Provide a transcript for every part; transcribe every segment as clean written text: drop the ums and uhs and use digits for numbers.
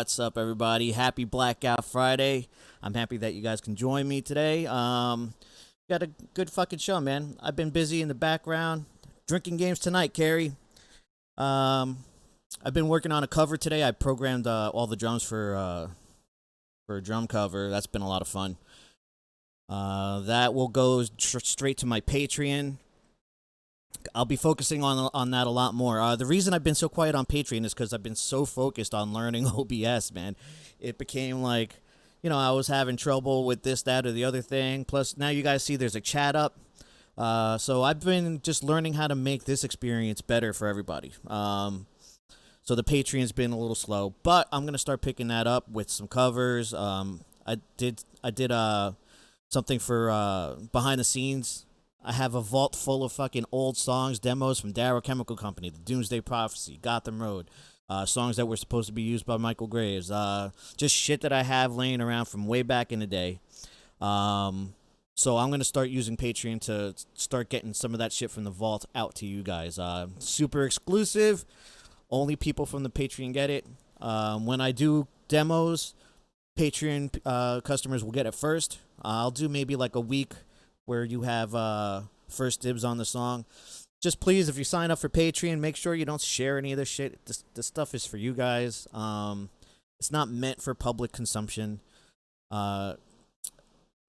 What's up, everybody? Happy Blackout Friday. I'm happy that you guys can join me today. Got a good fucking show, man. I've been busy in the background. Drinking games tonight, Carrie. I've been working on a cover today. I programmed all the drums for a drum cover. That's been a lot of fun. That will go straight to my Patreon. I'll be focusing on that a lot more. The reason I've been so quiet on Patreon is because I've been so focused on learning OBS, man. It became like, I was having trouble with this, that, or the other thing. Plus, now you guys see there's a chat up. So I've been just learning how to make this experience better for everybody. So the Patreon's been a little slow, but I'm gonna start picking that up with some covers. I did something for behind the scenes. I have a vault full of fucking old songs, demos from Darrow Chemical Company, the Doomsday Prophecy, Gotham Road, songs that were supposed to be used by Michael Graves, just shit that I have laying around from way back in the day. So I'm going to start using Patreon to start getting some of that shit from the vault out to you guys. Super exclusive. Only people from the Patreon get it. When I do demos, Patreon customers will get it first. I'll do maybe like a week where you have first dibs on the song. Just please, if you sign up for Patreon, make sure you don't share any of this shit. This stuff is for you guys. It's not meant for public consumption. I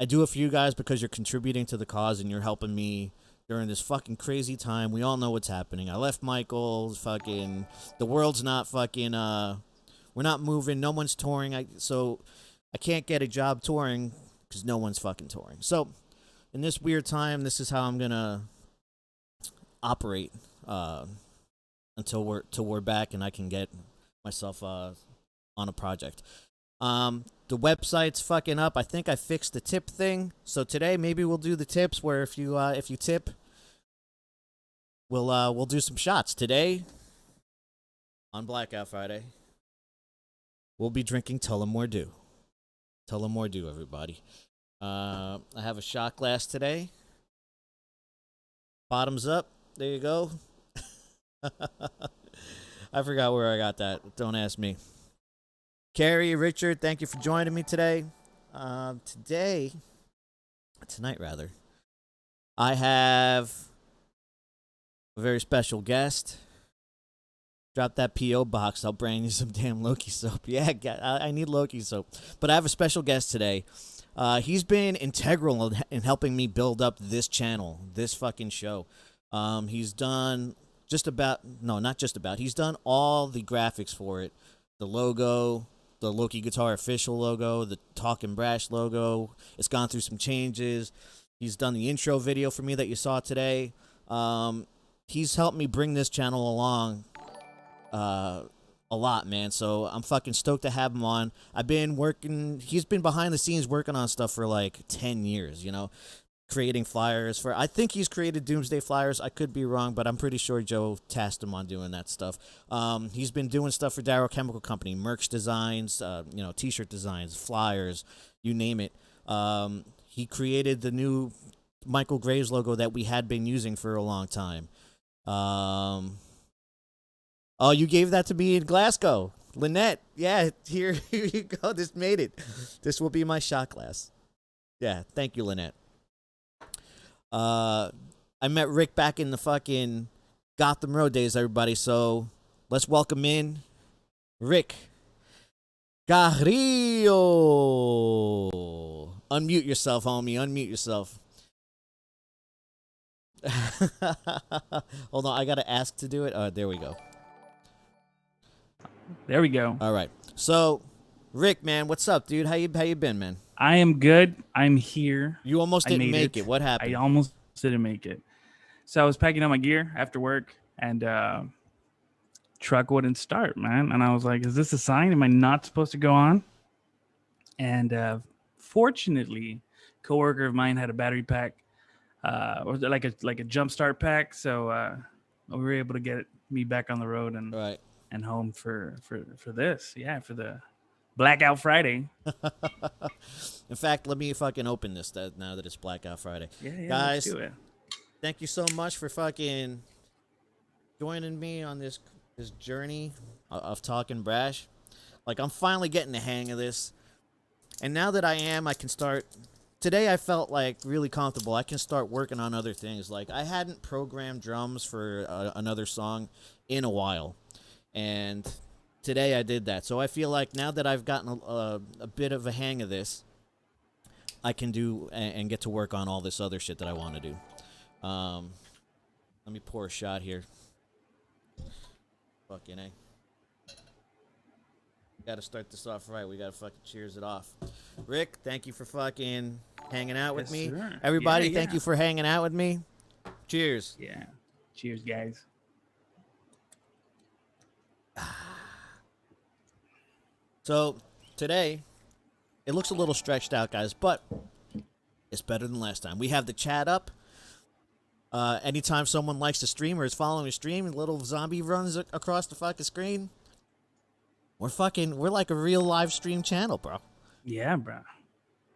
do it for you guys because you're contributing to the cause and you're helping me during this fucking crazy time. We all know what's happening. I left Michael. Fucking the world's not fucking. We're not moving. No one's touring. So I can't get a job touring because no one's fucking touring. So in this weird time, this is how I'm gonna operate until we're back and I can get myself on a project. The website's fucking up. I think I fixed the tip thing. So today maybe we'll do the tips where if you tip, we'll do some shots. Today on Blackout Friday, we'll be drinking Tullamore Dew. Tullamore Dew, everybody. I have a shot glass today. Bottoms up. There you go. I forgot where I got that. Don't ask me. Carrie, Richard, thank you for joining me today. Tonight, I have a very special guest. Drop that P.O. box. I'll bring you some damn Loki soap. Yeah, I need Loki soap. But I have a special guest today. He's been integral in helping me build up this channel, this fucking show. He's done he's done all the graphics for it. The logo, the Loki Guitar official logo, the Talkin Brash logo. It's gone through some changes. He's done the intro video for me that you saw today. He's helped me bring this channel along a lot, man. So I'm fucking stoked to have him on. He's been behind the scenes working on stuff for like 10 years, creating flyers I think he's created Doomsday flyers. I could be wrong, but I'm pretty sure Joe tasked him on doing that stuff. He's been doing stuff for Darrow Chemical Company, merch designs, t-shirt designs, flyers, you name it. He created the new Michael Graves logo that we had been using for a long time. Oh, you gave that to me in Glasgow. Lynette, yeah, here you go. This made it. This will be my shot glass. Yeah, thank you, Lynette. I met Rick back in the fucking Gotham Road days, everybody, so let's welcome in Rick Carrillo. Unmute yourself, homie. Unmute yourself. Hold on, I gotta ask to do it. There we go. There we go. All right. So, Rick, man, what's up, dude? How you been, man? I am good. I'm here. You almost didn't make it. What happened? I almost didn't make it. So I was packing up my gear after work, and truck wouldn't start, man. And I was like, "Is this a sign? Am I not supposed to go on?" And fortunately, a coworker of mine had a battery pack, or like a jump start pack. So we were able to get me back on the road and right. And home for this. Yeah, for the Blackout Friday. In fact, let me fucking open this now that it's Blackout Friday. Yeah, guys, let's do it. Thank you so much for fucking joining me on this journey of Talkin Brash. Like, I'm finally getting the hang of this. And now that I am, I can start. Today I felt like really comfortable. I can start working on other things. Like, I hadn't programmed drums for another song in a while. And today I did that. So I feel like now that I've gotten a bit of a hang of this, I can do and get to work on all this other shit that I want to do. Let me pour a shot here. Fucking A. Got to start this off right. We got to fucking cheers it off. Rick, thank you for fucking hanging out with me. Sir. Everybody, thank you for hanging out with me. Cheers. Yeah. Cheers, guys. So, today, it looks a little stretched out, guys, but it's better than last time. We have the chat up. Anytime someone likes the stream or is following a stream, a little zombie runs across the fucking screen. We're like a real live stream channel, bro. Yeah, bro.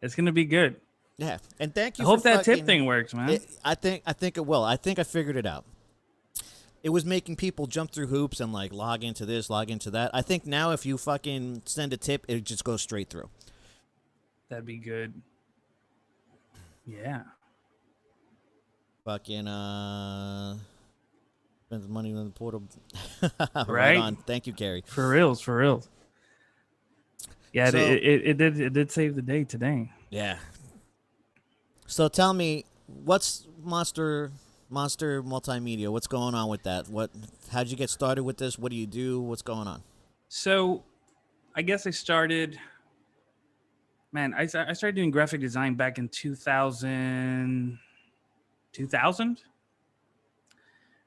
It's gonna be good. Yeah, and thank you. I hope that tip thing works, man. I think it will. I think I figured it out. It was making people jump through hoops and like log into this, log into that. I think now if you fucking send a tip, it just goes straight through. That'd be good. Yeah. Fucking spend money on the portal. Right on. Thank you, Carrie. For reals. Yeah, So, it did save the day today. Yeah. So tell me, what's Monster Multimedia? What's going on with that? How'd you get started with this? What do you do? What's going on? So, I guess I started. Man, I started doing graphic design back in 2000.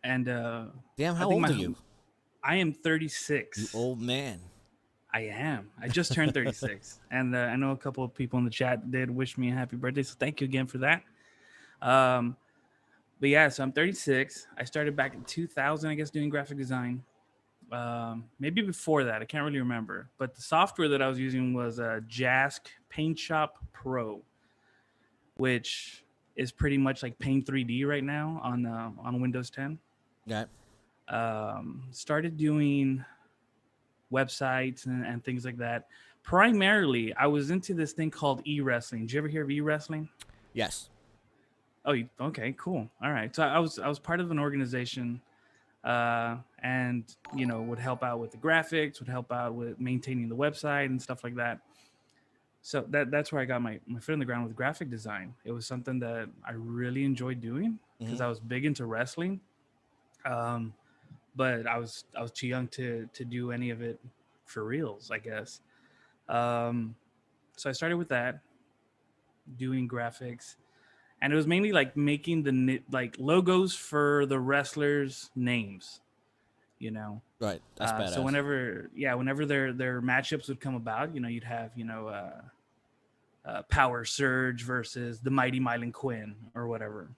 And damn, how old are you? I am 36. You old man. I am. I just turned 36. And I know a couple of people in the chat did wish me a happy birthday, so thank you again for that. But yeah, so I'm 36. I started back in 2000, I guess, doing graphic design. Maybe before that, I can't really remember. But the software that I was using was Jask Paint Shop Pro, which is pretty much like Paint 3D right now on Windows 10. Yeah. Started doing websites and things like that. Primarily, I was into this thing called e-wrestling. Did you ever hear of e-wrestling? Yes. Oh, okay, cool. All right. So I was part of an organization, and would help out with the graphics, would help out with maintaining the website and stuff like that. So that's where I got my foot in the ground with graphic design. It was something that I really enjoyed doing because I was big into wrestling, but I was too young to do any of it for reals, I guess. So I started with that, doing graphics. And it was mainly like making the logos for the wrestlers' names, Right. That's badass. So whenever their matchups would come about, you'd have Power Surge versus the Mighty Mylan Quinn or whatever.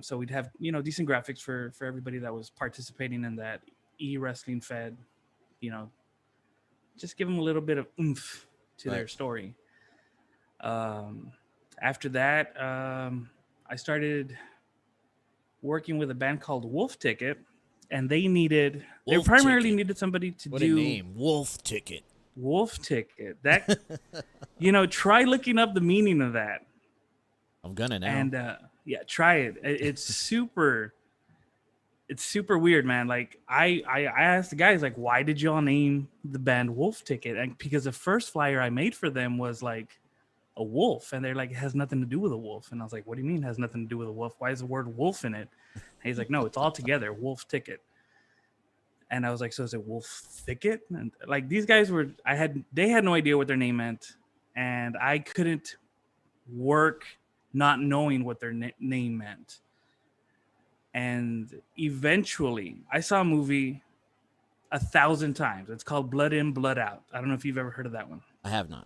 So we'd have decent graphics for everybody that was participating in that e-wrestling fed, just give them a little bit of oomph to their story. After that, I started working with a band called Wolf Ticket, and they primarily needed somebody to what do. What a name, Wolf Ticket. Wolf Ticket. That, try looking up the meaning of that. I'm gonna now. And yeah, try it. It's super. It's super weird, man. Like I asked the guys, like, why did y'all name the band Wolf Ticket? And because the first flyer I made for them was like a wolf, and they're like, it has nothing to do with a wolf. And I was like, what do you mean it has nothing to do with a wolf? Why is the word wolf in it? And he's like, no, it's all together, Wolf Ticket. And I was like, so is it Wolf Thicket? And like these guys they had no idea what their name meant, and I couldn't work not knowing what their name meant. And eventually I saw a movie 1,000 times. It's called Blood In, Blood Out. I don't know if you've ever heard of that one. I have not.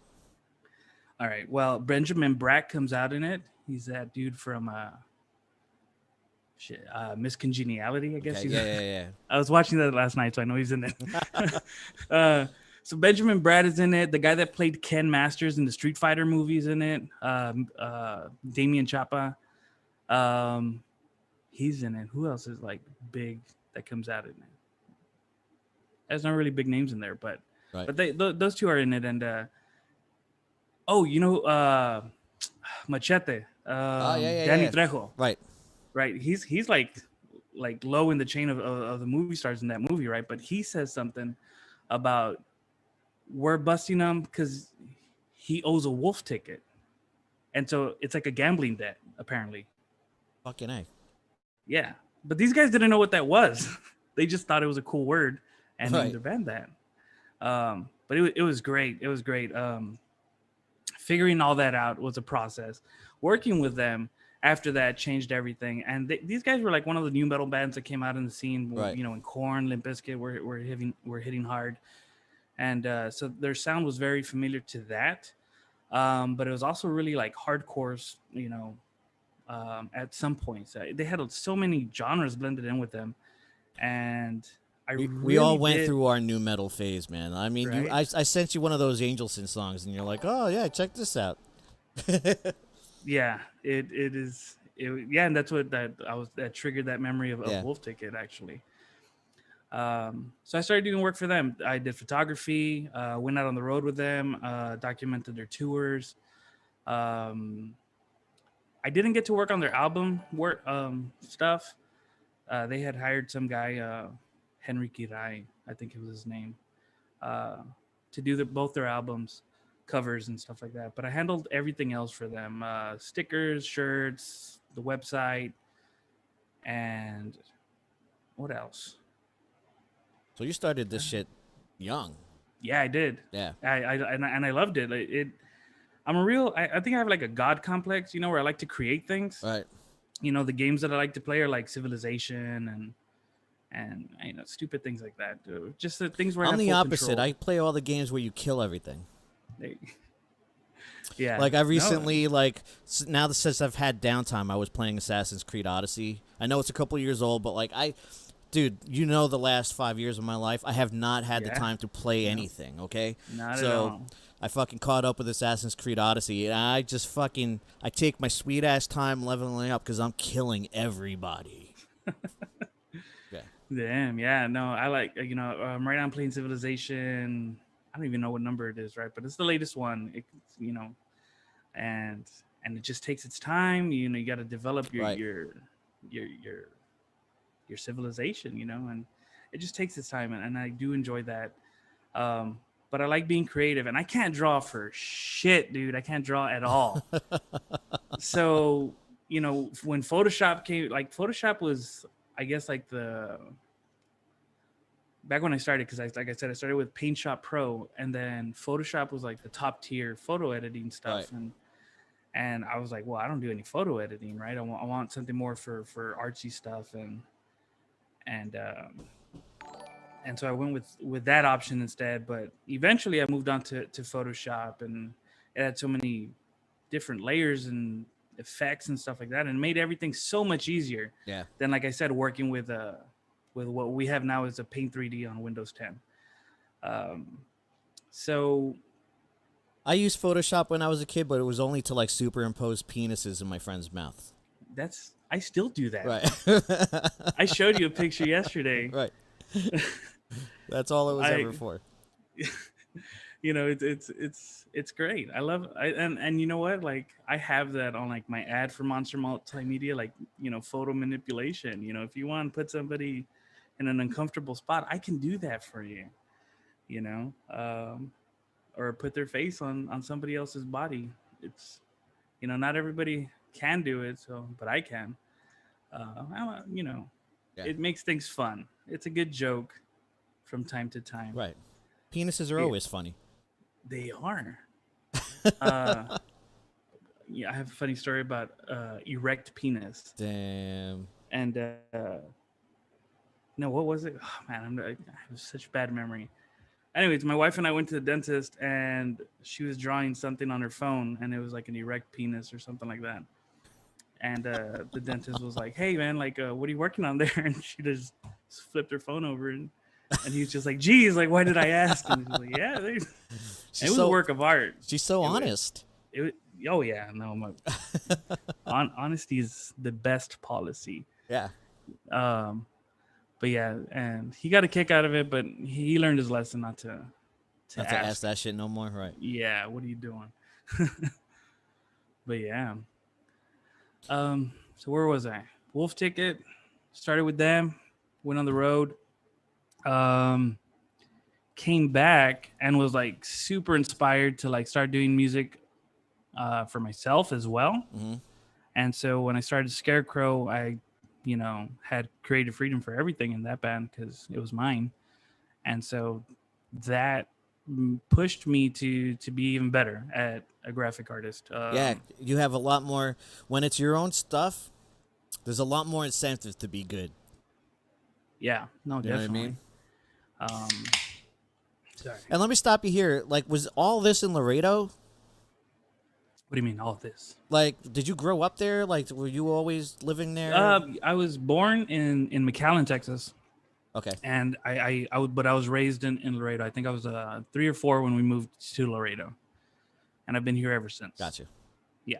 All right. Well, Benjamin Bratt comes out in it. He's that dude from Miss Congeniality, I guess. Okay, yeah. I was watching that last night, so I know he's in it. So Benjamin Bratt is in it. The guy that played Ken Masters in the Street Fighter movies in it. Damian Chapa. He's in it. Who else is like big that comes out in it? There's not really big names in there, but Right. But those two are in it, and Machete, Oh yeah, yeah, Danny yeah. Trejo, Right. right? He's like low in the chain of the movie stars in that movie, right? But he says something about we're busting him because he owes a wolf ticket, and so it's like a gambling debt apparently. Fucking A. Yeah, but these guys didn't know what that was. They just thought it was a cool word and named Right. their band that. But it was great. It was great. Figuring all that out was a process. Working with them after that changed everything. And these guys were like one of the new metal bands that came out in the scene. Right. You know, in Korn, Limp Bizkit were hitting hard, and so their sound was very familiar to that. But it was also really like hardcore, you know, at some points. They had so many genres blended in with them, and I We all really went did. through our new metal phase, man. I mean, Right? I sent you one of those Angelson songs, and you're like, oh yeah, check this out. Yeah, it is. Yeah, and that's what that triggered that memory of Yeah. Wolf Ticket actually. So I started doing work for them. I did photography, went out on the road with them, documented their tours. Um, I didn't get to work on their album work stuff. They had hired some guy, Henry Kirai, I think it was his name, uh, to do both their albums, covers and stuff like that. But I handled everything else for them: stickers, shirts, the website, and what else? So you started this shit young. Yeah, I did. Yeah. And I loved it. I'm a real. I think I have like a god complex, you know, where I like to create things. Right. You know, the games that I like to play are like Civilization and you know, stupid things like that. Just the things where I I'm have the full opposite. control. I play all the games where you kill everything. Yeah. Like I No. recently, now that since I've had downtime, I was playing Assassin's Creed Odyssey. I know it's a couple years old, but dude, you know, the last 5 years of my life, I have not had the Yeah. time to play anything. Okay, Not at so all. I fucking caught up with Assassin's Creed Odyssey, and I just I take my sweet ass time leveling up because I'm killing everybody. Yeah. Damn, yeah, no, I like right now I'm playing Civilization. I don't even know what number it is, right? But it's the latest one. You know, and it just takes its time. You know, you got to develop Right. your your civilization. You know, and it just takes its time, and I do enjoy that. But I like being creative, and I can't draw for shit, dude. I can't draw at all. So you know, when Photoshop came, like Photoshop was, I guess, like the back when I started, because like I said, I started with Paint Shop Pro, and then Photoshop was like the top tier photo editing stuff, Right. and I was like, well, I don't do any photo editing, right? I want something more for artsy stuff, and and so I went with that option instead. But eventually, I moved on to Photoshop, and it had so many different layers and effects and stuff like that, and it made everything so much easier Yeah. than, like I said, working with what we have now is a Paint 3D on Windows 10. So I used Photoshop when I was a kid, but it was only to superimpose penises in my friend's mouth. I still do that. Right. I showed you a picture yesterday. Right. That's all it was ever for. You know, it's great. I love and you know what? Like I have that on like my ad for Monster Multimedia, like, you know, photo manipulation. You know, if you want to put somebody in an uncomfortable spot, I can do that for you. You know, or put their face on somebody else's body. It's, you know, not everybody can do it, so but I can. You know, Yeah. it makes things fun. It's a good joke from time to time. Right. Penises are Yeah. always funny. They are. Yeah, I have a funny story about erect penis. Damn. And no, what was it? Oh, man, I have such bad memory. Anyways, my wife and I went to the dentist, and she was drawing something on her phone, and it was like an erect penis or something like that. And the dentist was like, "Hey, man, like, what are you working on there?" And she just flipped her phone over, and he was just like, "Geez, like, why did I ask?" And she's like, "Yeah, it was a work of art." She's so honest. Oh yeah, no, honesty is the best policy. Yeah. But yeah, and he got a kick out of it, but he learned his lesson not to Have to ask that shit no more, right? Yeah, what are you doing? But yeah. So where was I? Wolf Ticket. Started with them. Went on the road. Um, Came back and was like super inspired to like start doing music for myself as well. Mm-hmm. And so when I started Scarecrow, I, had creative freedom for everything in that band because it was mine. And so that pushed me to be even better at a graphic artist. Yeah, you have a lot more when it's your own stuff. There's a lot more incentive to be good. Yeah, no, You know definitely. what I mean? Sorry. And let me stop you here. Like, was all this in Laredo? What do you mean, all of this? Like, did you grow up there? Like, were you always living there? I was born in McAllen, Texas, Okay, and but I was raised in Laredo. I think I was 3 or 4 when we moved to Laredo, and I've been here ever since. gotcha. Yeah.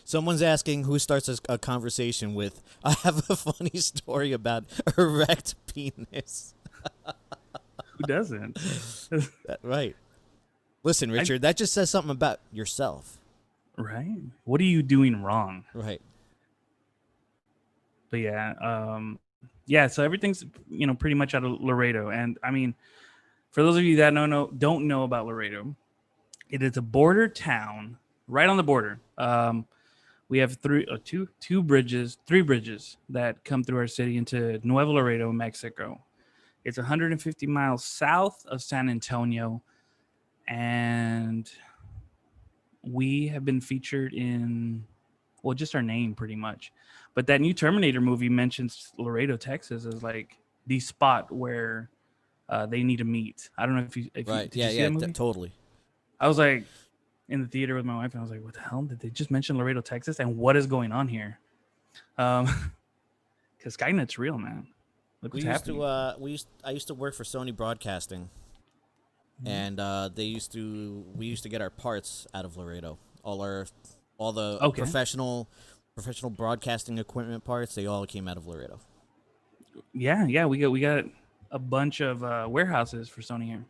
Someone's asking who starts a conversation with, I have a funny story about erect penis. Who doesn't? Right. Listen, Richard, that just says something about yourself. Right? What are you doing wrong? Right. But yeah, so everything's pretty much out of Laredo. And I mean, for those of you that don't know about Laredo, it is a border town right on the border. We have three bridges that come through our city into Nuevo Laredo, Mexico. It's 150 miles south of San Antonio, and we have been featured in, well, just our name pretty much. But that new Terminator movie mentions Laredo, Texas as like the spot where they need to meet. I don't know if you Right. did you see that movie? Totally. I was like in the theater with my wife, and I was like, "What the hell did they just mention Laredo, Texas? And what is going on here?" Because Skynet's real, man. Look what's happening. I used to work for Sony Broadcasting, and we used to get our parts out of Laredo. All the Okay. professional broadcasting equipment parts, they all came out of Laredo. Yeah, we got a bunch of warehouses for Sony here.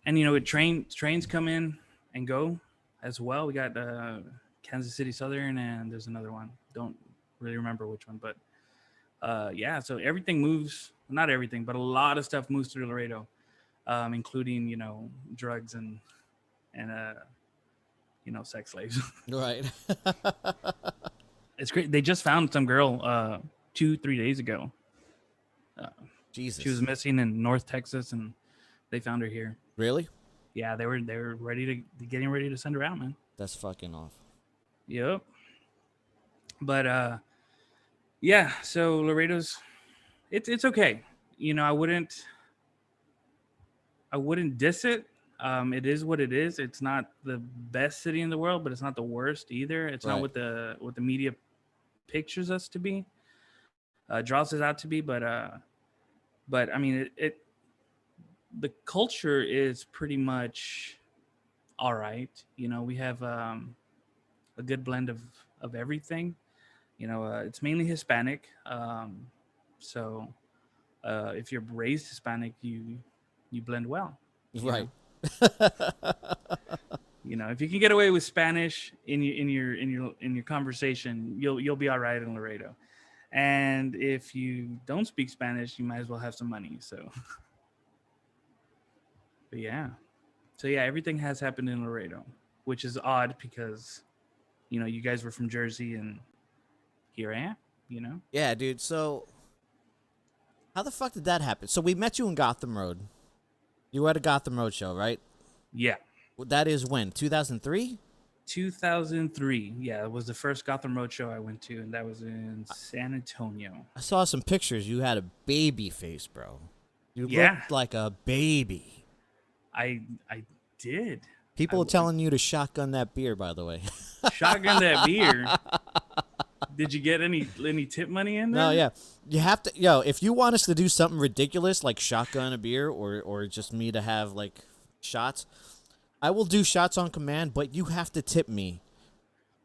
And trains come in and go as well. We got Kansas City Southern, and there's another one. Don't really remember which one, but yeah. So everything moves. Not everything, but a lot of stuff moves through Laredo, including drugs and sex slaves. Right. It's great. They just found some girl 2-3 days ago. Jesus. She was missing in North Texas, and they found her here. Really? Yeah, they were getting ready to send her out, man. That's fucking off. Yep. But yeah, so Laredo's it's okay. I wouldn't diss it. It is what it is. It's not the best city in the world, but it's not the worst either. It's not what the media pictures us to be. Draws us out to be, but I mean the culture is pretty much all right. We have a good blend of everything. It's mainly Hispanic. So if you're raised Hispanic, you blend well. Right. If you can get away with Spanish in your conversation, you'll be all right in Laredo. And if you don't speak Spanish, you might as well have some money. So but yeah. So yeah, everything has happened in Laredo, which is odd because, you guys were from Jersey and here I am, Yeah, dude. So how the fuck did that happen? So we met you in Gotham Road. You were at a Gotham Road show, right? Yeah. That is when? 2003? 2003. Yeah, it was the first Gotham Road show I went to, and that was in San Antonio. I saw some pictures. You had a baby face, bro. You looked like a baby. I did. People are telling you to shotgun that beer, by the way. Shotgun that beer? Did you get any tip money in there? No, yeah. You have to, if you want us to do something ridiculous like shotgun a beer or just me to have like shots, I will do shots on command, but you have to tip me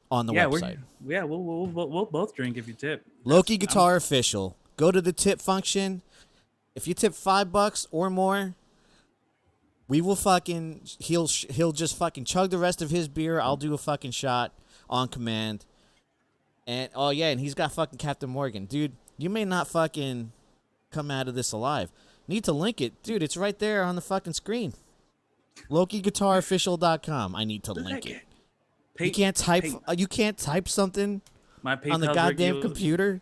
on the website. We'll both drink if you tip. Loki Guitar Official. Go to the tip function. If you tip $5 or more, We will fucking he'll just fucking chug the rest of his beer. I'll do a fucking shot on command. And oh yeah, and he's got fucking Captain Morgan, dude. You may not fucking come out of this alive. Need to link it, dude. It's right there on the fucking screen. LokiGuitarOfficial.com. I need to link it. You can't type. You can't type something on the goddamn computer.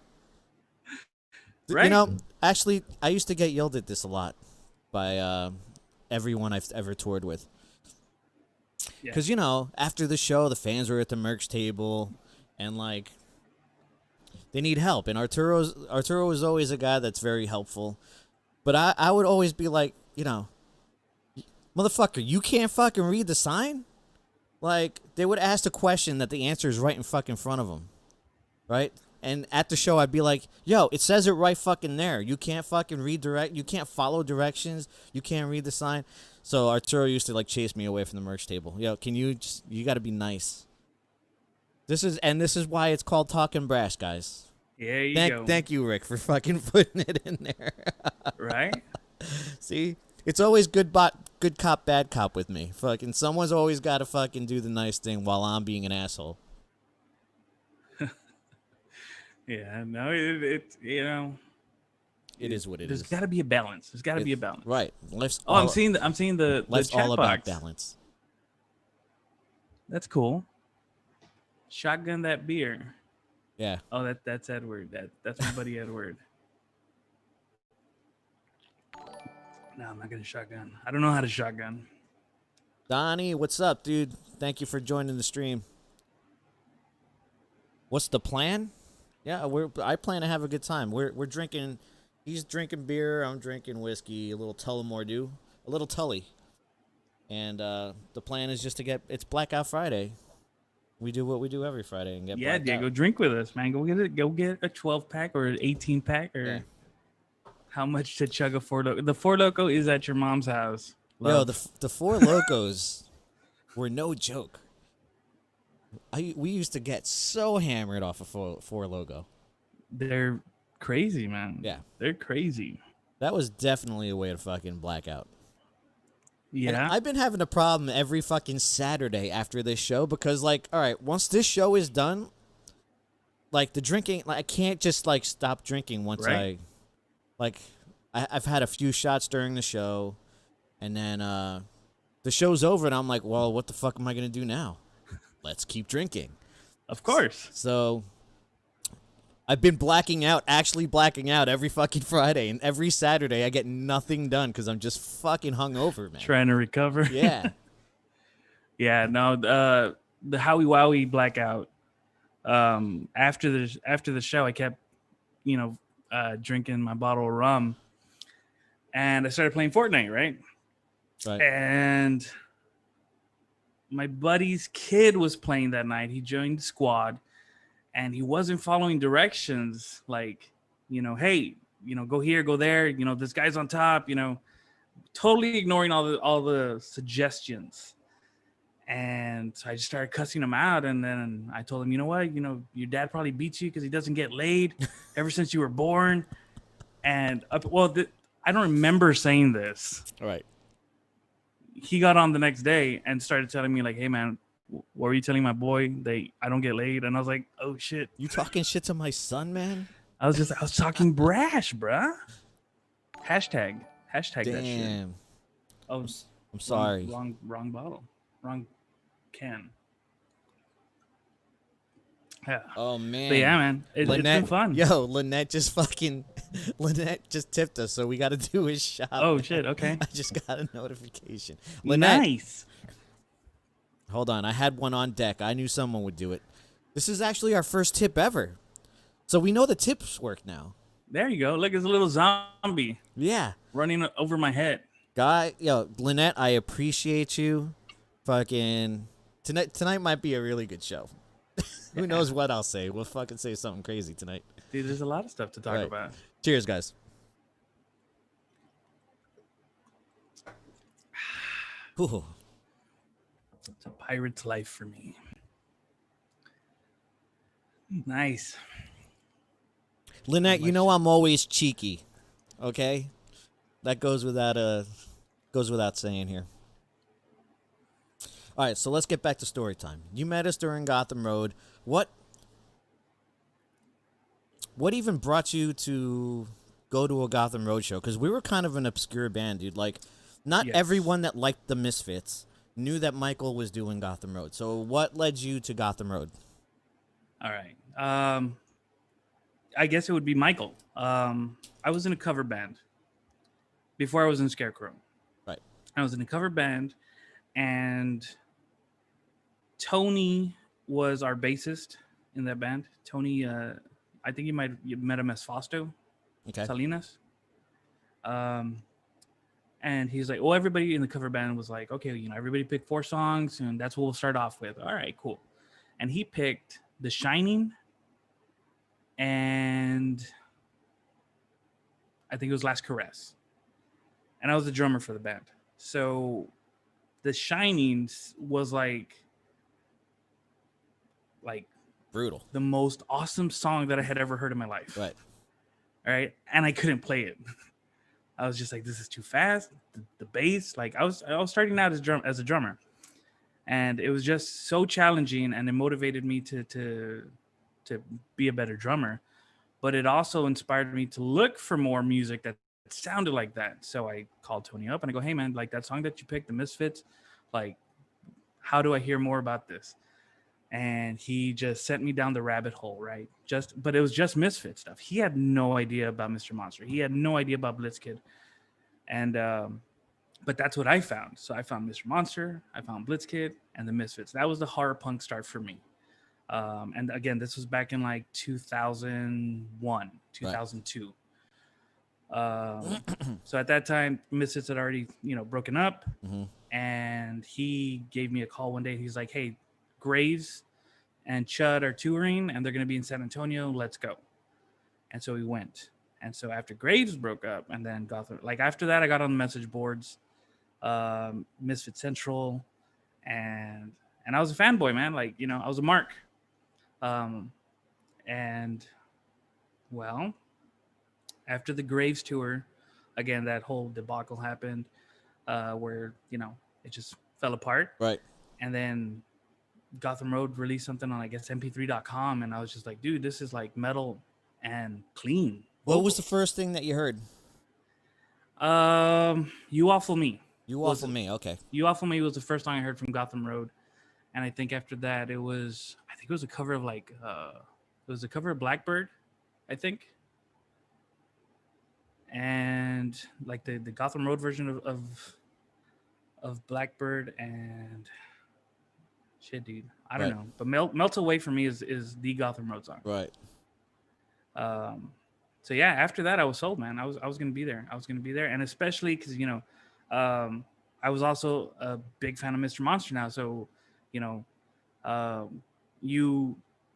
Right? You know, actually, I used to get yelled at this a lot by everyone I've ever toured with. Because you know, after the show, the fans were at the merch table, and like, they need help. And Arturo is always a guy that's very helpful. But I would always be like, you know, motherfucker, you can't fucking read the sign? Like, they would ask a question that the answer is right in fucking front of them. Right? And at the show, I'd be like, yo, it says it right fucking there. You can't fucking you can't follow directions. You can't read the sign. So Arturo used to like chase me away from the merch table. Yo, you gotta be nice. This is why it's called Talkin Brash, guys. Yeah, you go. Thank you, Rick, for fucking putting it in there. Right? See? It's always good cop, bad cop with me. Fucking someone's always got to fucking do the nice thing while I'm being an asshole. Yeah, no, it you know, it is what it there's is. got to be a balance. There's got to be a balance. Right. I'm seeing the life's chat all box. about balance. That's cool. Shotgun that beer. Yeah. Oh, that's Edward. That's my buddy Edward. No, I'm not gonna shotgun. I don't know how to shotgun. Donnie, what's up, dude? Thank you for joining the stream. What's the plan? Yeah, I plan to have a good time. We're drinking. He's drinking beer. I'm drinking whiskey. A little Tullamore, a little Tully. And the plan is just to it's Blackout Friday. We do what we do every Friday and get blacked Diego, out. drink with us, man. Go get a 12-pack or an 18-pack or how much to chug a Four Loko. The Four Loko is at your mom's house. Love. Yo, the Four Lokos were no joke. We used to get so hammered off of Four Loko. They're crazy, man. Yeah. They're crazy. That was definitely a way to fucking black out. Yeah. And I've been having a problem every fucking Saturday after this show because, like, all right, once this show is done, like, the drinking, like, I can't just, like, stop drinking once I've had a few shots during the show, and then the show's over, and I'm like, well, what the fuck am I going to do now? Let's keep drinking. Of course. So I've been actually blacking out every fucking Friday, and every Saturday I get nothing done because I'm just fucking hungover, man. Trying to recover. Yeah. Yeah, no, the Howie Wowie blackout. After the show, I kept, drinking my bottle of rum, and I started playing Fortnite, right? Right. And my buddy's kid was playing that night. He joined the squad, and he wasn't following directions. Like, hey, go here, go there. This guy's on top. Totally ignoring all the suggestions. And so I just started cussing him out. And then I told him, you know what? Your dad probably beats you because he doesn't get laid ever since you were born. And I don't remember saying this. All right. He got on the next day and started telling me, like, hey, man, what were you telling my boy? I don't get laid. And I was like, oh, shit. You talking shit to my son, man? I was talking brash, bruh. Hashtag that shit. Damn. Oh, I'm sorry. Wrong bottle. Wrong can. Yeah. Oh, man. But yeah, man. It's been fun. Yo, Lynette just tipped us, so we got to do his shot. Oh, shit. Okay. I just got a notification. Lynette. Nice. Hold on. I had one on deck. I knew someone would do it. This is actually our first tip ever. So we know the tips work now. There you go. Look, it's a little zombie. Yeah. Running over my head. Lynette, I appreciate you. Fucking tonight might be a really good show. Who knows what I'll say? We'll fucking say something crazy tonight. Dude, there's a lot of stuff to talk about. Cheers, guys. Ooh. It's a pirate's life for me. Nice. Lynette, I'm always cheeky. Okay? That goes without Goes without saying here. All right, so let's get back to story time. You met us during Gotham Road. What even brought you to go to a Gotham Road show? Because we were kind of an obscure band, dude. Like, not Yes. everyone that liked the Misfits knew that Michael was doing Gotham Road. So what led you to Gotham Road? All right. I guess it would be Michael. I was in a cover band before I was in Scarecrow. Right. I was in a cover band, and Tony was our bassist in that band. Tony, I think you met him as Fausto Okay. Salinas. And he's like, well, everybody in the cover band was like, okay, everybody picked 4 songs, and that's what we'll start off with. All right, cool. And he picked The Shining, and I think it was Last Caress. And I was the drummer for the band. So The Shining was like brutal. the most awesome song that I had ever heard in my life. Right. All right. And I couldn't play it. I was just like, this is too fast. The bass, like I was starting out as a drummer, and it was just so challenging, and it motivated me to be a better drummer. But it also inspired me to look for more music that sounded like that. So I called Tony up and I go, hey man, like that song that you picked, the Misfits, like, how do I hear more about this? And he just sent me down the rabbit hole, right? But it was just Misfit stuff. He had no idea about Mr. Monster. He had no idea about Blitzkid. And but that's what I found. So I found Mr. Monster, I found Blitzkid, and the Misfits. That was the horror punk start for me. And again, this was back in like 2001, 2002. Right. So at that time, Misfits had already, broken up. Mm-hmm. And he gave me a call one day. He's like, hey, Graves and Chud are touring, and they're going to be in San Antonio. Let's go. And so we went. And so after Graves broke up, and then Gotham, like after that, I got on the message boards, Misfit Central, and I was a fanboy, man. Like, I was a mark. And well, after the Graves tour, again, that whole debacle happened, where, it just fell apart. Right. And then Gotham Road released something on, I guess, mp3.com, and I was just like, dude, this is like metal and clean. What was the first thing that you heard? You Awful Me. You Awful Me, okay. You Awful Me was the first song I heard from Gotham Road. And I think after that it was a cover of Blackbird, I think. And like the Gotham Road version of Blackbird, and shit, dude. I don't know. But Melt Away for me is the Gotham Road song. Right. So yeah, after that I was sold, man. I was gonna be there. And especially because I was also a big fan of Mr. Monster now. So you,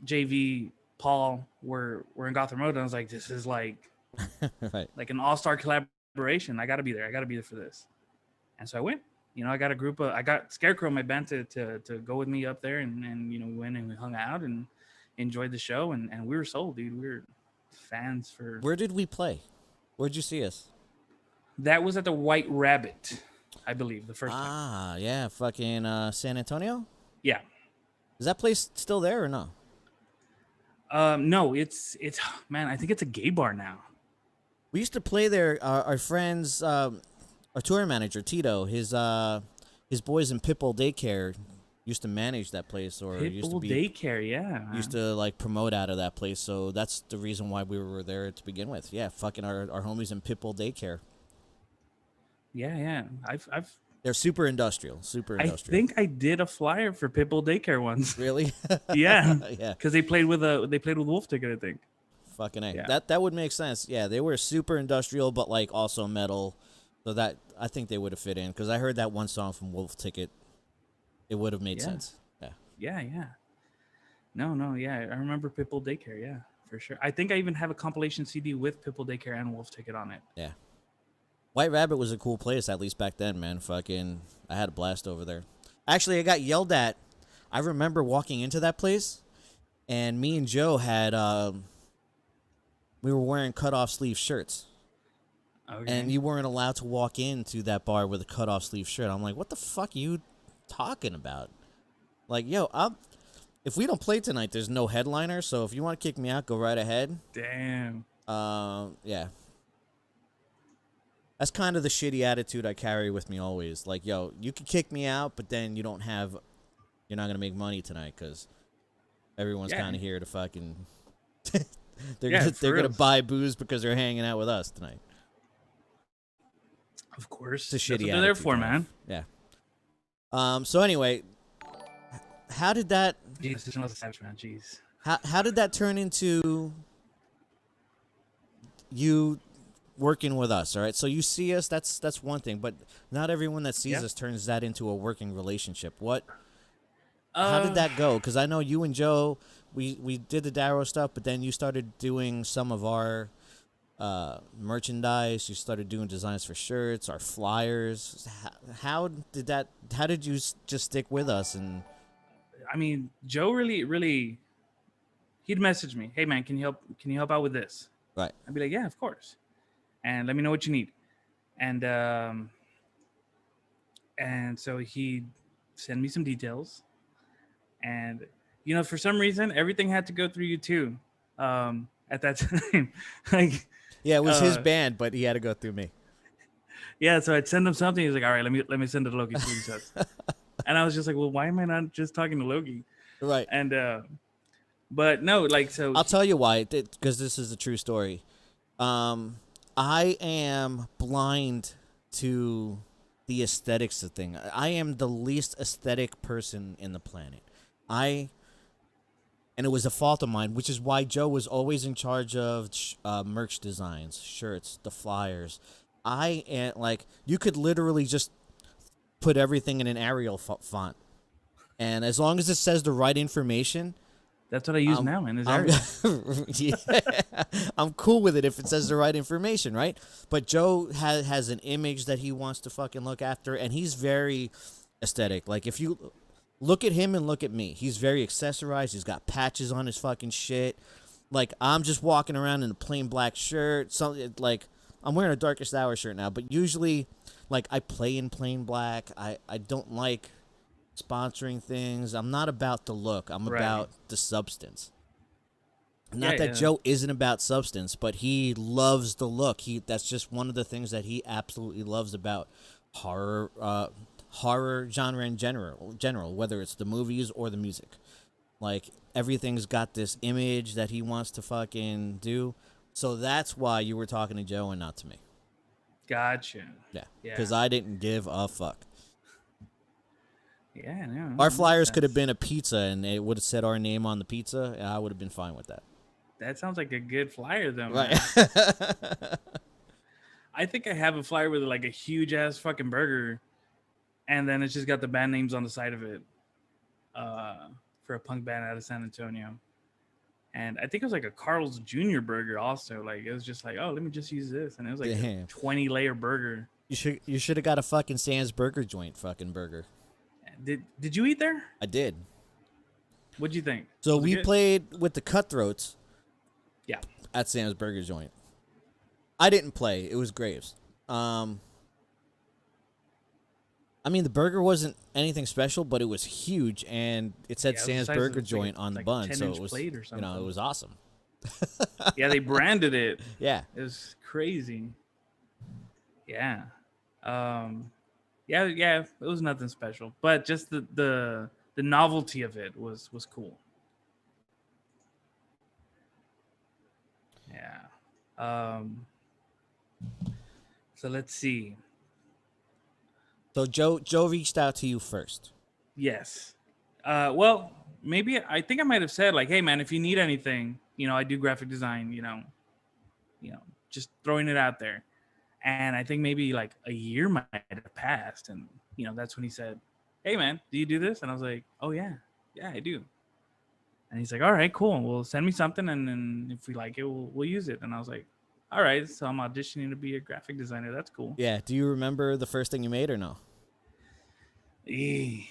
JV, Paul were in Gotham Road, and I was like, this is like right. like an all-star collaboration. I gotta be there for this. And so I went. I got I got Scarecrow in my band to go with me up there, and we went and we hung out and enjoyed the show, and we were sold, dude. We were fans for. Where did we play? Where'd you see us? That was at the White Rabbit, I believe, the first time. Ah, yeah, fucking San Antonio? Yeah. Is that place still there or no? No, it's man, I think it's a gay bar now. We used to play there. Our friends, our tour manager Tito, his boys in Pitbull Daycare used to manage that place, or used to be Daycare, yeah. Man. Used to like promote out of that place, so that's the reason why we were there to begin with. Yeah, fucking our homies in Pitbull Daycare. Yeah. They're super industrial. I think I did a flyer for Pitbull Daycare once. Really? Yeah. Yeah. Because they played with Wolf Ticket, I think. Fucking A. Yeah. That would make sense. Yeah, they were super industrial, but like also metal. So that I think they would have fit in, because I heard that one song from Wolf Ticket. It would have made sense. Yeah. Yeah. No. Yeah, I remember Pitbull Daycare. Yeah, for sure. I think I even have a compilation CD with Pitbull Daycare and Wolf Ticket on it. Yeah. White Rabbit was a cool place, at least back then, man. Fucking, I had a blast over there. Actually, I got yelled at. I remember walking into that place, and me and Joe had, we were wearing cut-off sleeve shirts. Okay. and you weren't allowed to walk into that bar with a cut-off sleeve shirt. I'm like, what the fuck are you talking about? Like, yo, if we don't play tonight, there's no headliner, so if you want to kick me out, go right ahead. Damn. Yeah. That's kind of the shitty attitude I carry with me always. Like, yo, you can kick me out, but then you're not going to make money tonight because everyone's kind of here to fucking... they're going to buy booze because they're hanging out with us tonight. Of course. It's a shitty That's what they're there for, man. Yeah. So anyway, how did that... Jesus, this was a savage, man. Jeez. How did that turn into you working with us? All right, so you see us, that's one thing, but not everyone that sees us turns that into a working relationship. How did that go? Because I know you and Joe, we did the Darrow stuff, but then you started doing some of our merchandise. You started doing designs for shirts, our flyers. How did you just stick with us? And I mean, Joe really, he'd message me, hey man, can you help out with this? Right. I'd be like, yeah, of course. And let me know what you need. And so he'd send me some details. And, for some reason, everything had to go through you too at that time. Like, yeah, it was his band, but he had to go through me. Yeah, so I'd send him something. He's like, all right, let me send it to Loki. See what he says. And I was just like, well, why am I not just talking to Loki? Right. And, but no, like, so. I'll tell you why, because this is a true story. I am blind to the aesthetics of thing. I am the least aesthetic person in the planet. And it was a fault of mine, which is why Joe was always in charge of merch designs, shirts, the flyers. You could literally just put everything in an Arial font. And as long as it says the right information... That's what I use now, man. Is Arial. Yeah, I'm cool with it if it says the right information, right? But Joe has an image that he wants to fucking look after, and he's very aesthetic. Like, if you look at him and look at me, he's very accessorized. He's got patches on his fucking shit. Like, I'm just walking around in a plain black shirt. I'm wearing a Darkest Hour shirt now, but usually, like, I play in plain black. I don't like sponsoring things. I'm not about the look. I'm about the substance. Not that Joe isn't about substance, but he loves the look. That's just one of the things that he absolutely loves about horror genre in general, whether it's the movies or the music. Like, everything's got this image that he wants to fucking do. So that's why you were talking to Joe and not to me. Gotcha. Yeah. Because I didn't give a fuck. Yeah, no. Our flyers could have been a pizza, and it would have said our name on the pizza, and I would have been fine with that. That sounds like a good flyer, though, right? I think I have a flyer with like a huge ass fucking burger, and then it's just got the band names on the side of it, for a punk band out of San Antonio. And I think it was like a Carl's Jr. burger also. Like, it was just like, oh, let me just use this, and it was like a 20-layer burger. You should have got a fucking Sam's Burger Joint fucking burger. Did you eat there? I did. What'd you think? So we played with the Cutthroats. Yeah. At Sam's Burger Joint. I didn't play. It was Graves. I mean, the burger wasn't anything special, but it was huge, and it said Sam's Burger Joint on the bun, so it was, it was awesome. Yeah, they branded it. Yeah. It was crazy. Yeah. Yeah, it was nothing special, but just the novelty of it was cool. Yeah. So let's see. So Joe reached out to you first. Yes. Well, maybe I think I might have said like, hey man, if you need anything, I do graphic design, just throwing it out there. And I think maybe like a year might have passed. And, that's when he said, hey, man, do you do this? And I was like, oh, yeah. Yeah, I do. And he's like, all right, cool. Well, send me something. And then if we like it, we'll use it. And I was like, all right. So I'm auditioning to be a graphic designer. That's cool. Yeah. Do you remember the first thing you made or no? I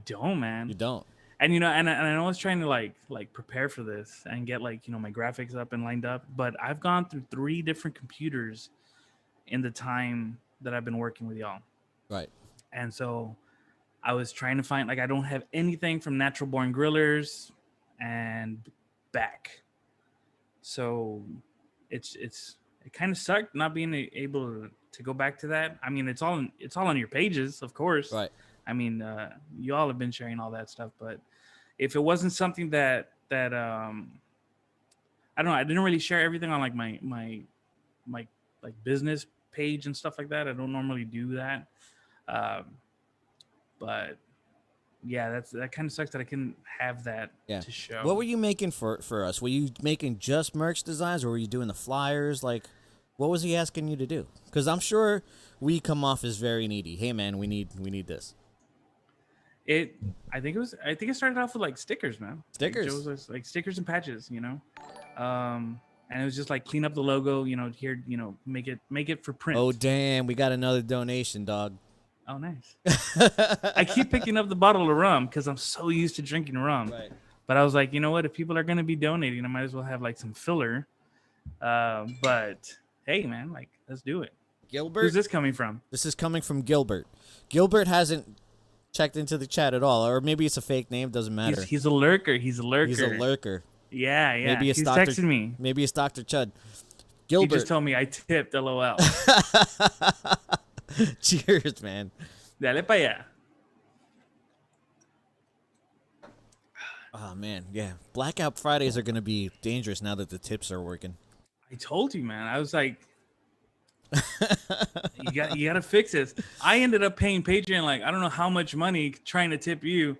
don't, man. You don't? And and I was trying to like prepare for this and get like my graphics up and lined up, but I've gone through 3 different computers in the time that I've been working with y'all. Right. And so I was trying to find, like, I don't have anything from Natural Born Grillers and back. So it kind of sucked not being able to go back to that. I mean, it's all on your pages, of course. Right. I mean, you all have been sharing all that stuff, but if it wasn't something that I don't know, I didn't really share everything on like my like business page and stuff like that. I don't normally do that. Um, but yeah, that kind of sucks that I couldn't have that to show. What were you making for us? Were you making just merch designs, or were you doing the flyers? Like, what was he asking you to do? Because I'm sure we come off as very needy. Hey, man, we need this. I think it started off with like stickers, man. Stickers, like, was like stickers and patches, and it was just like clean up the logo, here, make it for print. Oh damn, we got another donation, dog. Oh nice. I keep picking up the bottle of rum because I'm so used to drinking rum. Right. But I was like, you know what? If people are gonna be donating, I might as well have like some filler. But hey, man, like let's do it. Gilbert, who's this coming from? This is coming from Gilbert. Gilbert hasn't checked into the chat at all, or maybe it's a fake name. Doesn't matter. He's a lurker. He's a lurker. Yeah. Maybe it's He's Dr. texting me. Maybe it's Dr. Chud. Gilbert. He just told me I tipped. LOL. Cheers, man. Dale pa' allá. Oh man, yeah. Blackout Fridays are gonna be dangerous now that the tips are working. I told you, man. I was like, you got to fix this. I ended up paying Patreon like I don't know how much money trying to tip you.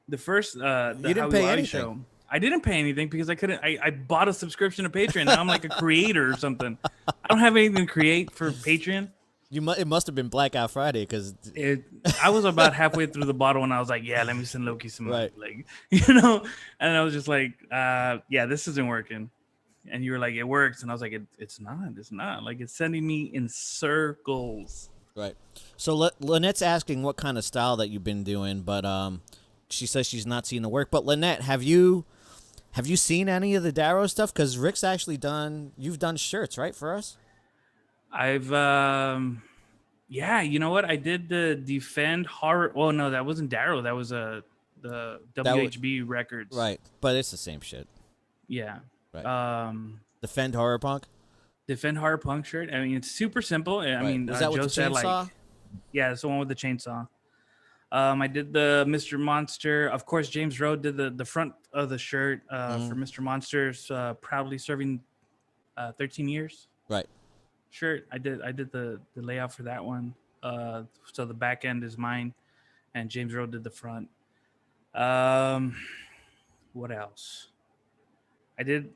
The first you didn't pay anything. Show. I didn't pay anything because I couldn't. I bought a subscription to Patreon. Now I'm like a creator or something. I don't have anything to create for Patreon. It must have been Blackout Friday because I was about halfway through the bottle and I was like, yeah, let me send Loki some right. like, and I was just like, yeah, this isn't working. And you were like, it works. And I was like, it's not. Like, it's sending me in circles. Right. So Lynette's asking what kind of style that you've been doing, but she says she's not seen the work. But Lynette, have you seen any of the Darrow stuff? Because Rick's actually you've done shirts, right, for us? I've, yeah, you know what? I did the Defend Horror. Well, no, that wasn't Darrow. That was the WHB Records. Right. But it's the same shit. Yeah. Right. Defend Horror Punk? Defend Horror Punk shirt. I mean, it's super simple. I mean, is that with the chainsaw? Yeah, it's the one with the chainsaw. I did the Mr. Monster. Of course, James Rowe did the front of the shirt for Mr. Monster's proudly serving 13 years. Right. Shirt. I did the layout for that one. So the back end is mine, and James Rowe did the front. What else? I did,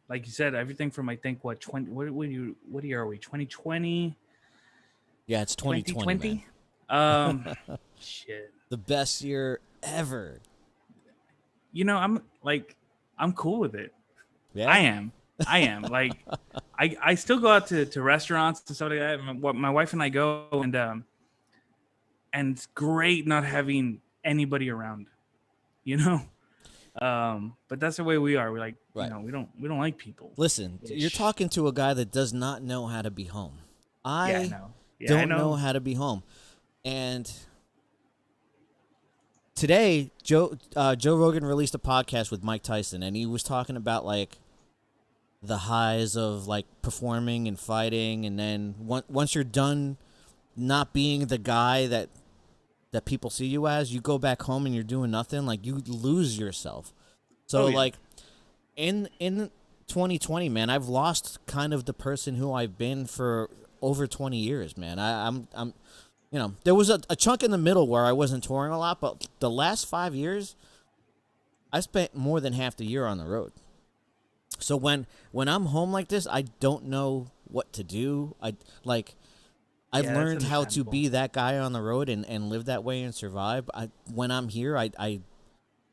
like you said, everything from I think what year are we? 2020. Yeah, it's 2020. Shit. The best year ever. I'm cool with it. Yeah, I am. Like, I still go out to restaurants and stuff like that. My wife and I go, and it's great not having anybody around, but that's the way we are. We're like, right. we don't like people. Listen, you're talking to a guy that does not know how to be home. I don't know how to be home. And today, Joe Rogan released a podcast with Mike Tyson, and he was talking about like the highs of like performing and fighting, and then once you're done not being the guy that people see you as, you go back home and you're doing nothing. Like, you lose yourself. So like in 2020, man, I've lost kind of the person who I've been for over 20 years, man. I'm there was a chunk in the middle where I wasn't touring a lot, but the last 5 years, I spent more than half the year on the road. So when I'm home like this, I don't know what to do. I've learned how to be that guy on the road and live that way and survive. When I'm here, I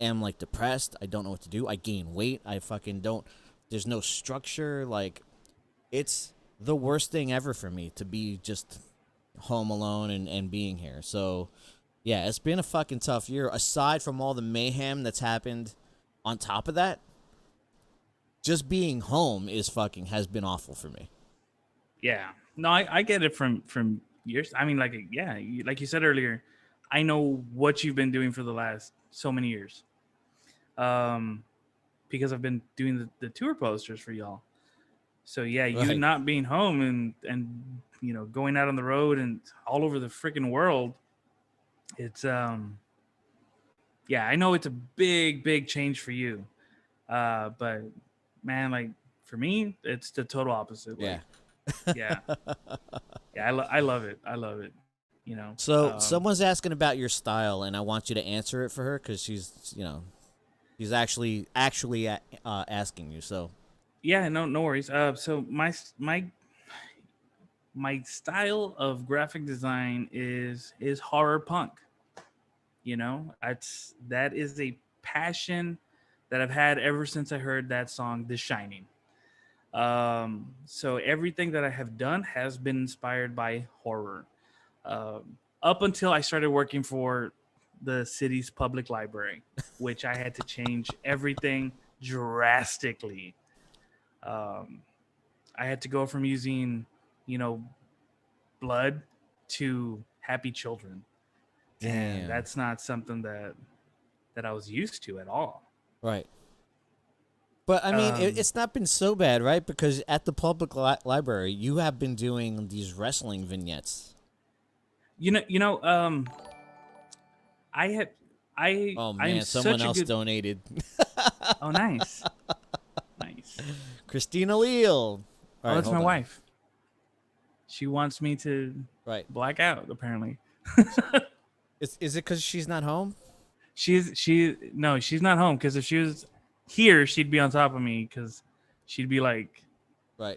am like depressed. I don't know what to do. I gain weight. I fucking don't. There's no structure. Like, it's the worst thing ever for me to be just home alone and being here. So Yeah, it's been a fucking tough year. Aside from all the mayhem that's happened on top of that, just being home has been awful for me. Yeah. No, I get it from years. I mean, like, yeah, like you said earlier, I know what you've been doing for the last so many years. Um, because I've been doing the tour posters for y'all. So yeah, you Right. not being home and going out on the road and all over the freaking world, it's yeah, I know it's a big change for you. But man, like for me, it's the total opposite. Yeah. Like, yeah, yeah, I love it. I love it. You know. So someone's asking about your style, and I want you to answer it for her because she's actually asking you. So Yeah, no worries. So my style of graphic design is horror punk. That is a passion that I've had ever since I heard that song, The Shining. So everything that I have done has been inspired by horror. Up until I started working for the city's public library, which I had to change everything drastically. Um, I had to go from using, you know, blood to happy children, and damn. that's not something that I was used to at all. Right. But I mean, Um, it's not been so bad, right? Because at the public library, you have been doing these wrestling vignettes. I had Oh I am man, someone such a else good. donated. Oh, nice, nice. Christina Leal. All Oh, right, that's my hold on. wife. She wants me to Right. black out. Apparently, Is it because she's not home? she's not home because if she was here, she'd be on top of me because she'd be like, Right.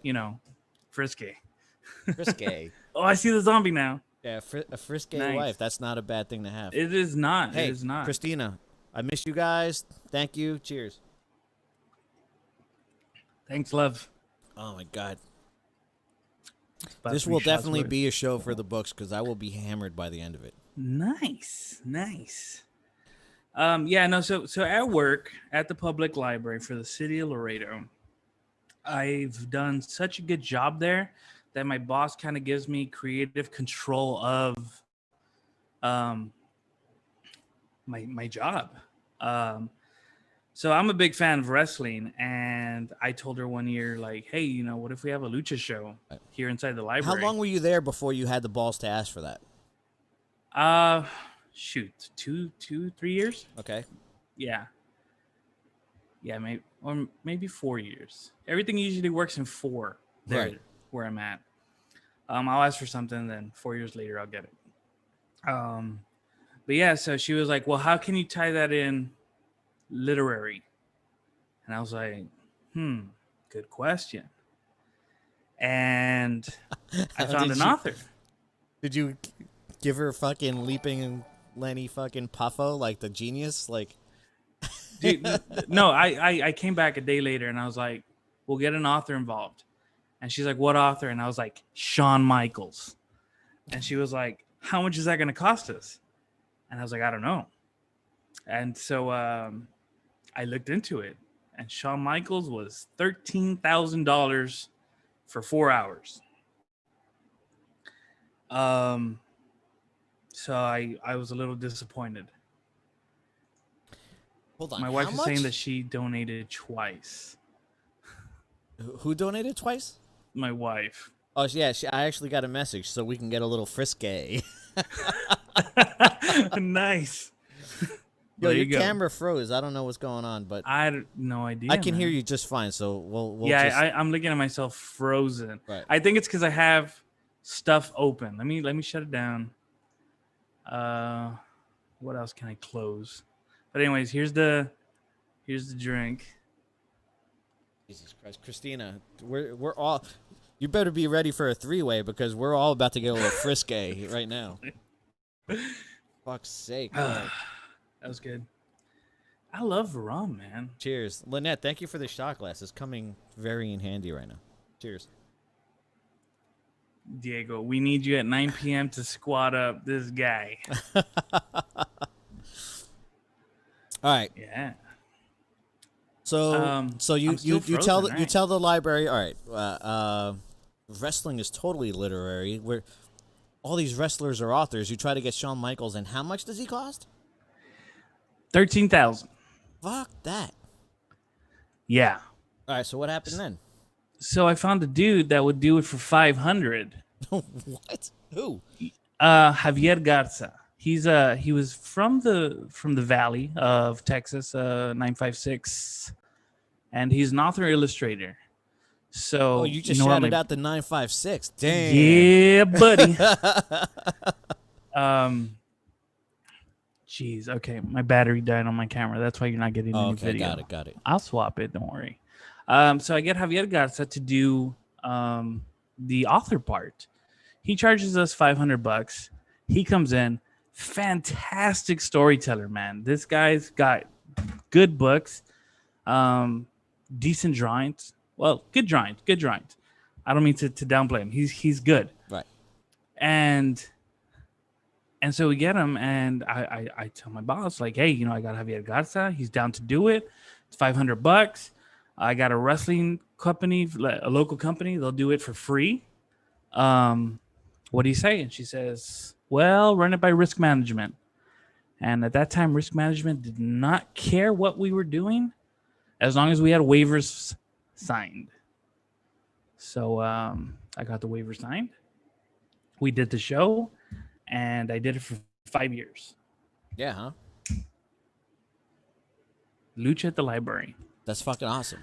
frisky. Frisky. Oh, I see the zombie now. Yeah, a frisky Nice. wife. That's not a bad thing to have. It is not. It Hey, is not. Christina, I miss you guys. Thank you. Cheers. Thanks, love. Oh my god. About This 3 will shots definitely worth. be a show for the books because I will be hammered by the end of it. Nice. Yeah, no, so at work at the public library for the city of Laredo, I've done such a good job there that my boss kind of gives me creative control of um my job. Um so I'm a big fan of wrestling, and I told her one year, like, hey, what if we have a lucha show here inside the How library? long were you there before you had the balls to ask for that? Uh shoot, 3 years? Okay. Yeah. Yeah, maybe 4 years. Everything usually works in four there, Right. where I'm at. I'll ask for something, then 4 years later I'll get it. But yeah, so she was like, well, how can you tie that in literary? And I was like, good question. And I found an author. Did you give her fucking Leaping Lenny fucking Puffo like the genius? Like, Dude, no, I came back a day later and I was like, we'll get an author involved. And she's like, what author? And I was like, Shawn Michaels. And she was like, how much is that going to cost us? And I was like, I don't know. And so I looked into it, and Shawn Michaels was $13,000 for 4 hours. So I was a little disappointed. hold on. My wife how is much? saying that she donated twice. Who donated twice? My wife. Oh yeah, I actually got a message, so we can get a little frisky. Nice. Yo, There your you go. camera froze. I don't know what's going on, but I had no idea. I can hear man. you just fine. So we'll Yeah, just, I'm looking at myself frozen. Right. I think it's because I have stuff open. Let me shut it down. What else can I close? But anyways, here's the drink. Jesus Christ, Christina, we're all. You better be ready for a three-way because we're all about to get a little frisky right now. Fuck's sake. All right. That was good. I love rum, man. Cheers. Lynette, thank you for the shot glass. It's coming very in handy right now. Cheers. Diego, we need you at 9 p.m. to squat up this guy. All right. Yeah. So I'm still you frozen, you right? tell the library. All right. Wrestling is totally literary. Where all these wrestlers are authors. You try to get Shawn Michaels, and how much does he cost? 13,000. Fuck that. Yeah. All right. So what happened then? So I found a dude that would do it for 500. What? Who? Javier Garza. He was from the valley of Texas, 956, and he's an author illustrator. Oh, So you you just know what, shouted my out the 956. Damn. yeah, buddy. Jeez, okay, my battery died on my camera. That's why you're not getting any Okay, video. got it. I'll swap it. Don't worry. So I get Javier Garza to do the author part. He charges us $500. He comes in, fantastic storyteller, man. This guy's got good books, decent drawings. Well, good drawings. I don't mean to downplay him. He's good. Right. And so we get him, and I tell my boss, like, hey, I got Javier Garza. He's down to do it. It's $500. I got a wrestling company, a local company. They'll do it for free. What do you say? And she says, well, run it by risk management. And at that time, risk management did not care what we were doing as long as we had waivers signed. So I got the waiver signed. We did the show, and I did it for 5 years. Yeah, huh? Lucha at the library. That's fucking awesome.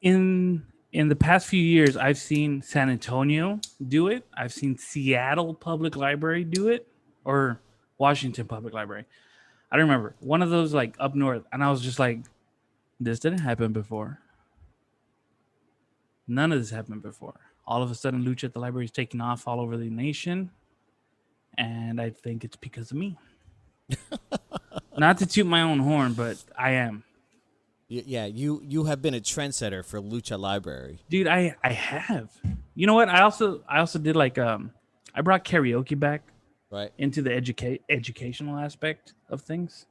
In the past few years, I've seen San Antonio do it. I've seen Seattle Public Library do it, or Washington Public Library. I don't remember. One of those, like, up north. And I was just like, this didn't happen before. None of this happened before. All of a sudden, Lucha at the library is taking off all over the nation. And I think it's because of me. Not to toot my own horn, but I am. Yeah, you have been a trendsetter for Lucha Library. Dude, I have. You know what? I also did, like, I brought karaoke back. Right. Into the educational aspect of things.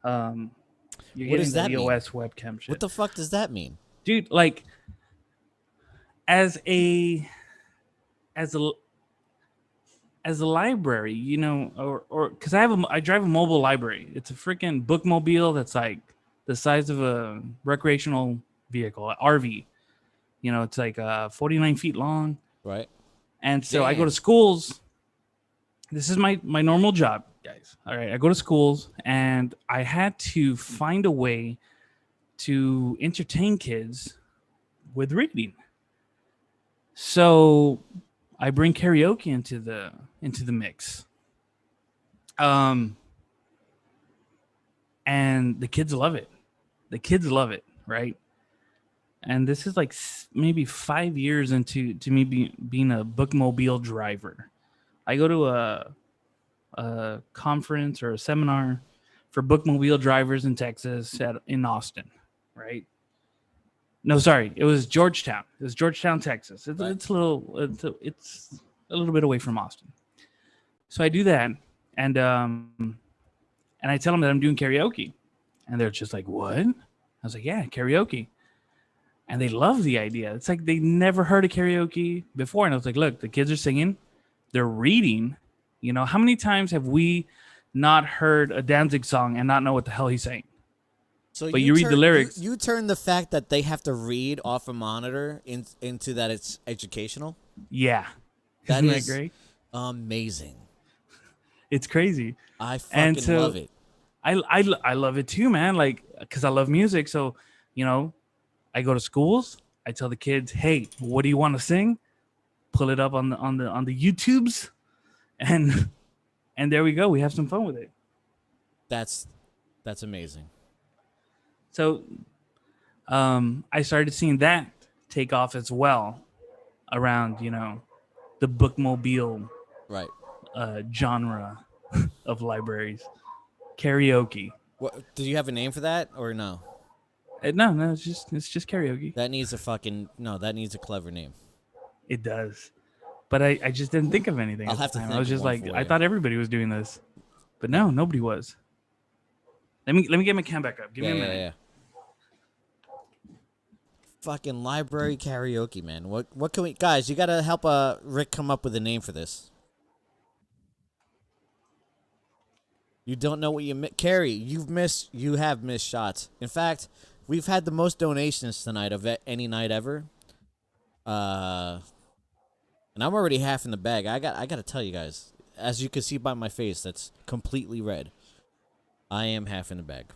You're What getting does the that mean? EOS webcam shit. What the fuck does that mean? Dude, like, as a library, or because I drive a mobile library. It's a freaking bookmobile that's like the size of a recreational vehicle, an RV. It's like 49 feet long. Right. And so I go to schools. This is my normal job, guys. All right. I go to schools, and I had to find a way to entertain kids with reading. So I bring karaoke into the mix. And the kids love it. Right? And this is like maybe 5 years into me being a bookmobile driver. I go to a conference or a seminar for bookmobile drivers in Texas in Austin, right? No, sorry, it was Georgetown. It was Georgetown, Texas. It's a little bit away from Austin. So I do that, and I tell them that I'm doing karaoke, and they're just like, "What?" I was like, "Yeah, karaoke." And they love the idea. It's like they never heard of karaoke before, and I was like, "Look, the kids are singing. They're reading. How many times have we not heard a Danzig song and not know what the hell he's saying? So but you read the lyrics. You turn the fact that they have to read off a monitor into that it's educational. Yeah. Isn't that great? Amazing. It's crazy. I fucking love it. I love it too, man. Like, because I love music. So, I go to schools. I tell the kids, hey, what do you want to sing? Pull it up on the YouTubes, and there we go. We have some fun with it. That's amazing. So, I started seeing that take off as well around, the bookmobile right genre of libraries. Karaoke. What, do you have a name for that or no? No, it's just karaoke. That needs a clever name. It does. but I just didn't think of anything. I'll at have the to time. think I was of just one like, for I you. thought everybody was doing this, but no, nobody was. Let me get my cam back up. Give me a minute. Yeah. Fucking library karaoke, man. What can we guys? You gotta help Rick come up with a name for this. You don't know what Carrie. You have missed shots. In fact, we've had the most donations tonight of any night ever. And I'm already half in the bag. I got to tell you guys, as you can see by my face, that's completely red. I am half in the bag.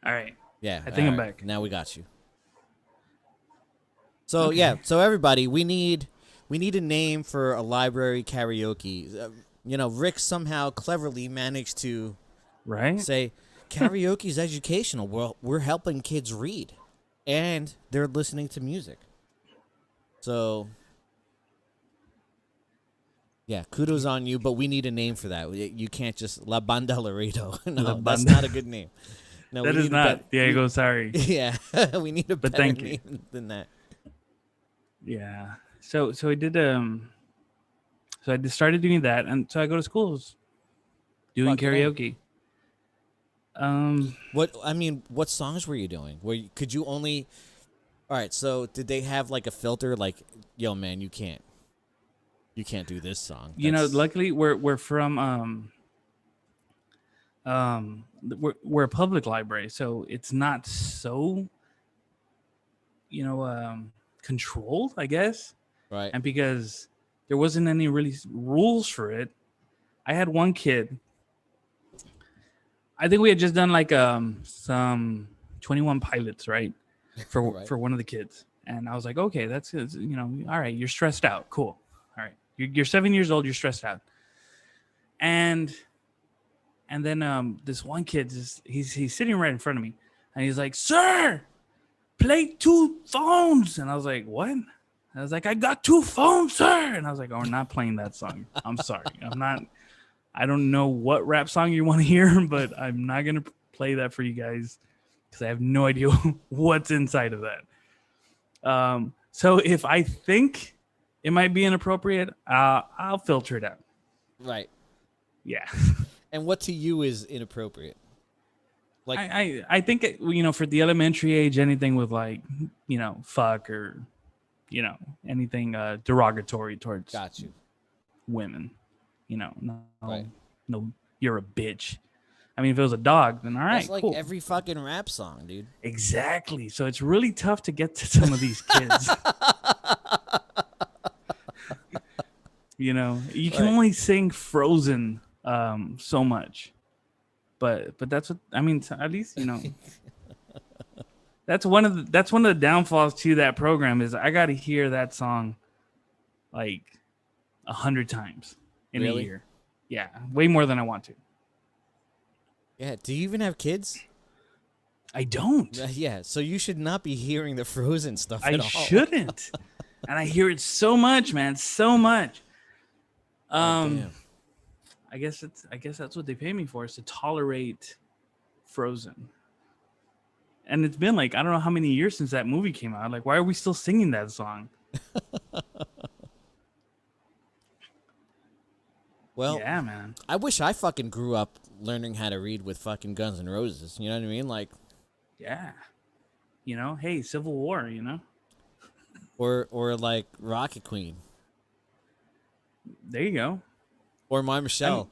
All right. Yeah, I think I'm right. back. Now we got you. So yeah, so everybody, we need a name for a library karaoke. Rick somehow cleverly managed to say karaoke is educational. Well, we're helping kids read, and they're listening to music. So yeah, kudos on you, but we need a name for that. You can't just La Banda Laredo. No, that's not a good name. No, that is not. Diego, sorry. Yeah, we need a better name than that. Yeah. So I did so I just started doing that, and so I go to schools doing karaoke. What songs were you doing? Could you only? All right, so did they have like a filter? Like, yo, man, you can't do this song. Luckily we're from we're a public library, so it's not so controlled, I guess. Right. And because there wasn't any really rules for it, I had one kid. I think we had just done like some 21 Pilots, right? For one of the kids. And I was like, okay, that's all right, you're stressed out. Cool. All right. You're 7 years old, you're stressed out. And then this one kid he's sitting right in front of me, and he's like, "Sir, play 2 phones." And I was like, "What?" I was like, "I got 2 phones, sir." And I was like, "Oh, we're not playing that song. I'm sorry. I don't know what rap song you want to hear, but I'm not going to play that for you guys because I have no idea what's inside of that." So if I think it might be inappropriate, I'll filter it out. Right. Yeah. And what to you is inappropriate? Like I think for the elementary age, anything with like fuck or anything derogatory towards women, no, no, you're a bitch. I mean, if it was a dog, then all right, that's like cool. every fucking rap song, dude. Exactly. So it's really tough to get to some of these kids. You can only sing Frozen so much, but that's what I mean. At least that's one of the downfalls to that program is I got to hear that song like 100 times in a year. Yeah, way more than I want to. Yeah. Do you even have kids? I don't. Yeah. So you should not be hearing the Frozen stuff at all. I shouldn't. And I hear it so much, man, so much. Damn. I guess that's what they pay me for, is to tolerate Frozen. And it's been like I don't know how many years since that movie came out. Like, why are we still singing that song? Well, yeah, man. I wish I fucking grew up learning how to read with fucking Guns N' Roses. You know what I mean? Like, yeah. Hey, Civil War. Or like Rocket Queen. There you go. Or My Michelle.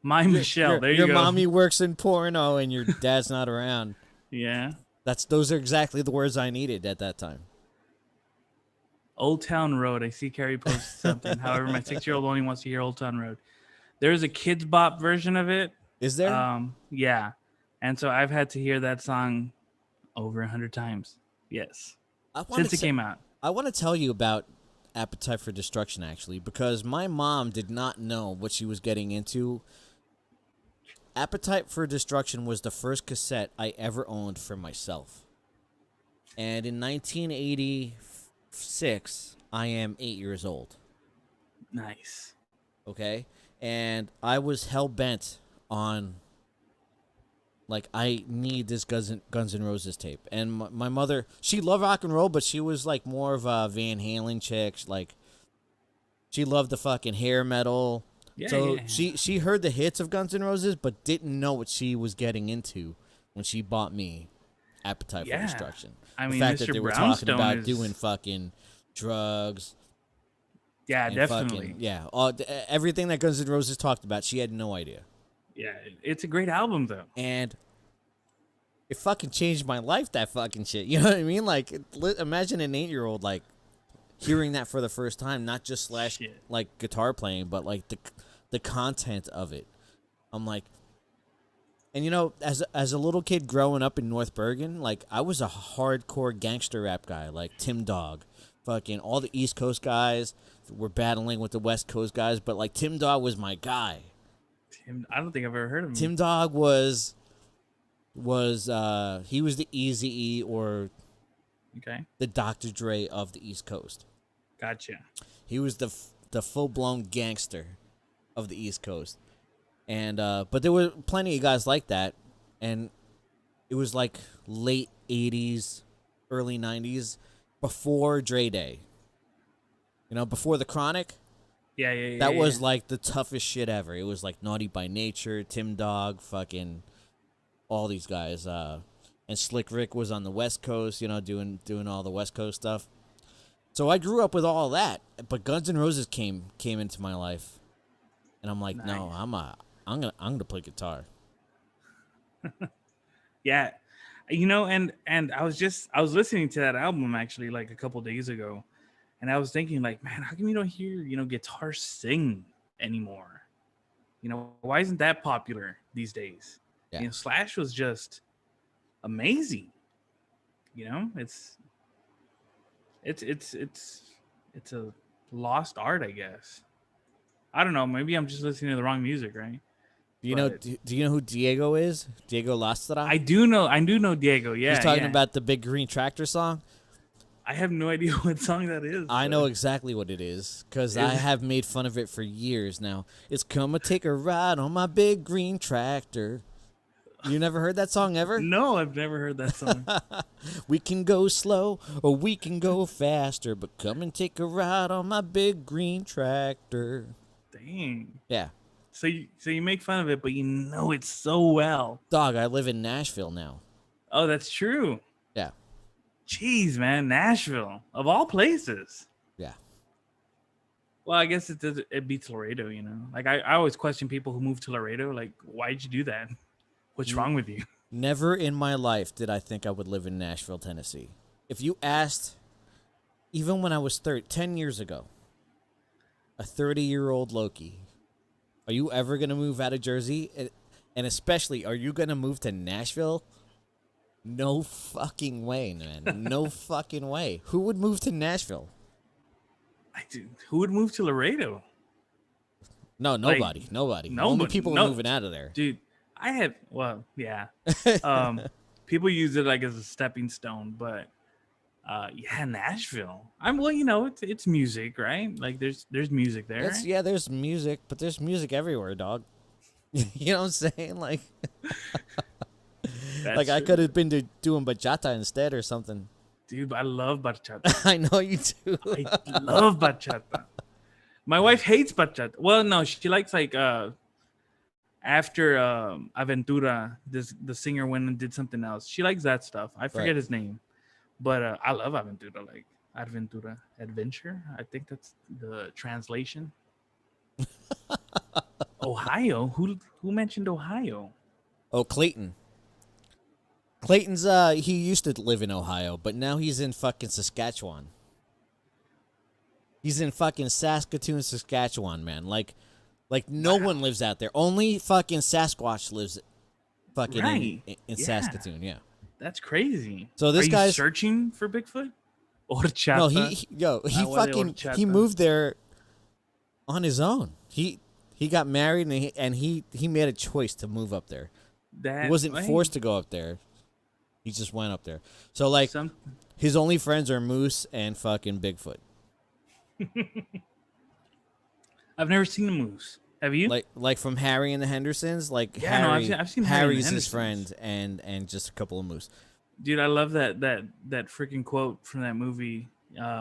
Michelle. There you go. Your mommy works in porno and your dad's not around. Yeah. Those are exactly the words I needed at that time. Old Town Road. I see Carrie post something. However, my 6-year-old only wants to hear Old Town Road. There's a Kids Bop version of it. Is there? Yeah. And so I've had to hear that song over 100 times. Yes. Since it came out. I want to tell you about Appetite for Destruction, actually, because my mom did not know what she was getting into. Appetite for Destruction was the first cassette I ever owned for myself. And in 1986, I am 8 years old. Nice. Okay? And I was hell-bent on Like, I need this Guns N' Roses tape. And my mother, she loved rock and roll, but she was like more of a Van Halen chick. Like, she loved the fucking hair metal. Yeah, So yeah. she heard the hits of Guns N' Roses, but didn't know what she was getting into when she bought me Appetite for Destruction. I The mean, fact that Mr. they were talking about Brownstone is... doing fucking drugs. Yeah, And definitely. everything that Guns N' Roses talked about, she had no idea. Yeah, it's a great album though. And it fucking changed my life, that fucking shit. You know what I mean? Like, imagine an 8-year-old, like, hearing that for the first time, not just Shit. like guitar playing, but like the content of it. I'm like, and you know, as a little kid growing up in North Bergen, like, I was a hardcore gangster rap guy, like Tim Dog, fucking all the East Coast guys were battling with the West Coast guys, but like Tim Dog was my guy. I don't think I've ever heard of him. Tim Dog was he was the Eazy-E or Okay, the Dr. Dre of the East Coast. gotcha. He was the full blown gangster of the East Coast, and but there were plenty of guys like that, and it was like late '80s, early '90s, before Dre Day. You know, before the Chronic. Yeah. That was like the toughest shit ever. It was like Naughty by Nature, Tim Dog, fucking all these guys. And Slick Rick was on the West Coast, you know, doing all the West Coast stuff. So I grew up with all that, but Guns N' Roses came into my life, and I'm like, Nice. no, I'm gonna play guitar. Yeah, you know, and I was listening to that album actually like a couple days ago, and I was thinking like, man, how come you don't hear, you know, guitar sing anymore? You know, why isn't that popular these days? Yeah. You know, Slash was just amazing. You know, it's a lost art, I guess. I don't know. Maybe I'm just listening to the wrong music, right? Do you know who Diego is? Diego Lastra? I do know Diego. Yeah, He's talking yeah. about the Big Green Tractor song. I have no idea what song that is. I know exactly what it is because I have made fun of it for years now. It's "Come and Take a Ride on My Big Green Tractor." You never heard that song ever? No, I've never heard that song. We can go slow or we can go faster, but come and take a ride on my big green tractor. Dang. Yeah. So you make fun of it, but you know it so well. Dog, I live in Nashville now. Oh, that's true. Yeah. Jeez, man, Nashville of all places. Yeah. Well, I guess it beats Laredo, you know. Like I always question people who move to Laredo. Like, why'd you do that? What's wrong with you? Never in my life did I think I would live in Nashville, Tennessee. If you asked, even when I was 10 years ago, a 30-year-old Loki, are you ever going to move out of Jersey? And especially, are you going to move to Nashville? No fucking way, man. No fucking way. Who would move to Nashville? Who would move to Laredo? No, nobody. Nobody. Only people are moving out of there. Dude, yeah. People use it like as a stepping stone, but yeah, Nashville. You know, it's music, right? Like there's music there. Right? Yeah, there's music, but there's music everywhere, dog. You know what I'm saying? Like, like I could have been doing bachata instead or something. Dude, I love bachata. I know you do. I love bachata. My wife hates bachata. Well, no, she likes like after Aventura, the singer went and did something else. She likes that stuff. I forget his name, but I love Aventura. Like Aventura, adventure. I think that's the translation. Ohio. Who mentioned Ohio? Oh, Clayton. Clayton's he used to live in Ohio, but now he's in fucking Saskatchewan. He's in fucking Saskatoon, Saskatchewan, man. Like no one lives out there. Only fucking Sasquatch lives fucking in Saskatoon, yeah. That's crazy. So this guy's searching for Bigfoot? Horchata. No, he moved there on his own. He got married and he made a choice to move up there. He wasn't forced to go up there. He just went up there. So like his only friends are moose and fucking Bigfoot. I've never seen a moose. Have you? Like from Harry and the Hendersons, like Yeah, no, I've seen Harry and the Harry's his Hendersons. friend, and just a couple of moose. Dude, I love that freaking quote from that movie.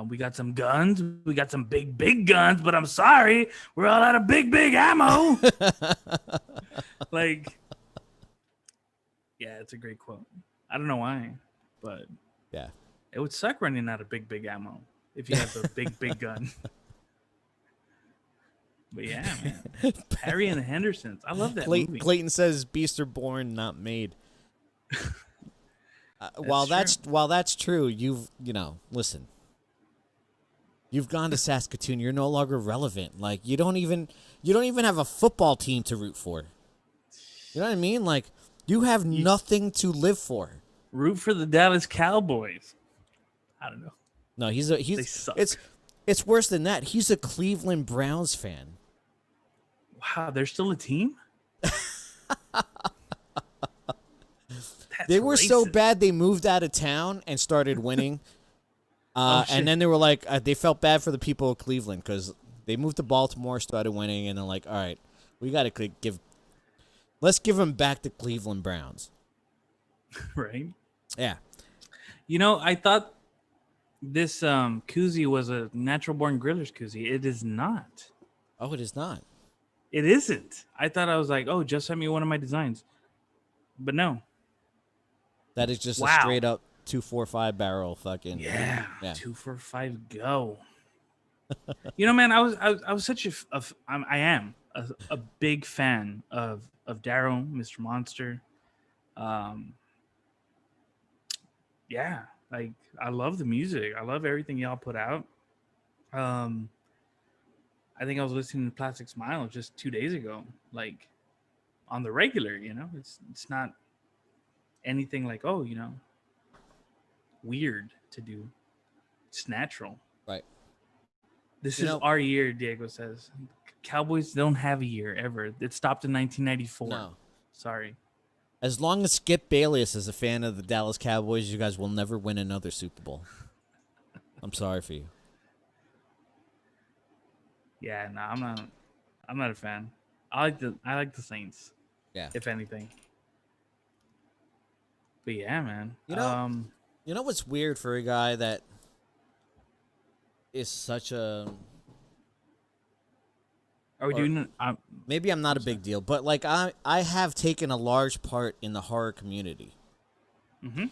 We got some guns, we got some big guns, but I'm sorry, we're all out of big ammo. Like, yeah, it's a great quote. I don't know why, but Yeah. it would suck running out of big ammo if you have a big gun. But yeah, man, Harry and the Hendersons. I love that movie. Clayton says beasts are born, not made. While that's true, listen. You've gone to Saskatoon. You're no longer relevant. Like you don't even have a football team to root for. You know what I mean? Like you have nothing to live for. Root for the Dallas Cowboys. I don't know. No, They suck. It's worse than that. He's a Cleveland Browns fan. Wow, they're still a team? They were racist. so bad they moved out of town and started winning. And then they were like, they felt bad for the people of Cleveland because they moved to Baltimore, started winning, and they're like, all right, we got to let's give them back to Cleveland Browns. Right? Yeah. You know, I thought this koozie was a natural born griller's koozie. It is not. Oh, it is not. It isn't. I thought I was like, oh, just send me one of my designs. But no. That is just a Wow. straight up 245 barrel fucking. Yeah. Yeah. 245 go. You know, man, I was such I am a big fan of Darrow, Mr. Monster. Yeah, like I love the music. I love everything y'all put out. I think I was listening to Plastic Smile just 2 days ago, like on the regular. You know, it's not anything like, oh, you know, weird to do. It's natural. Right. This is our year, Diego says. Cowboys don't have a year ever. It stopped in 1994. No. Sorry. As long as Skip Bayless is a fan of the Dallas Cowboys, you guys will never win another Super Bowl. I'm sorry for you. Yeah, no, I'm not a fan. I like the Saints. Yeah. If anything. But yeah, man. You know what's weird for a guy that is such a... Are we doing... maybe I'm not a big deal, but like I have taken a large part in the horror community. Mm-hmm.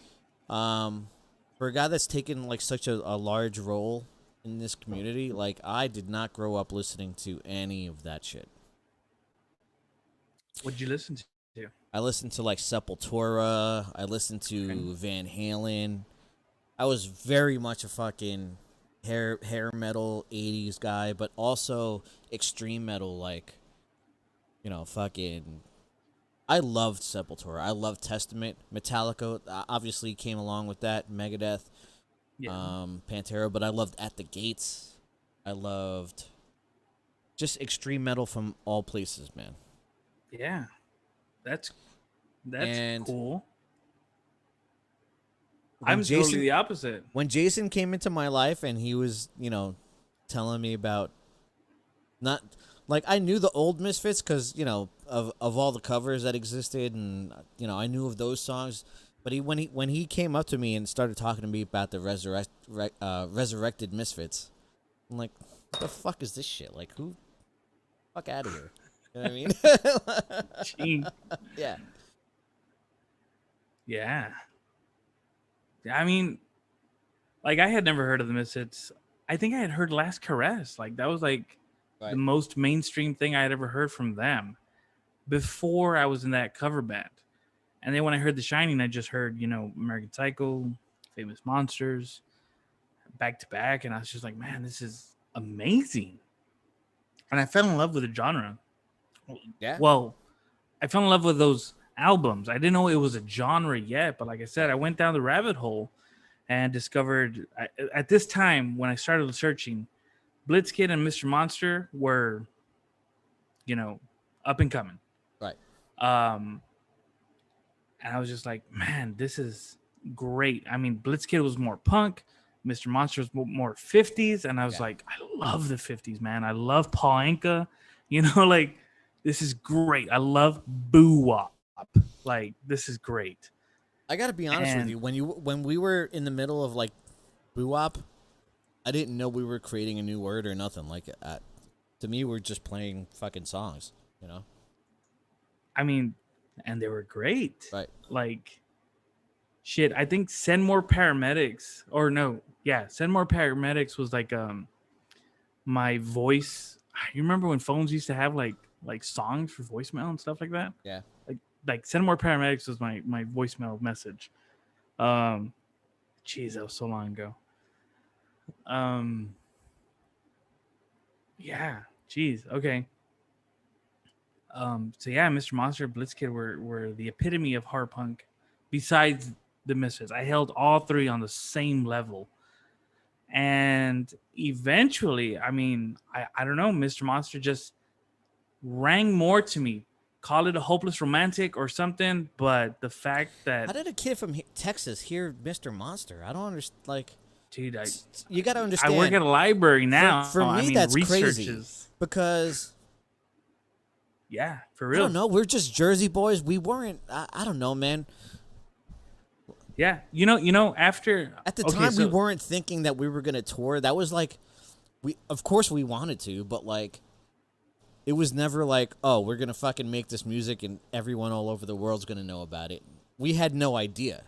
For a guy that's taken like such a large role in this community, like I did not grow up listening to any of that shit. What'd you listen to? I listened to like Sepultura. I listened to Van Halen. I was very much a fucking hair metal 80s guy, but also extreme metal, like, you know, fucking... I loved Sepultura. I loved Testament. Metallica obviously came along with that. Megadeth. Yeah. Pantera, but I loved At the Gates. I loved just extreme metal from all places, man. Yeah. That's cool. I'm totally the opposite. When Jason came into my life and he was, you know, telling me about not like I knew the old Misfits because, you know, of all the covers that existed, and you know I knew of those songs. But when he came up to me and started talking to me about the resurrected Misfits, I'm like, what the fuck is this shit? Like, who? Fuck out of here. You know what I mean? Yeah. Yeah. I mean, like I had never heard of the Misfits. I think I had heard Last Caress. Like that was like the most mainstream thing I had ever heard from them before I was in that cover band. And then when I heard The Shining, I just heard, you know, American Psycho, Famous Monsters, back to back. And I was just like, man, this is amazing. And I fell in love with the genre. Yeah. Well, I fell in love with those albums. I didn't know it was a genre yet, but like I said, I went down the rabbit hole and discovered at this time when I started searching, Blitzkid and Mr. Monster were, you know, up and coming. Right. And I was just like, man, this is great. I mean, Blitzkid was more punk, Mr. Monster was more 50s, and I was like, I love the 50s, man. I love Paul Anka, you know, like This is great. I love boo wop. Like, this is great. I gotta be honest with you. When we were in the middle of like boo wop, I didn't know we were creating a new word or nothing. Like, to me, we're just playing fucking songs. You know. I mean, and they were great. Right. Like, shit. I think Send More Paramedics, or no, yeah, Send More Paramedics was like my voice. You remember when phones used to have like songs for voicemail and stuff like that? Yeah. Like Send More Paramedics was my voicemail message. Jeez, that was so long ago. Yeah, jeez, okay. So yeah, Mr. Monster, Blitzkid were the epitome of horror punk. Besides the Misfits, I held all three on the same level. And eventually, I mean, I don't know, Mr. Monster just rang more to me. Call it a hopeless romantic or something, but the fact that How did a kid from Texas hear Mr. Monster? I don't understand. Like, dude, you got to I understand. work at a library now. For me, I mean, that's research crazy is, because yeah, for I real. don't know. We're just Jersey boys. We weren't. I don't know, man. Yeah, you know, after At the time, we weren't thinking that we were gonna tour. That was like, of course we wanted to, but like, it was never like, oh, we're gonna fucking make this music and everyone all over the world's gonna know about it. We had no idea.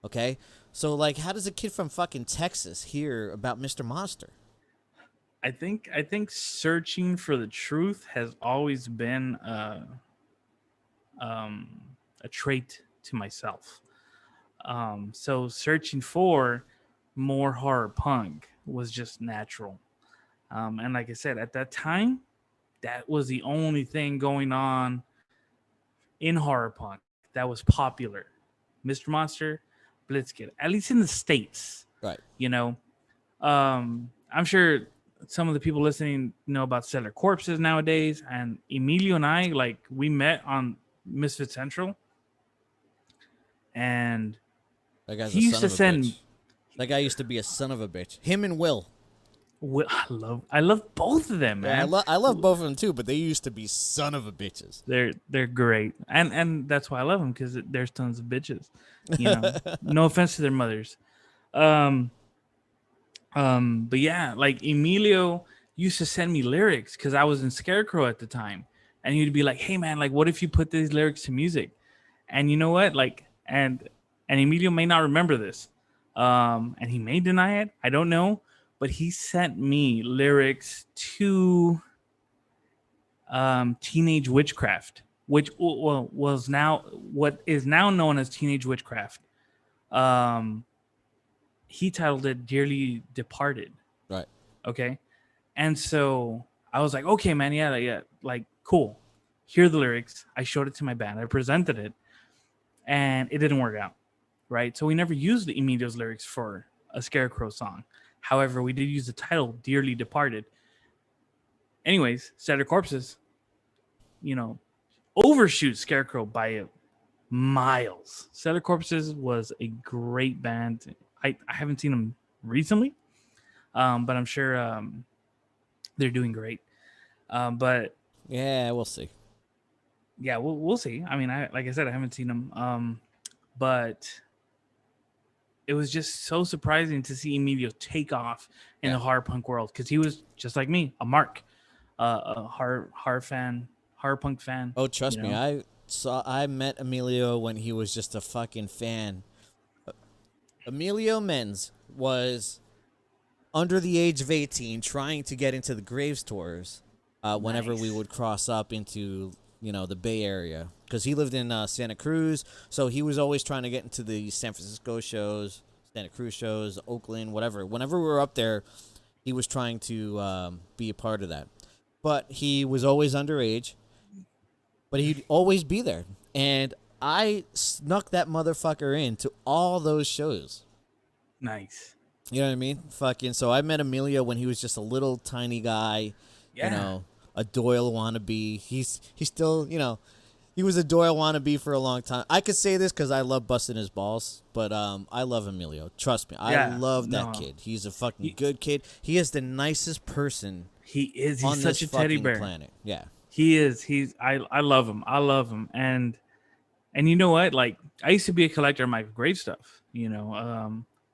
Okay, so like, how does a kid from fucking Texas hear about Mr. Monster? I think searching for the truth has always been a trait to myself. So searching for more horror punk was just natural. And like I said, at that time, that was the only thing going on in horror punk that was popular. Mr. Monster, Blitzkid, at least in the States. Right. You know, I'm sure some of the people listening know about Cellar Corpses nowadays. And Emilio and I, like, we met on Misfit Central. And That guy's he a used son to of a send. bitch. That guy used to be a son of a bitch. Him and Will. I love both of them, man. Yeah, I love both of them too, but they used to be son of a bitches. They're great, and that's why I love them, because there's tons of bitches. You know, no offense to their mothers. But yeah, like Emilio used to send me lyrics because I was in Scarecrow at the time, and he'd be like, "Hey man, like, what if you put these lyrics to music?" And you know what, like, and Emilio may not remember this, and he may deny it. I don't know. But he sent me lyrics to Teenage Witchcraft, which was now what is now known as Teenage Witchcraft. He titled it Dearly Departed. Right. Okay. And so I was like, okay, man, yeah, like, cool. Here are the lyrics. I showed it to my band. I presented it, and it didn't work out. Right. So we never used Emilio's lyrics for a Scarecrow song. However, we did use the title Dearly Departed. Anyways, Cellar Corpses, you know, overshoot Scarecrow by miles. Cellar Corpses was a great band. I haven't seen them recently, but I'm sure they're doing great. But yeah, we'll see. Yeah, we'll see. I mean, like I said, I haven't seen them, but it was just so surprising to see Emilio take off in the horror punk world, because he was just like me, a mark, a horror punk fan. Oh, trust me, I met Emilio when he was just a fucking fan. Emilio Menz was under the age of 18, trying to get into the Graves tours whenever we would cross up into, the Bay Area, because he lived in Santa Cruz, so he was always trying to get into the San Francisco shows, Santa Cruz shows, Oakland, whatever. Whenever we were up there, he was trying to be a part of that. But he was always underage, but he'd always be there. And I snuck that motherfucker into all those shows. Nice. You know what I mean? Fucking. So I met Emilio when he was just a little tiny guy, a Doyle wannabe. He's still, he was a Doyle wannabe for a long time. I could say this because I love busting his balls, but I love Emilio. Trust me, I love that kid. He's a fucking good kid. He is the nicest person. He is. He's such a teddy bear. Planet. Yeah, He is. I love him. I love him. And you know what? Like, I used to be a collector of Michael Graves stuff,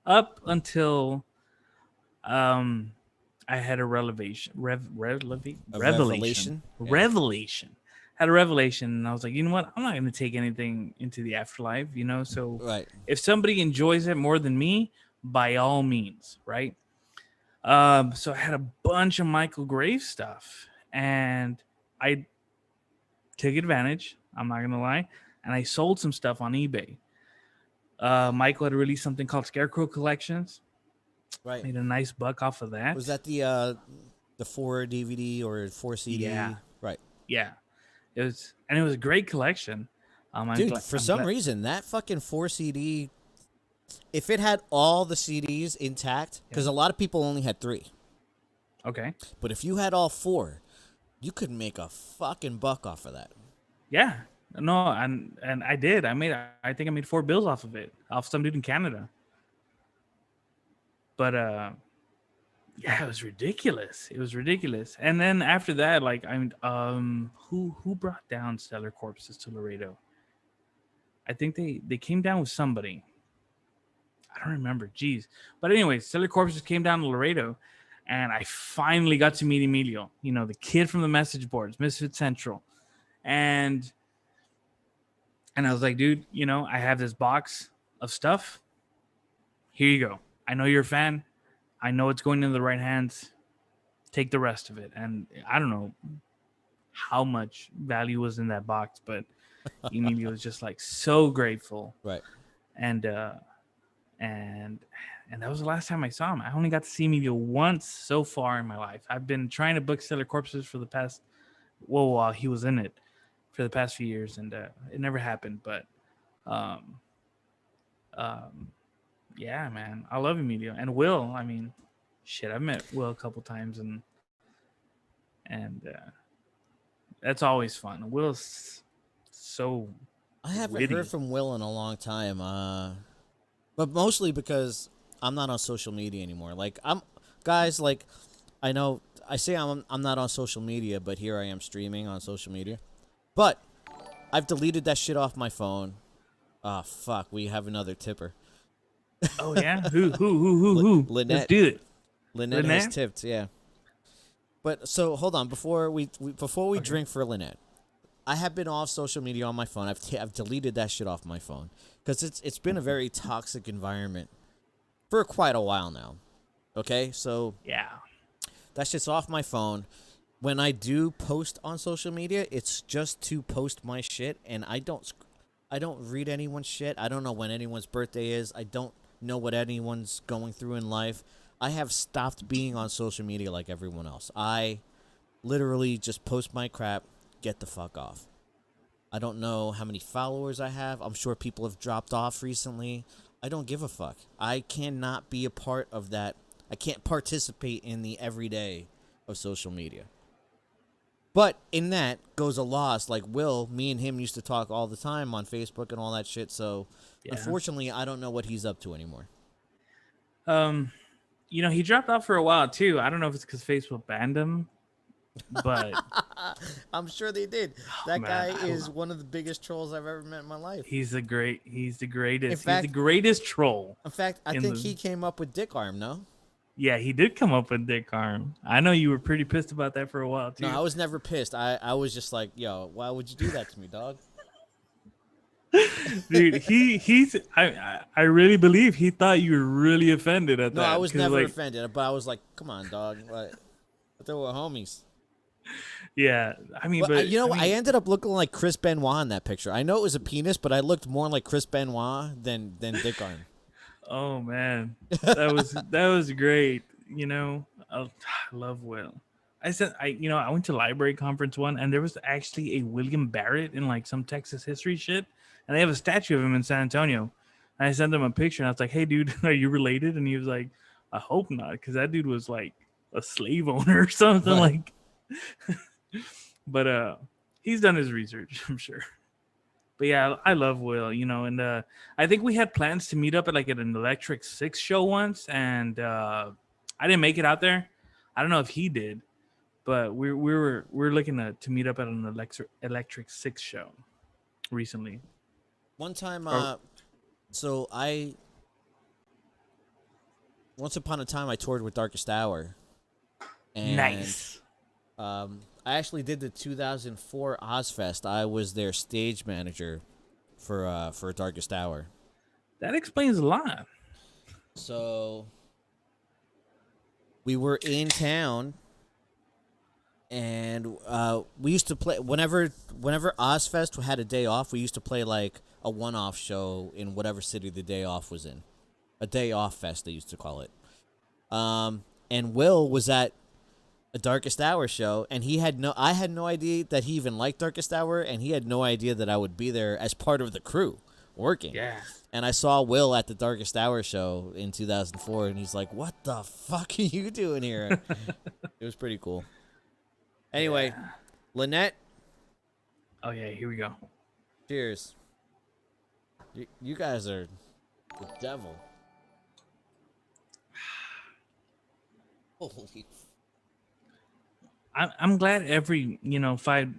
up until um I had a A revelation. revelation. Yeah. Revelation. Had a revelation, and I was like, you know what? I'm not going to take anything into the afterlife, So Right. if somebody enjoys it more than me, by all means, right? So I had a bunch of Michael Graves stuff, and I took advantage. I'm not going to lie, and I sold some stuff on eBay. Michael had released something called Scarecrow Collections. Right. Made a nice buck off of that. Was that the 4 DVD or 4 Yeah, CD? Right. yeah. It was a great collection. Dude, for I'm some glad. reason that fucking 4 CD, if it had all the CDs intact, Yeah. cuz a lot of people only had 3. Okay. But if you had all 4, you could make a fucking buck off of that. Yeah. No, and I did. I think I made $4 off of it, off some dude in Canada. But yeah, it was ridiculous. It was ridiculous. And then after that, like, who brought down Stellar Corpses to Laredo? I think they came down with somebody. I don't remember. Jeez. But anyway, Stellar Corpses came down to Laredo, and I finally got to meet Emilio, the kid from the message boards, Misfit Central. And I was like, dude, I have this box of stuff. Here you go. I know you're a fan. I know it's going into the right hands. Take the rest of it. And I don't know how much value was in that box, but Emilio was just like so grateful. Right. And that was the last time I saw him. I only got to see Emilio once so far in my life. I've been trying to book Stellar Corpses for the past, while he was in it, for the past few years, and it never happened. But yeah, man, I love Emilio and Will. I mean, shit, I've met Will a couple times, and that's always fun. Will's so I haven't witty. heard from Will in a long time. But mostly because I'm not on social media anymore. Like like I know I say I'm not on social media, but here I am streaming on social media. But I've deleted that shit off my phone. Oh fuck, we have another tipper. Oh yeah, who? Lynette. Let's do it. Lynette has tipped, yeah. But so hold on, before we drink for Lynette, I have been off social media on my phone. I've deleted that shit off my phone because it's been a very toxic environment for quite a while now. Okay, so Yeah. that shit's off my phone. When I do post on social media, it's just to post my shit, and I don't read anyone's shit. I don't know when anyone's birthday is. I don't know what anyone's going through in life. I have stopped being on social media like everyone else. I literally just post my crap, get the fuck off. I don't know how many followers I have. I'm sure people have dropped off recently. I don't give a fuck. I cannot be a part of that. I can't participate in the everyday of social media. But in that goes a loss. Like Will, me and him used to talk all the time on Facebook and all that shit. So unfortunately, I don't know what he's up to anymore. He dropped off for a while too. I don't know if it's because Facebook banned him, but I'm sure they did. That guy is one of the biggest trolls I've ever met in my life. He's the greatest. In fact, he's the greatest troll. In fact, I think he came up with Dick Arm, no? Yeah, he did come up with Dick Arm. I know you were pretty pissed about that for a while too. No, I was never pissed. I was just like, yo, why would you do that to me, dog? Dude, I really believe he thought you were really offended at that. No, I was never offended, but I was like, come on, dog. Like, they were homies. Yeah, I mean, but I ended up looking like Chris Benoit in that picture. I know it was a penis, but I looked more like Chris Benoit than Dick Arm. Oh man, that was great. I love Will. I went to library conference one, and there was actually a William Barrett in like some Texas history shit, and they have a statue of him in San Antonio. And I sent him a picture, and I was like, "Hey, dude, are you related?" And he was like, "I hope not, because that dude was like a slave owner or something." Right. But he's done his research, I'm sure. But yeah, I love Will, and I think we had plans to meet up at an Electric Six show once, and I didn't make it out there. I don't know if he did, But we're looking to meet up at an Electric Six show recently. One time, Or so I once upon a time I toured with Darkest Hour, and nice. I actually did the 2004 Ozfest. I was their stage manager for Darkest Hour. That explains a lot. So we were in town, and we used to play whenever Ozfest had a day off. We used to play like a one-off show in whatever city the day off was in. A day off fest, they used to call it. And Will was at a Darkest Hour show, and I had no idea that he even liked Darkest Hour, and he had no idea that I would be there as part of the crew working. Yeah. And I saw Will at the Darkest Hour show in 2004, and he's like, "What the fuck are you doing here?" It was pretty cool. Anyway, Yeah. Lynette, Oh yeah, here we go. cheers. You guys are the devil. Holy. I'm glad every five.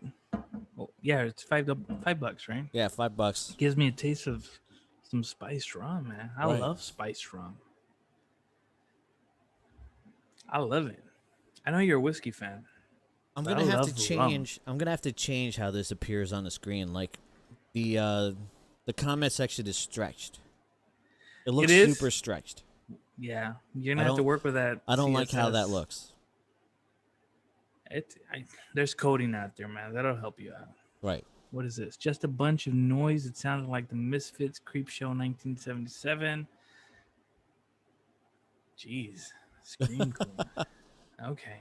Well, yeah, it's $5, right? Yeah, $5. Gives me a taste of some spiced rum, man. I Right. love spiced rum. I love it. I know you're a whiskey fan. I'm But gonna I have to love rum. change. I'm gonna have to change how this appears on the screen. Like the comment section is stretched. It looks It is? super stretched. Yeah, you're gonna I have to don't- work with that. I don't like how that CSS. looks. There's coding out there, man. That'll help you out. Right. What is this? Just a bunch of noise. It sounded like the Misfits Creep Show 1977. Jeez. Scream Queen. Okay.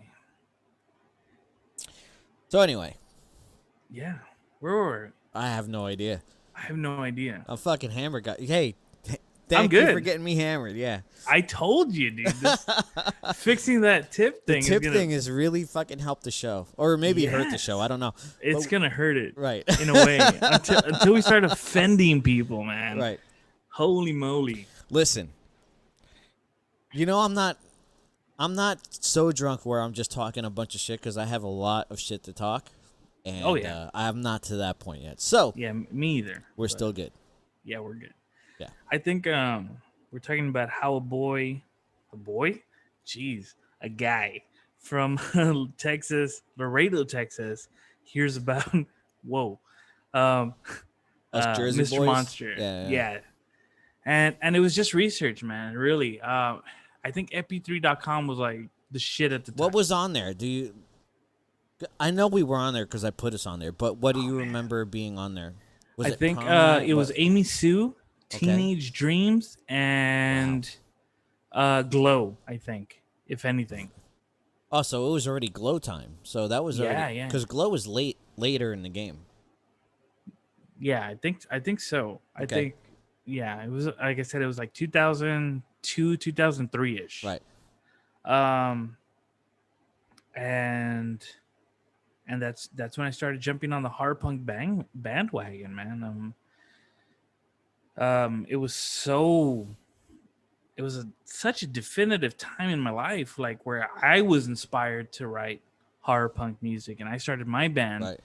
So anyway, Yeah. Where were we? I have no idea. I have no idea. I'm fucking hammered, guy. Hey, I'm thank you for good. getting me hammered. Yeah. I told you, dude. Fixing that tip The thing. tip is gonna, thing has really fucking helped the show, or maybe hurt the Yes. show. I don't know. It's but- gonna hurt it Right. in a way until we start offending people, man. Right. Holy moly. Listen. You know, I'm not so drunk where I'm just talking a bunch of shit because I have a lot of shit to talk. And Oh, yeah. I'm not to that point yet. So Yeah, me either. we're but still good. Yeah, we're good. Yeah. I think we're talking about how a boy, jeez, a guy from Texas, Laredo, Texas, hears about whoa, Us Jersey Mr. boys? Monster. Yeah. And it was just research, man. Really, I think ep3.com was like the shit at the time. What was on there? I know we were on there because I put us on there, but what do you remember being on there? Was I it think prom night? it was What- Amy Sue, Okay. Teenage Dreams, and Glow. I think, if anything. Oh, so it was already Glow time. So that was already Yeah. because Glow was later in the game. Yeah, I think so. I Okay. think it was like I said, it was like 2002, 2003 ish. Right. And that's when I started jumping on the hard punk bandwagon, man. It was such a definitive time in my life, like where I was inspired to write hard punk music, and I started my band. Right.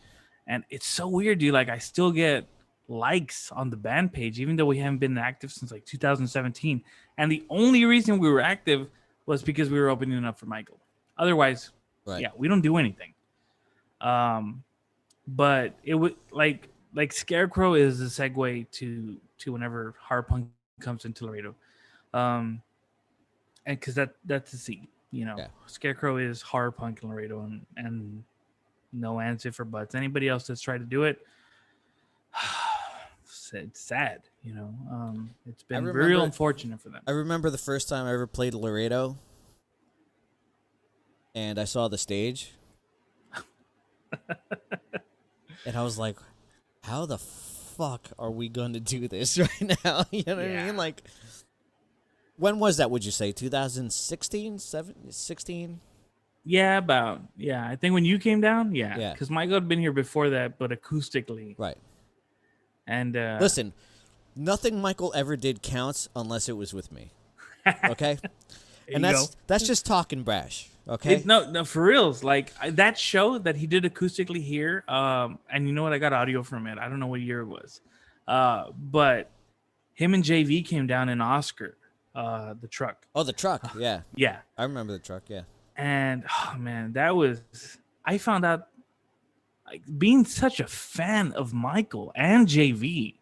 And it's so weird, dude. Like I still get likes on the band page, even though we haven't been active since like 2017. And the only reason we were active was because we were opening up for Michael. Otherwise, Right. yeah, we don't do anything. But it would like Scarecrow is the segue to whenever hard punk comes into Laredo. And because that's the scene, Yeah. Scarecrow is hard punk in Laredo, and no answer for butts. Anybody else that's tried to do it, it's sad, it's been real remember- unfortunate for them. I remember the first time I ever played Laredo, and I saw the stage, and I was like, "How the fuck are we going to do this right now?" You know what I Yeah. mean? Like, when was that? Would you say 2016, 16? Yeah, I think when you came down, Yeah. because Michael had been here before that, but acoustically. Right. And Listen, nothing Michael ever did counts unless it was with me. Okay? There And you go. that's just Talkin Brash. Okay. No, for reals. Like that show that he did acoustically here. And you know what? I got audio from it. I don't know what year it was. But him and JV came down in Oscar, the truck. Oh, the truck. Yeah. Yeah. I remember the truck. Yeah. And oh man, I found out, like, being such a fan of Michael and JV.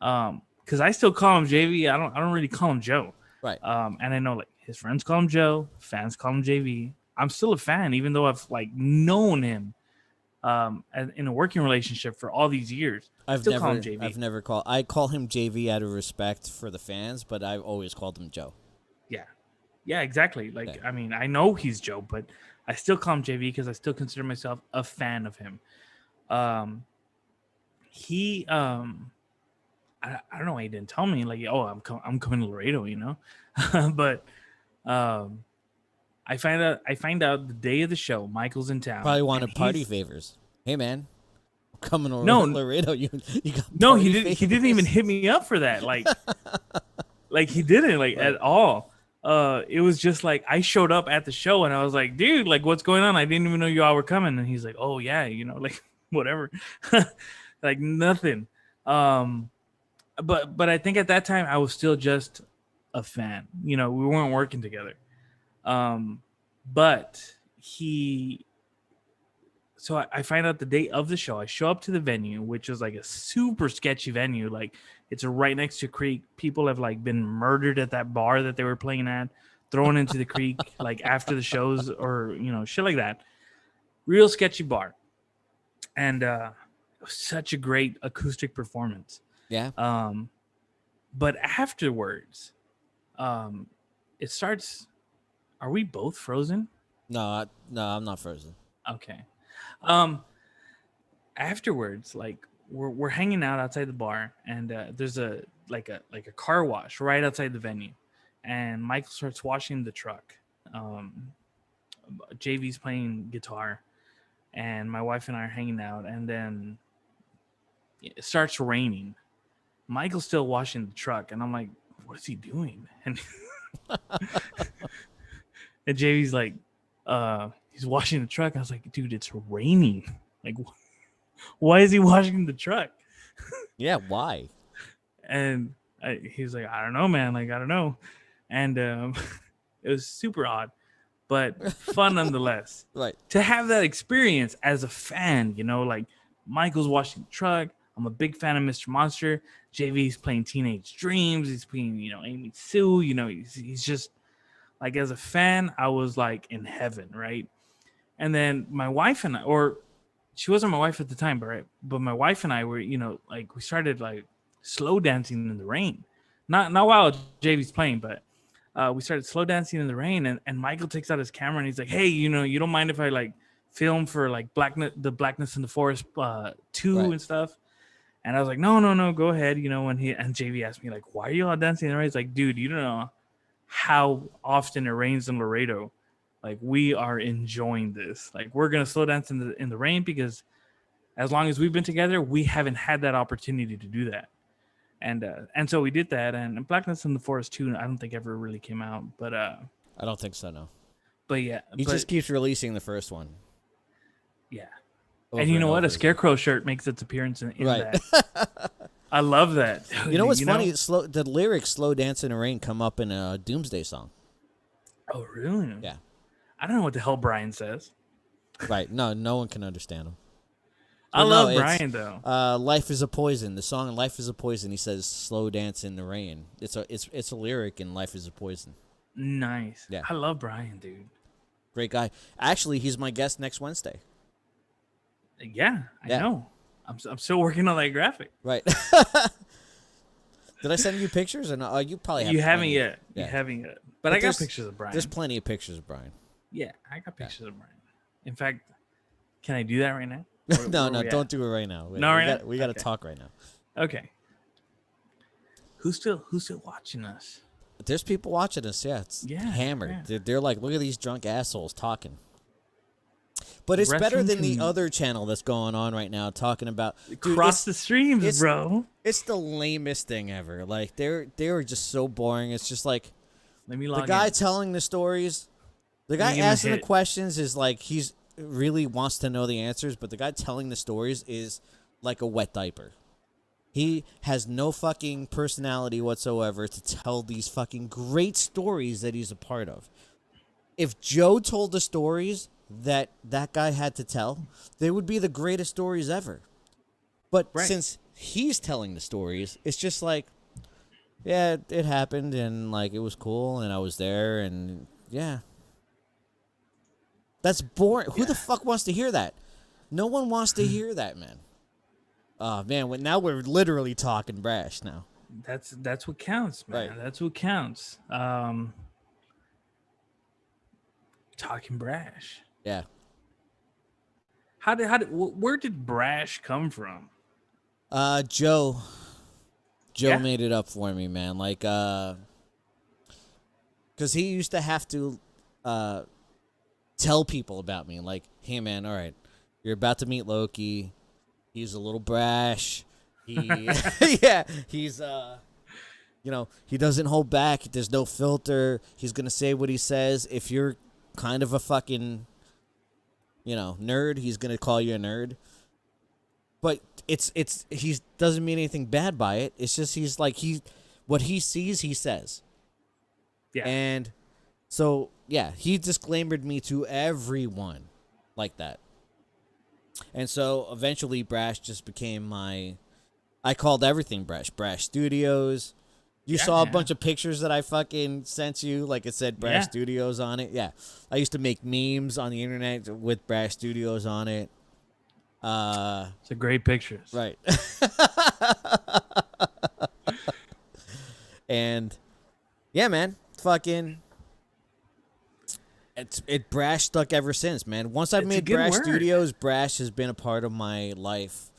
Because I still call him JV. I don't really call him Joe. Right. And I know, like, his friends call him Joe, fans call him JV. I'm still a fan, even though I've, like, known him in a working relationship for all these years. I call him JV. I call him JV out of respect for the fans, but I've always called him Joe. Yeah, exactly. Like, I mean, I know he's Joe, but I still call him JV because I still consider myself a fan of him. He I don't know why he didn't tell me, like, oh, I'm coming to Laredo, you know. But I find out the day of the show, Michael's in town. Probably wanted party favors. Hey man, I'm coming over No, to Laredo. You got no, party he didn't favors? even hit me up for that. Like, like he didn't, like, at all. It was just like I showed up at the show and I was like, dude, like, what's going on? I didn't even know you all were coming. And he's like, oh yeah, you know, like, whatever. Like, nothing. But I think at that time I was still just a fan. You know, we weren't working together. But so I find out the day of the show. I show up to the venue, which is like a super sketchy venue. Like, it's right next to a creek. People have, like, been murdered at that bar that they were playing at, thrown into the creek, like, after the shows, or, you know, shit like that. Real sketchy bar. And it was such a great acoustic performance. Yeah. But afterwards, it starts. Are we both frozen? No, I'm not frozen. Okay. Afterwards, like, we're hanging out outside the bar, and there's a car wash right outside the venue, and Michael starts washing the truck. JV's playing guitar, and my wife and I are hanging out, and then it starts raining. Michael's still washing the truck, and I'm like, what is he doing? And and JV's like, he's washing the truck. I was like, dude, it's raining. Like, why is he washing the truck? Yeah, why? And he's like, I don't know, man. Like, I don't know. And it was super odd, but fun nonetheless. Right. To have that experience as a fan, you know, like, Michael's washing the truck. I'm a big fan of Mr. Monster. JV's playing Teenage Dreams. He's playing, you know, Amy Sue. You know, he's just, like, as a fan, I was, like, in heaven, right? And then my wife and I, or she wasn't my wife at the time, but my wife and I were, you know, like, we started, like, slow dancing in the rain. Not while JV's playing, but we started slow dancing in the rain. And Michael takes out his camera and he's like, hey, you know, you don't mind if I, like, film for, like, the Blackness in the Forest 2 Right. and stuff? And I was like, no, go ahead. You know, and JV asked me, like, why are you all dancing in the rain? He's like, dude, you don't know how often it rains in Laredo. Like, we are enjoying this. Like, we're gonna slow dance in the rain because as long as we've been together, we haven't had that opportunity to do that. And so we did that. And Blackness in the Forest 2, I don't think ever really came out. But I don't think so, no. But yeah, He just keeps releasing the first one. Yeah. And you know what? A Scarecrow shirt makes its appearance in that. I love that. You know what's funny? The lyrics "Slow Dance in the Rain" come up in a Doomsday song. Oh, really? Yeah. I don't know what the hell Brian says. Right. No one can understand him. I love Brian, though. "Life is a Poison." The song "Life is a Poison." He says "Slow Dance in the Rain." It's a lyric in "Life is a Poison." Nice. Yeah. I love Brian, dude. Great guy. Actually, he's my guest next Wednesday. Yeah, I know. I'm still working on that graphic. Right. Did I send you pictures? Or no? You probably You haven't plenty. yet. Yeah. You haven't yet. But I got pictures of Brian. There's plenty of pictures of Brian. Yeah, I got pictures of Brian. In fact, can I do that right now? No, don't do it right now. We got to talk right now. Okay. Who's still watching us? There's people watching us. Yeah, it's hammered. Yeah. They're like, look at these drunk assholes talking. But it's better than the other channel that's going on right now talking about Cross the streams, bro. It's the lamest thing ever. Like they were just so boring. It's just like, Let me The log guy in. telling the stories, the Let me guy give him a asking the hit. questions is like he's really wants to know the answers, but the guy telling the stories is like a wet diaper. He has no fucking personality whatsoever to tell these fucking great stories that he's a part of. If Joe told the stories that that guy had to tell, they would be the greatest stories ever. But Right. since he's telling the stories, it's just like, yeah, it happened and like it was cool and I was there and yeah. That's boring. Who Yeah. the fuck wants to hear that? No one wants to hear that, man. Oh man, now we're literally talking brash now. That's what counts, man. Right. That's what counts. Talking Brash. Yeah. Where did Brash come from? Joe Yeah. made it up for me, man. Like cuz he used to have to tell people about me like, "Hey man, all right. You're about to meet Loki. He's a little brash. He yeah, he's he doesn't hold back. There's no filter. He's going to say what he says. If you're kind of a fucking nerd, he's going to call you a nerd. But he doesn't mean anything bad by it. It's just he's like what he sees, he says. Yeah. And so, yeah, he disclaimered me to everyone like that. And so eventually Brash just became I called everything Brash. Brash Studios. You saw a bunch of pictures that I fucking sent you, like it said Brash Studios on it. Yeah. I used to make memes on the internet with Brash Studios on it. It's a great pictures. Right. And yeah, man, fucking it Brash stuck ever since, man. Once I made Brash Studios, Brash has been a part of my life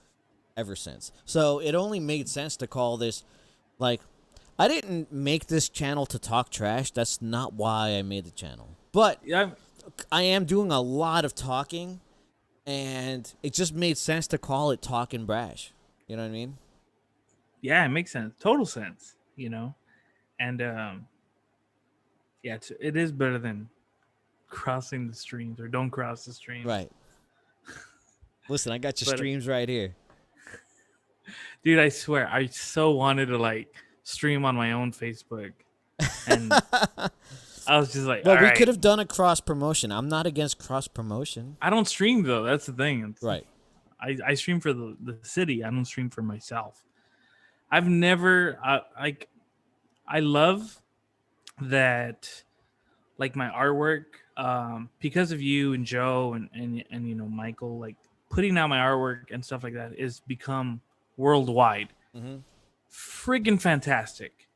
ever since. So it only made sense to call this, like, I didn't make this channel to talk trash. That's not why I made the channel. But Yeah. I am doing a lot of talking, and it just made sense to call it Talkin Brash. You know what I mean? Yeah, it makes sense. Total sense, And yeah, it is better than crossing the streams or don't cross the streams. Right. Listen, I got your streams right here. Dude, I swear, I so wanted to like stream on my own Facebook. And I was just like, well, all we right. could have done a cross promotion. I'm not against cross promotion. I don't stream though. That's the thing. Right. I stream for the city. I don't stream for myself. I've never I love that, like, my artwork, because of you and Joe and Michael, like putting out my artwork and stuff like that is become worldwide. Mm-hmm. Friggin' fantastic.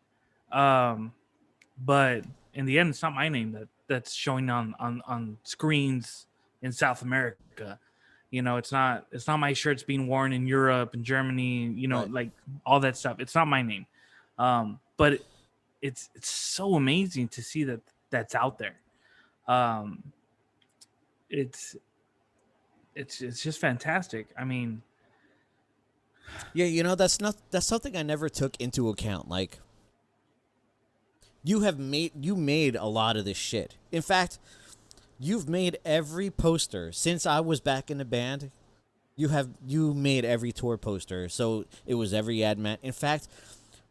But in the end, it's not my name that's showing on screens in South America. It's not my shirts being worn in Europe and Germany, Right. like all that stuff. It's not my name. But it's so amazing to see that's out there. It's just fantastic. I mean, yeah, that's something I never took into account. Like, you made a lot of this shit. In fact, you've made every poster since I was back in the band. You made every tour poster. So it was every ADMAT. In fact,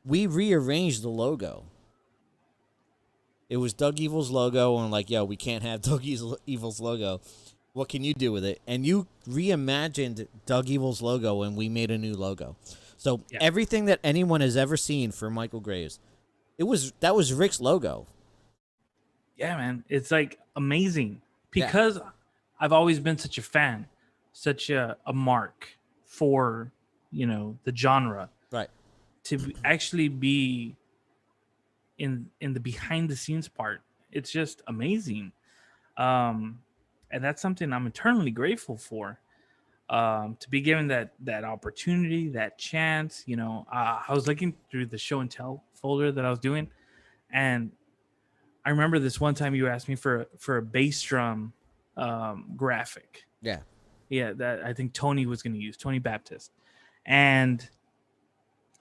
we rearranged the logo. It was Doug Evil's logo, and like, yo, we can't have Doug Evil's logo. What can you do with it? And you reimagined Doug Evil's logo, and we made a new logo. So everything that anyone has ever seen for Michael Graves, that was Rick's logo. Yeah, man, it's like amazing because I've always been such a fan, such a mark for the genre. Right. To actually be in the behind the scenes part, it's just amazing. And that's something I'm eternally grateful for. To be given that opportunity, that chance. I was looking through the show and tell folder that I was doing, and I remember this one time you asked me for a bass drum graphic. Yeah. Yeah, that I think Tony was going to use, Tony Baptist. And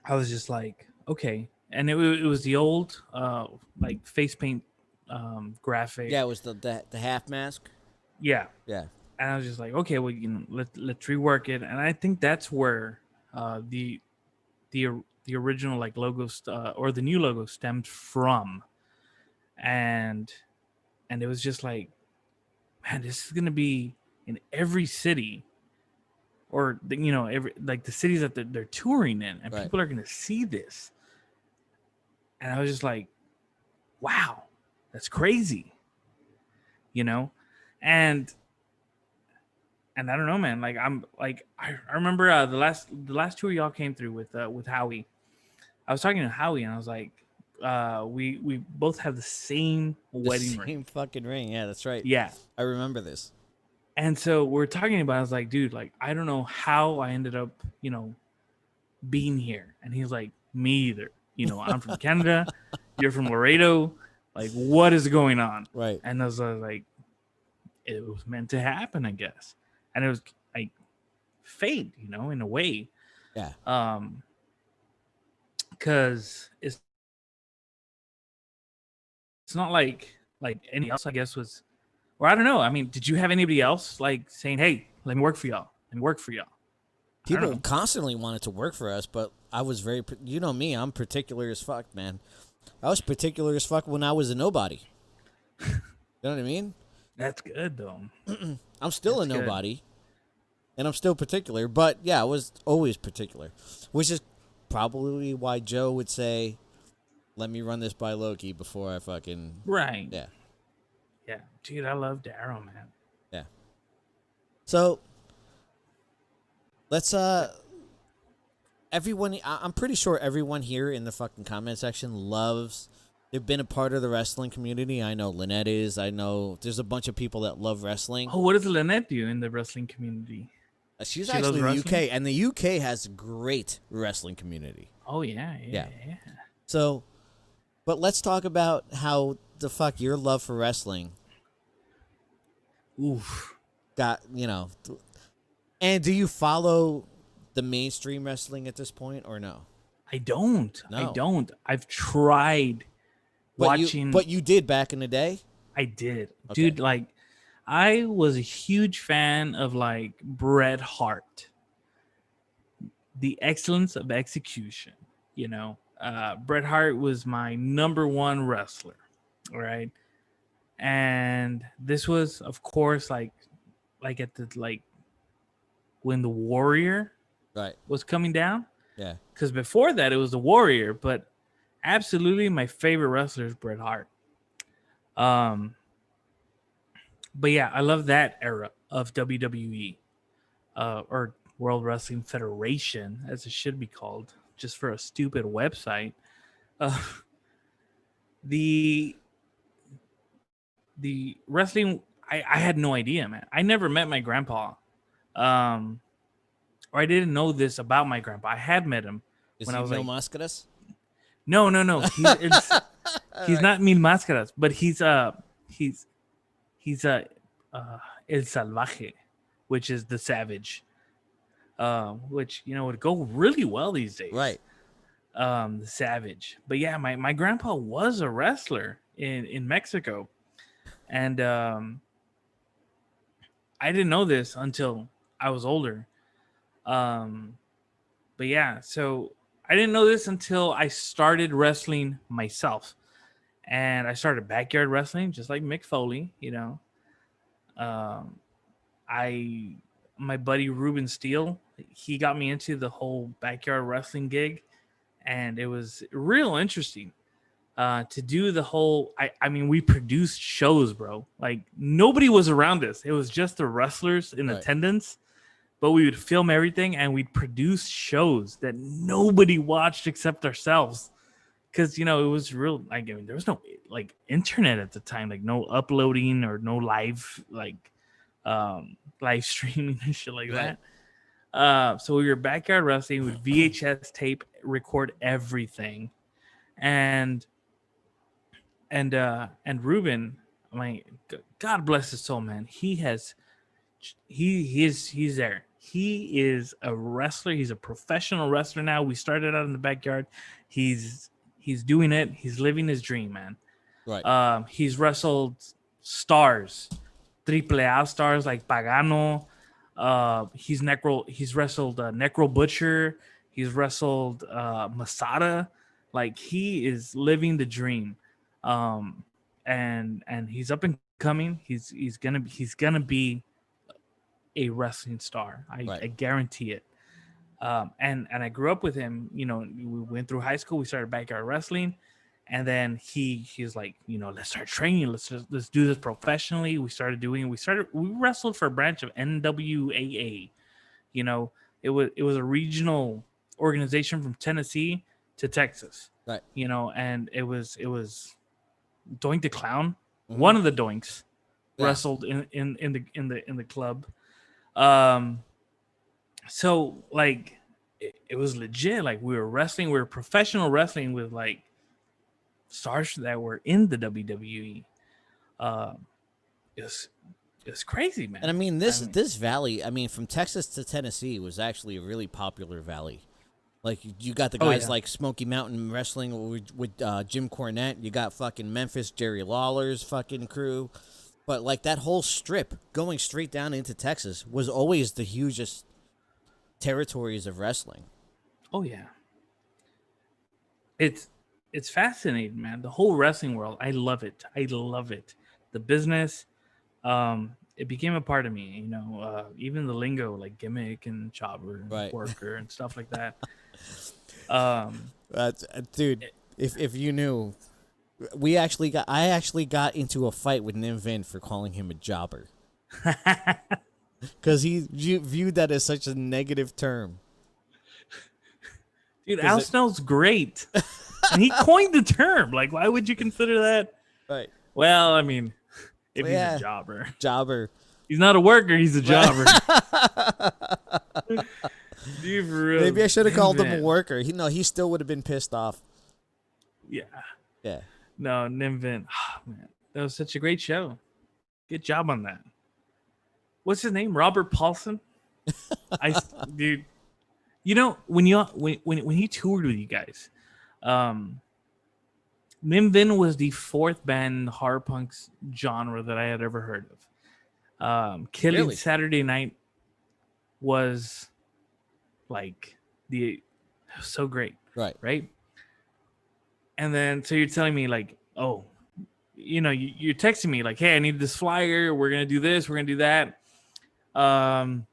I was just like, okay. And it was the old like face paint graphic. Yeah, it was the half mask. Yeah. Yeah. And I was just like, okay, well, let's rework it. And I think that's where uh, the the original like logo or the new logo stemmed from. And it was just like, man, this is gonna be in every city, or every like the cities that they're touring in, and Right. people are gonna see this. And I was just like, wow, that's crazy, you know, and I don't know, man. Like I remember the last tour y'all came through with Howie. I was talking to Howie and I was like, we both have the same The wedding same ring. fucking ring. Yeah, that's right. Yeah. I remember this. And so we're talking about, I was like, dude, like, I don't know how I ended up, being here. And he's like, me either. I'm from Canada. You're from Laredo. Like, what is going on? Right. And I was like, it was meant to happen, I guess. And it was like fate, in a way. Yeah. Because it's not like any else, I guess, was, or I don't know. I mean, did you have anybody else like saying, hey, let me work for y'all? Let me work for y'all. People constantly wanted to work for us, but I was very, you know me, I'm particular as fuck, man. I was particular as fuck when I was a nobody. You know what I mean? That's good, though. I'm still a nobody, and I'm still particular, but yeah, I was always particular, which is probably why Joe would say, let me run this by Loki before I fucking... Right. Yeah. Yeah. Dude, I love Darrow, man. Yeah. So, let's, everyone, I'm pretty sure everyone here in the fucking comment section loves... They've been a part of the wrestling community. I know Lynette is. I know there's a bunch of people that love wrestling. Oh, what does Lynette do in the wrestling community? She's actually in the UK, and the UK has a great wrestling community. Oh, yeah. So, but let's talk about how the fuck your love for wrestling got, and do you follow the mainstream wrestling at this point or no? I don't. No. I don't. I've tried watching. But you did back in the day? I did. Okay. Dude, like, I was a huge fan of, like, Bret Hart. The excellence of execution, Bret Hart was my number one wrestler, right? And this was, of course, like at the, like, when the Warrior was coming down. Yeah. Because before that, it was the Warrior, but absolutely my favorite wrestler is Bret Hart. But yeah, I love that era of WWE, or World Wrestling Federation, as it should be called, just for a stupid website. The wrestling, I had no idea, man. I never met my grandpa, or I didn't know this about my grandpa. I had met him when I was Mil like, Máscaras? No. He's not Mil Máscaras, but he's El Salvaje, which is the Savage, which would go really well these days. Right. The Savage. But yeah, my grandpa was a wrestler in Mexico, and I didn't know this until I was older. But yeah, so I didn't know this until I started wrestling myself. And I started backyard wrestling, just like Mick Foley, my buddy Ruben Steele, he got me into the whole backyard wrestling gig. And it was real interesting to do the whole, I mean, we produced shows, bro. Like, nobody was around us. It was just the wrestlers in attendance. But we would film everything and we'd produce shows that nobody watched except ourselves. Because, it was real, like, I mean, there was no, like, internet at the time, like, no uploading or no live, like, live streaming and shit like that. So we were backyard wrestling with VHS tape, record everything. And Ruben, God bless his soul, man. He's there. He is a wrestler. He's a professional wrestler now. We started out in the backyard. He's doing it. He's living his dream, man. Right. He's wrestled stars, triple A stars like Pagano. He's wrestled Necro Butcher. He's wrestled Masada. Like, he is living the dream. And he's up and coming. He's gonna be a wrestling star. I guarantee it. And I grew up with him. You know, we went through high school. We started backyard wrestling, and then he's like, you know, let's start training. Let's do this professionally. We wrestled for a branch of NWAA. You know, it was a regional organization from Tennessee to Texas. Right. You know, and it was Doink the Clown, one of the Doinks, wrestled in the club. So like it was legit. Like, we were professional wrestling with like stars that were in the WWE. It's crazy, man. And I mean, this valley, I mean, from Texas to Tennessee was actually a really popular valley. Like, you got the guys like Smoky Mountain Wrestling with Jim Cornette. You got fucking Memphis, Jerry Lawler's fucking crew. But like, that whole strip going straight down into Texas was always the hugest territories of wrestling. Oh yeah. It's fascinating, man. The whole wrestling world. I love it. The business, it became a part of me, you know, even the lingo like gimmick and jobber and worker and stuff like that. Dude, if you knew, I actually got into a fight with Nim Vin for calling him a jobber. Because he viewed that as such a negative term. Dude, Al Snell's great. And he coined the term. Like, why would you consider that? Right. Well, I mean, if he's a jobber. He's not a worker, he's a jobber. Dude, for real. Maybe I should have called him a worker. He still would have been pissed off. Yeah. Yeah. No, Nim Vin. Oh, man. That was such a great show. Good job on that. What's his name? Robert Paulson? Dude. You know, when he toured with you guys, Nim Vin was the fourth band in the horror punks genre that I had ever heard of. Killing Saturday Night was like so great. Right. And then, so you're telling me like, oh, you know, you're texting me like, hey, I need this flyer. We're going to do this. We're going to do that. And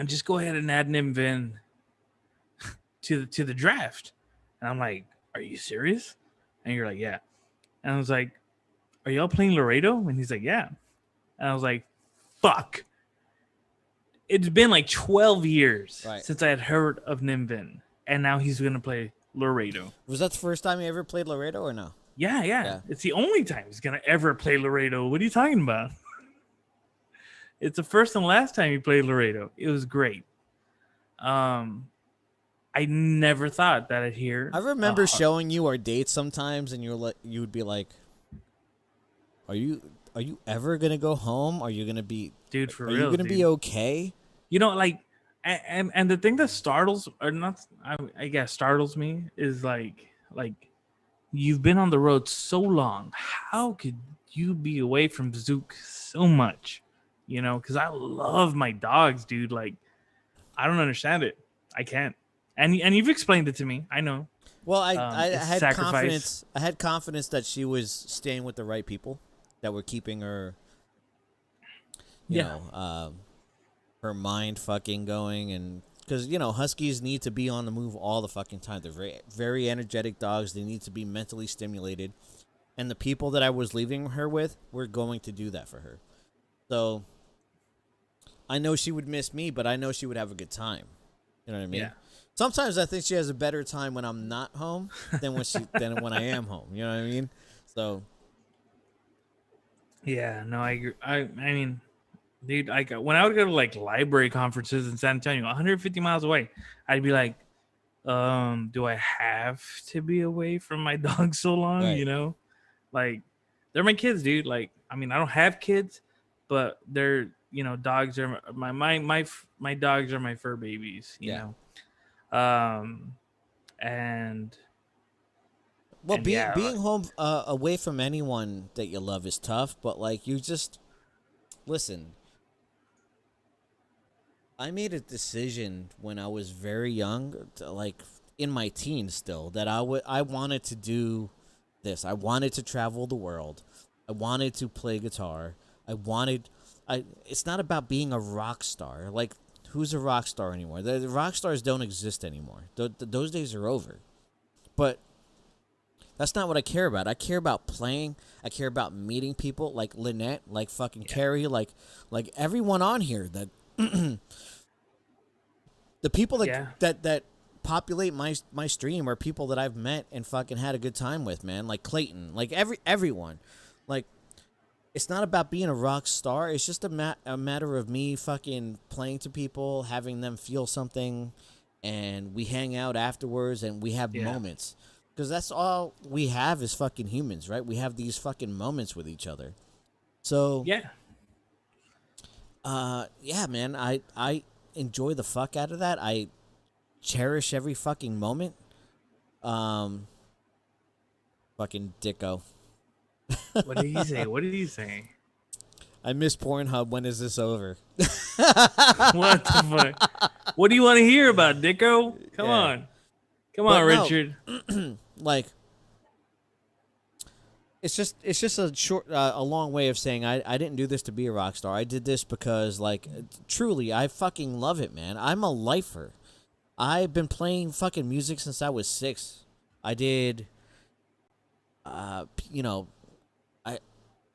just go ahead and add Nim Vin to the draft. And I'm like, are you serious? And you're like, yeah. And I was like, are y'all playing Laredo? And he's like, yeah. And I was like, fuck. It's been like 12 years since I had heard of Nim Vin. And now he's going to play Laredo. Was that the first time you ever played Laredo or no? Yeah. It's the only time he's going to ever play Laredo. What are you talking about? It's the first and last time he played Laredo. It was great. I never thought that I'd hear. I remember showing you our dates sometimes, and you would be like, "Are you ever gonna go home? Are you gonna be, dude? For real? Are you gonna be okay?" You know, like, and the thing that startles me is like you've been on the road so long. How could you be away from Zook so much? You know, because I love my dogs, dude. Like, I don't understand it. I can't. And you've explained it to me. I know. Well, I had confidence. I had confidence that she was staying with the right people that were keeping her, you know, her mind fucking going, and because you know huskies need to be on the move all the fucking time. They're very, very energetic dogs. They need to be mentally stimulated, and the people that I was leaving her with were going to do that for her. So I know she would miss me, but I know she would have a good time. You know what I mean? Yeah. Sometimes I think she has a better time when I'm not home than when I am home. You know what I mean? So. Yeah, no, I agree. I mean, dude, when I would go to like library conferences in San Antonio, 150 miles away, I'd be like, do I have to be away from my dog so long? Right. You know, like they're my kids, dude. Like, I mean, I don't have kids, but they're, you know, dogs are my dogs are my fur babies, you know. And Well, And yeah, being home away from anyone that you love is tough, but like you just listen. I made a decision when I was very young, like in my teens still, that I wanted to do this. I wanted to travel the world. I wanted to play guitar. I it's not about being a rock star. Like who's a rock star anymore? The rock stars don't exist anymore. Those days are over. But that's not what I care about. I care about playing. I care about meeting people like Lynette, like fucking Carrie, like everyone on here that the people yeah, that populate my stream are people that I've met and fucking had a good time with, man. Like Clayton, like everyone. Like it's not about being a rock star. It's just a matter of me fucking playing to people, having them feel something, and we hang out afterwards and we have yeah, moments. Because that's all we have is fucking humans, right? We have these fucking moments with each other. So, yeah. yeah, man, I enjoy the fuck out of that. I cherish every fucking moment. Fucking dicko. What did he say? What did he say? I miss Pornhub. When is this over? What the fuck? What do you want to hear about, Dicko? Come Yeah. on. Come But on, no, Richard. like it's just a short a long way of saying I didn't do this to be a rock star. I did this because like truly I fucking love it, man. I'm a lifer. I've been playing fucking music since I was 6. I did you know,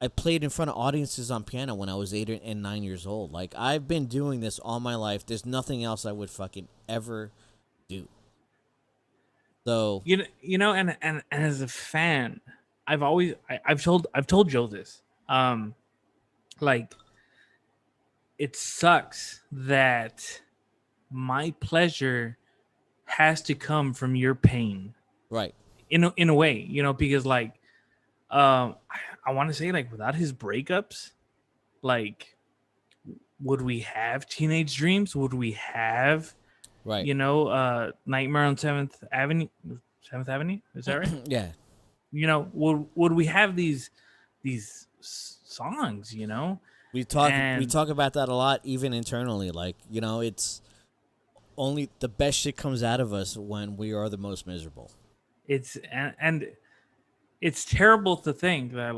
I played in front of audiences on piano when I was 8 and 9 years old. Like I've been doing this all my life. There's nothing else I would fucking ever do. So, And as a fan, I've told Joe this. Like it sucks that my pleasure has to come from your pain. right. In a way, because like I want to say like without his breakups, like would we have teenage dreams? Would we have Right. Nightmare on 7th Avenue? 7th Avenue? Is that right? Yeah. Would we have these songs, We talk And about that a lot, even internally. Like, it's only the best shit comes out of us when we are the most miserable. and it's terrible to think that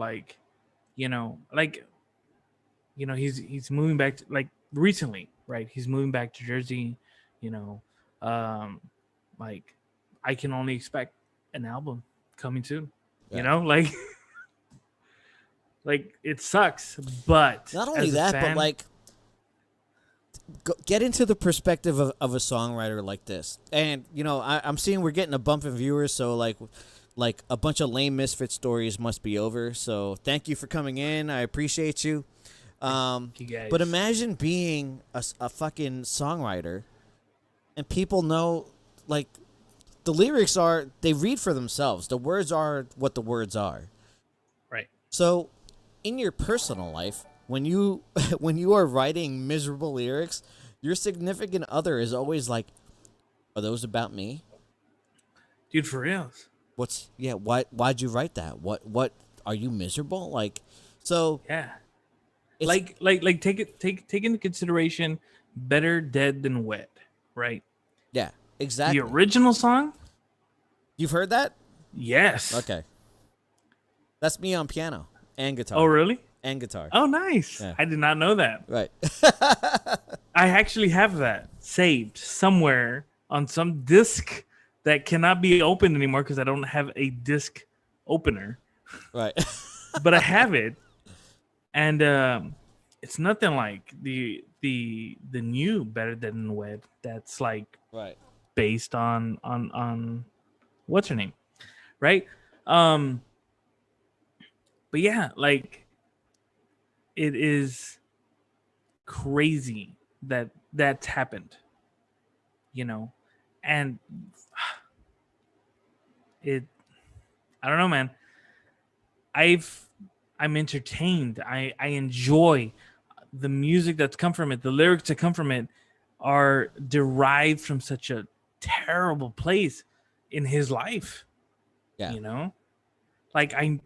he's moving back to, like recently, right? He's moving back to Jersey, you know. Like I can only expect an album coming soon. Yeah. Like it sucks, but Not only as a that, fan, but like get into the perspective of a songwriter like this. And I'm seeing we're getting a bump in viewers, so like a bunch of lame misfit stories must be over. So thank you for coming in. I appreciate you. you guys. But imagine being a fucking songwriter and people know, like, the lyrics they read for themselves. The words are what the words are. Right. So in your personal life, when you are writing miserable lyrics, your significant other is always like, are those about me? Dude, for reals. Why'd you write that? What are you miserable? Like, so Yeah. Like take into consideration Better Dead Than Wet, right? yeah, exactly. The original song? You've heard that? Yes. Okay. That's me on piano and guitar. Oh, really? And guitar. Oh, nice. Yeah. I did not know that. Right. I actually have that saved somewhere on some disc that cannot be opened anymore because I don't have a disc opener. Right. But I have it, and it's nothing like the new Better Than Wet. That's like Right. based on what's her name, right? But yeah, like it is crazy that that's happened, and it. I don't know, man. I'm entertained. I enjoy the music that's come from it. The lyrics that come from it are derived from such a terrible place in his life. Yeah. like I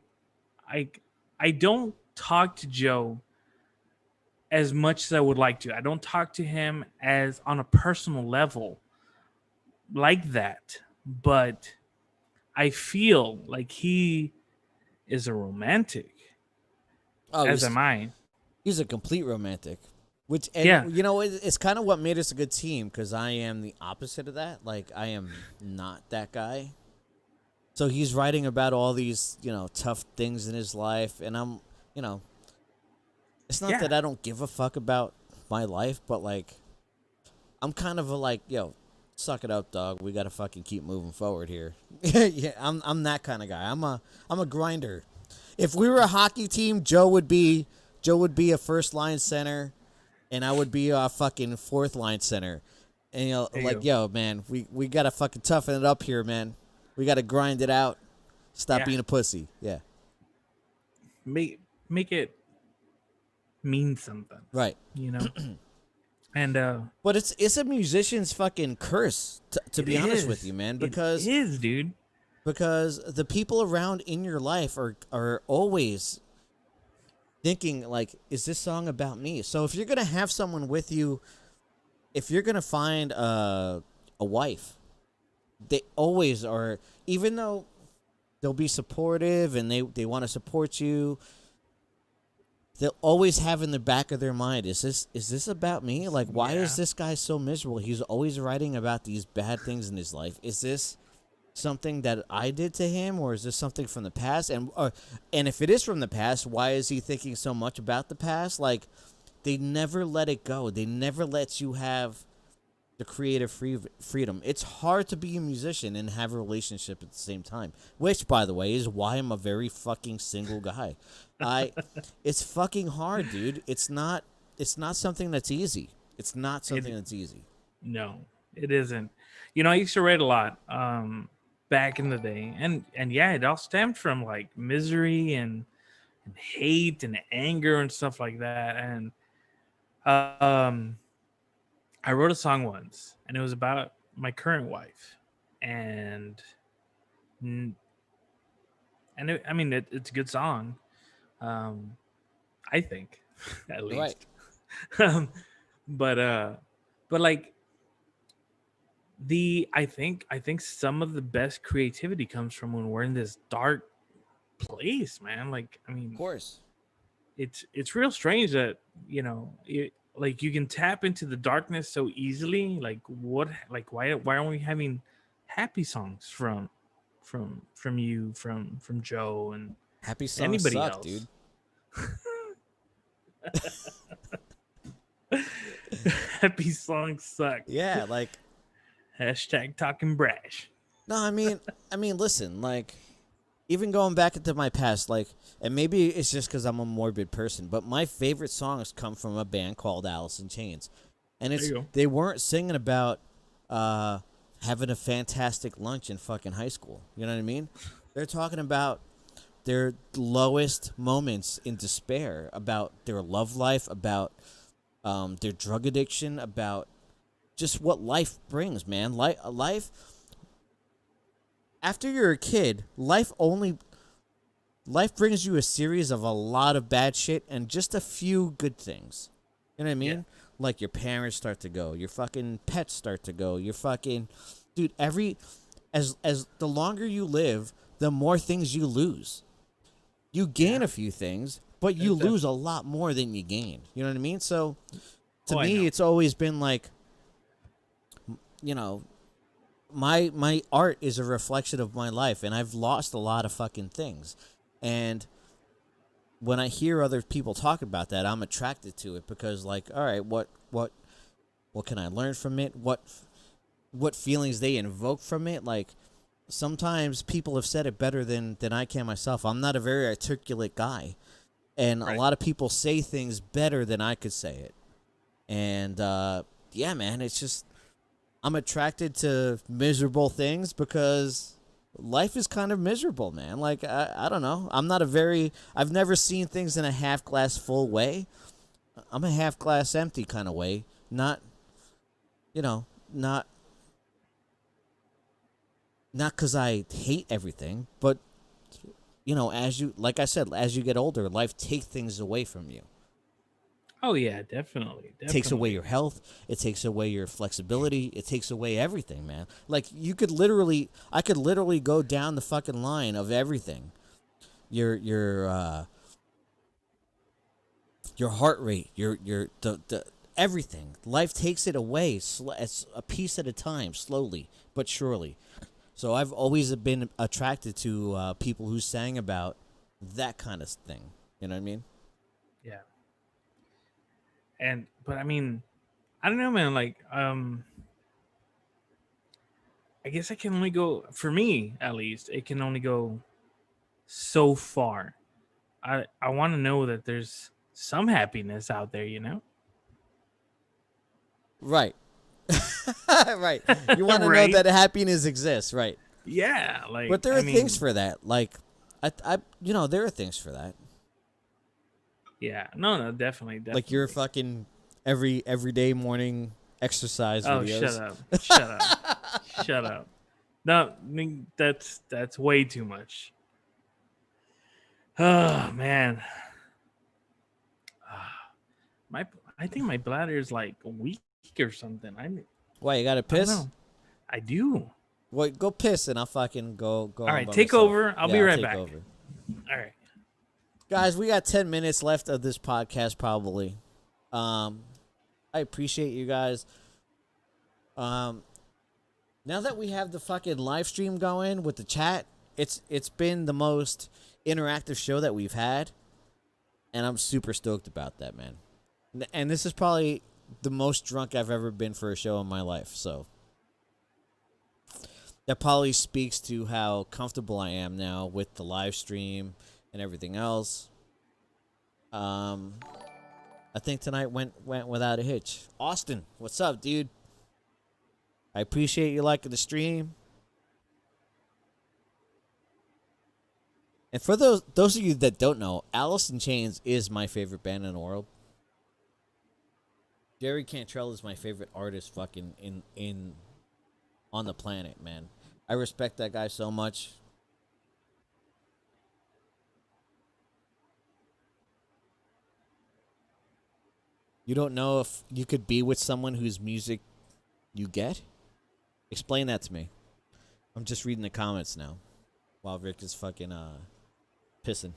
I don't talk to Joe as much as I would like to. I don't talk to him as on a personal level like that, but I feel like he is a romantic, Oh, as am I. he's a complete romantic. Which, and Yeah, you know, it's kind of what made us a good team, because I am the opposite of that. Like, I am not that guy. So he's writing about all these, tough things in his life, and you know, it's not yeah, that I don't give a fuck about my life, but like, I'm kind of a like, yo, suck it up, dog. We gotta fucking keep moving forward here. Yeah, I'm that kind of guy. I'm a grinder. If we were a hockey team, Joe would be a first line center, and I would be a fucking fourth line center. And there you like, go. yo, man, we gotta fucking toughen it up here, man. We gotta grind it out. Stop Yeah, being a pussy. Yeah. make it mean something, Right. you know. And But it's a musician's fucking curse, to it be honest with is, you, man, it because is, dude. the people around in your life are always thinking like, is this song about me? So if you're gonna have someone with you, if you're gonna find a wife, they always are, even though they'll be supportive and they want to support you, they'll always have in the back of their mind, is this about me? Like, why is Yeah, this guy so miserable? He's always writing about these bad things in his life. Is this something that I did to him, or is this something from the past? And if it is from the past, why is he thinking so much about the past? Like, they never let it go. They never let you have the creative freedom. It's hard to be a musician and have a relationship at the same time, which, by the way, is why I'm a very fucking single guy. I It's fucking hard, dude. It's not something that's easy. It's not something it that's easy. no, it isn't. You know, I used to write a lot back in the day, and yeah, it all stemmed from like misery and hate and anger and stuff like that. And um, I wrote a song once, and it was about my current wife, and and I mean, it's a good song, um, I think, at You're right. least. um, but but like I think some of the best creativity comes from when we're in this dark place, man. Like, I Of mean, course. it's real strange that like you can tap into the darkness so easily. Like, what, like, why aren't we having happy songs from you, from Joe, and Happy songs anybody suck, else? dude. Happy songs suck. Yeah, like, Hashtag talking brash. no, I mean, listen, like, even going back into my past, like, and maybe it's just because I'm a morbid person, but my favorite songs come from a band called Alice in Chains, and There you go. they weren't singing about uh, having a fantastic lunch in fucking high school. You know what I mean? They're talking about their lowest moments in despair, about their love life, about their drug addiction, about just what life brings, man. Life after you're a kid, life brings you a series of a lot of bad shit and just a few good things. You know what I Yeah. mean? Like, your parents start to go, your fucking pets start to go, your fucking dude. As the longer you live, the more things you lose. You gain Yeah. a few things, but you Def- lose a lot more than you gain. You know what I mean? So to oh, I me, know. it's always been like, you know, my art is a reflection of my life, and I've lost a lot of fucking things. And when I hear other people talk about that, I'm attracted to it, because, like, all right, what can I learn from it? What feelings they invoke from it? Like, sometimes people have said it better than I can myself. I'm not a very articulate guy, and a Right. lot of people say things better than I could say it. And yeah, man, it's just, I'm attracted to miserable things, because life is kind of miserable, man. Like, I don't know. I've never seen things in a half glass full way. I'm a half glass empty kind of way. Not, you know, not not because I hate everything, but you know, as you, like I said, as you get older, life takes things away from you. Oh yeah, definitely, It takes away definitely. your health. It takes away your flexibility. It takes away everything, man. Like I could literally go down the fucking line of everything. Your your heart rate, your the everything. Life takes it away. It's a piece at a time, slowly but surely. So I've always been attracted to people who sang about that kind of thing. You know what I mean? Yeah. And but I mean, I don't know, man. Like, I guess I can only go for me at least. It can only go so far. I want to know that there's some happiness out there, you know? Right. Right. You want to know Right? that happiness exists, right? Yeah. But Like, there I are things mean, for that. Like, you know, there are things for that. yeah. No, no, definitely, Like your definitely. fucking everyday morning exercise Oh, shut videos. up. Shut up. Shut up. No, I mean, that's way too much. Oh man, my I think my bladder is like weak or something. Why you gotta I don't piss? know. I do. Well, go piss and I'll fucking go All on right, by take myself. over. I'll be Yeah, I'll right take back. over. All right. Guys, we got 10 minutes left of this podcast probably. Um I appreciate you guys. Um Now that we have the fucking live stream going with the chat, it's been the most interactive show that we've had, and I'm super stoked about that, man. And this is probably the most drunk I've ever been for a show in my life. So that probably speaks to how comfortable I am now with the live stream and everything else. Um, I think tonight went without a hitch. Austin, what's up, dude? I appreciate you liking the stream. And for those of you that don't know, Alice in Chains is my favorite band in the world. Jerry Cantrell is my favorite artist fucking in on the planet, man. I respect that guy so much. You don't know if you could be with someone whose music you get? Explain that to me. I'm just reading the comments now while Rick is fucking pissing.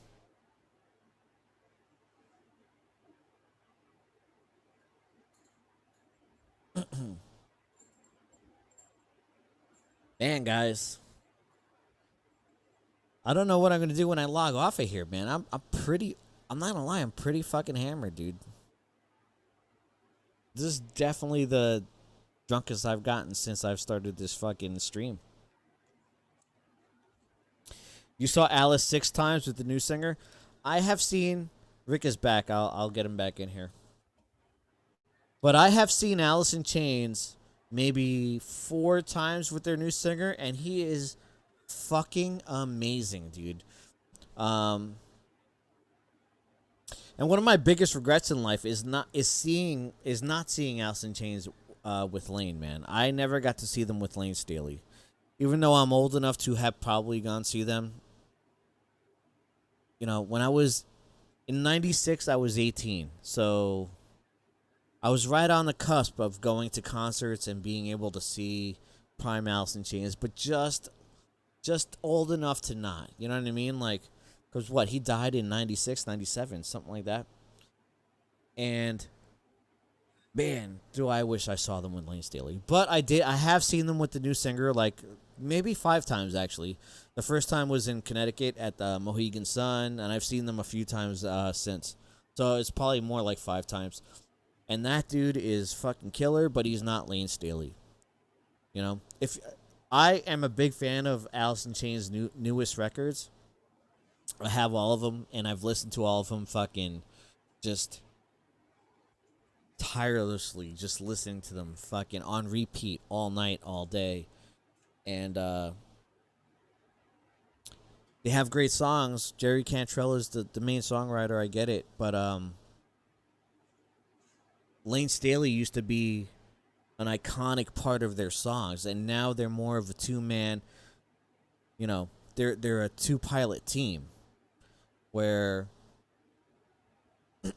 Man, guys. I don't know what I'm gonna do when I log off of here, man. I'm not gonna lie, I'm pretty fucking hammered, dude. This is definitely the drunkest I've gotten since I've started this fucking stream. You saw Alice 6 times with the new singer. I have seen Rick is back. I'll get him back in here. But I have seen Alice in Chains maybe 4 times with their new singer, and he is fucking amazing, dude. Um, and one of my biggest regrets in life is not seeing Alice in Chains with Lane. Man, I never got to see them with Lane Staley, even though I'm old enough to have probably gone see them. You know, when I was in '96, I was 18, so I was right on the cusp of going to concerts and being able to see prime Alice in Chains, but just old enough to not. You know what I mean? Like, because what, he died in '96, '97, something like that. And man, do I wish I saw them with Lane Staley. But I have seen them with the new singer, like maybe 5 times actually. The first time was in Connecticut at the Mohegan Sun, and I've seen them a few times since. So it's probably more like 5 times. And that dude is fucking killer, but he's not Lane Staley. You know, if I am a big fan of Alice in Chains' newest records, I have all of them, and I've listened to all of them fucking just tirelessly, just listening to them fucking on repeat all night, all day. And they have great songs. Jerry Cantrell is the main songwriter, I get it. But Lane Staley used to be an iconic part of their songs, and now they're more of a two-man, you know, they're a two-pilot team. where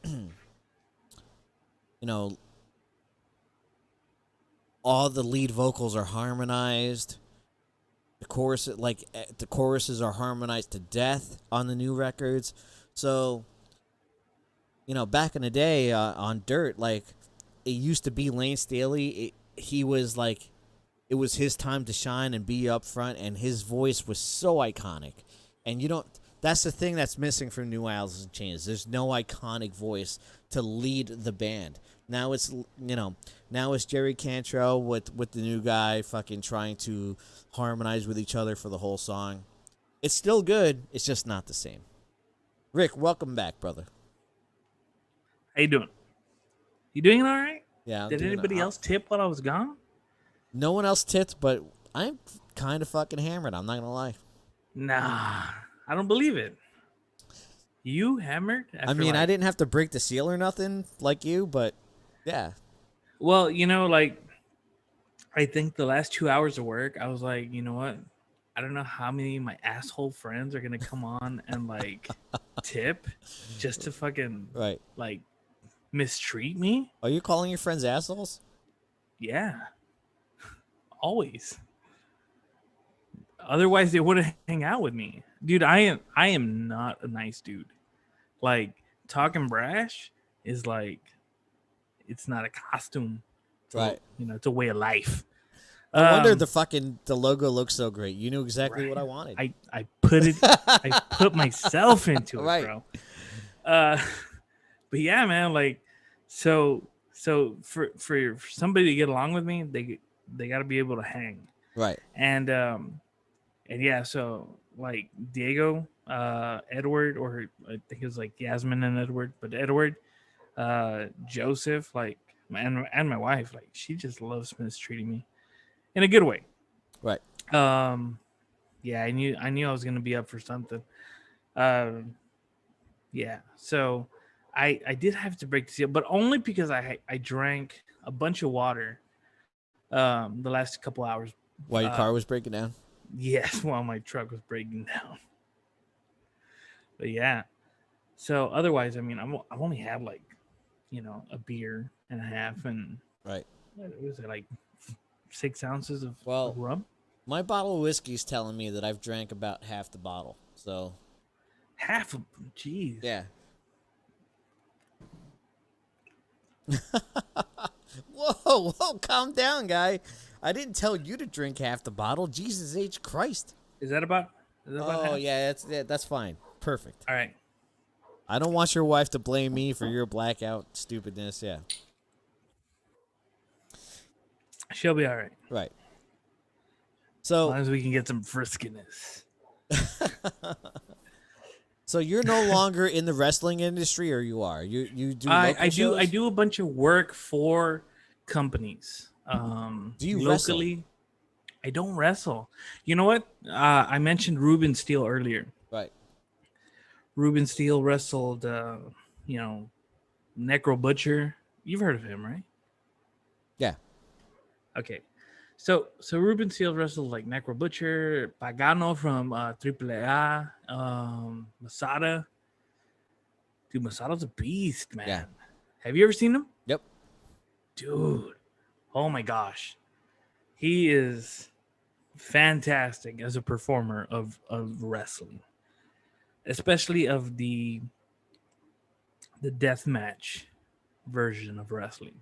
you know, all the lead vocals are harmonized. The choruses are harmonized to death on the new records. So, back in the day on Dirt, like, it used to be Lane Staley. He was like, it was his time to shine and be up front, and his voice was so iconic. And you don't. That's the thing that's missing from New Alice in Chains. There's no iconic voice to lead the band. Now it's now it's Jerry Cantrell with the new guy fucking trying to harmonize with each other for the whole song. It's still good. It's just not the same. Rick, welcome back, brother. How you doing? You doing all right? Yeah. Did anybody else tip while I was gone? No one else tipped, but I'm kind of fucking hammered. I'm not gonna lie. Nah, I don't believe it. You hammered? I mean, I didn't have to break the seal or nothing like you, but yeah. Well, I think the last 2 hours of work, I was like, you know what? I don't know how many of my asshole friends are gonna come on and like tip just to fucking like mistreat me. Are you calling your friends assholes? Yeah, always. Otherwise, they wouldn't hang out with me, dude. I am not a nice dude. Like, Talkin Brash is like, it's not a costume, right? It's a way of life. I wonder the logo looks so great. You knew exactly what I wanted. I put it. I put myself into it, right. Bro. But yeah, man. Like, so for somebody to get along with me, they got to be able to hang. Right. And yeah, so like Diego, Edward, or I think it was like Yasmin and Edward, but Edward, Joseph, like, and my wife, like, she just loves mistreating me in a good way. Right. Yeah, I knew I was gonna be up for something. Yeah, so I did have to break the seal, but only because I drank a bunch of water the last couple hours. While your car was breaking down? Yes, while my truck was breaking down. But yeah, so otherwise, I mean, I've only had like, a beer and a half, and right. What was it, like 6 ounces of rum? My bottle of whiskey's telling me that I've drank about half the bottle. So half of, jeez. Yeah. Whoa, calm down, guy. I didn't tell you to drink half the bottle. Jesus H. Christ. Is that about half? Yeah, that's fine. Perfect. All right. I don't want your wife to blame me for your blackout stupidness. Yeah. She'll be all right. Right. So, as long as we can get some friskiness. So you're no longer in the wrestling industry, or you are? You do? I shows? do a bunch of work for companies. Do you locally? wrestle? I don't wrestle. You know what? I mentioned Ruben Steele earlier. Right. Ruben Steele wrestled, Necro Butcher. You've heard of him, right? Yeah. Okay. So Ruben Steele wrestled like Necro Butcher, Pagano from AAA, Masada. Dude, Masada's a beast, man. Yeah. Have you ever seen him? Yep. Dude. Oh my gosh. He is fantastic as a performer of wrestling. Especially of the death match version of wrestling.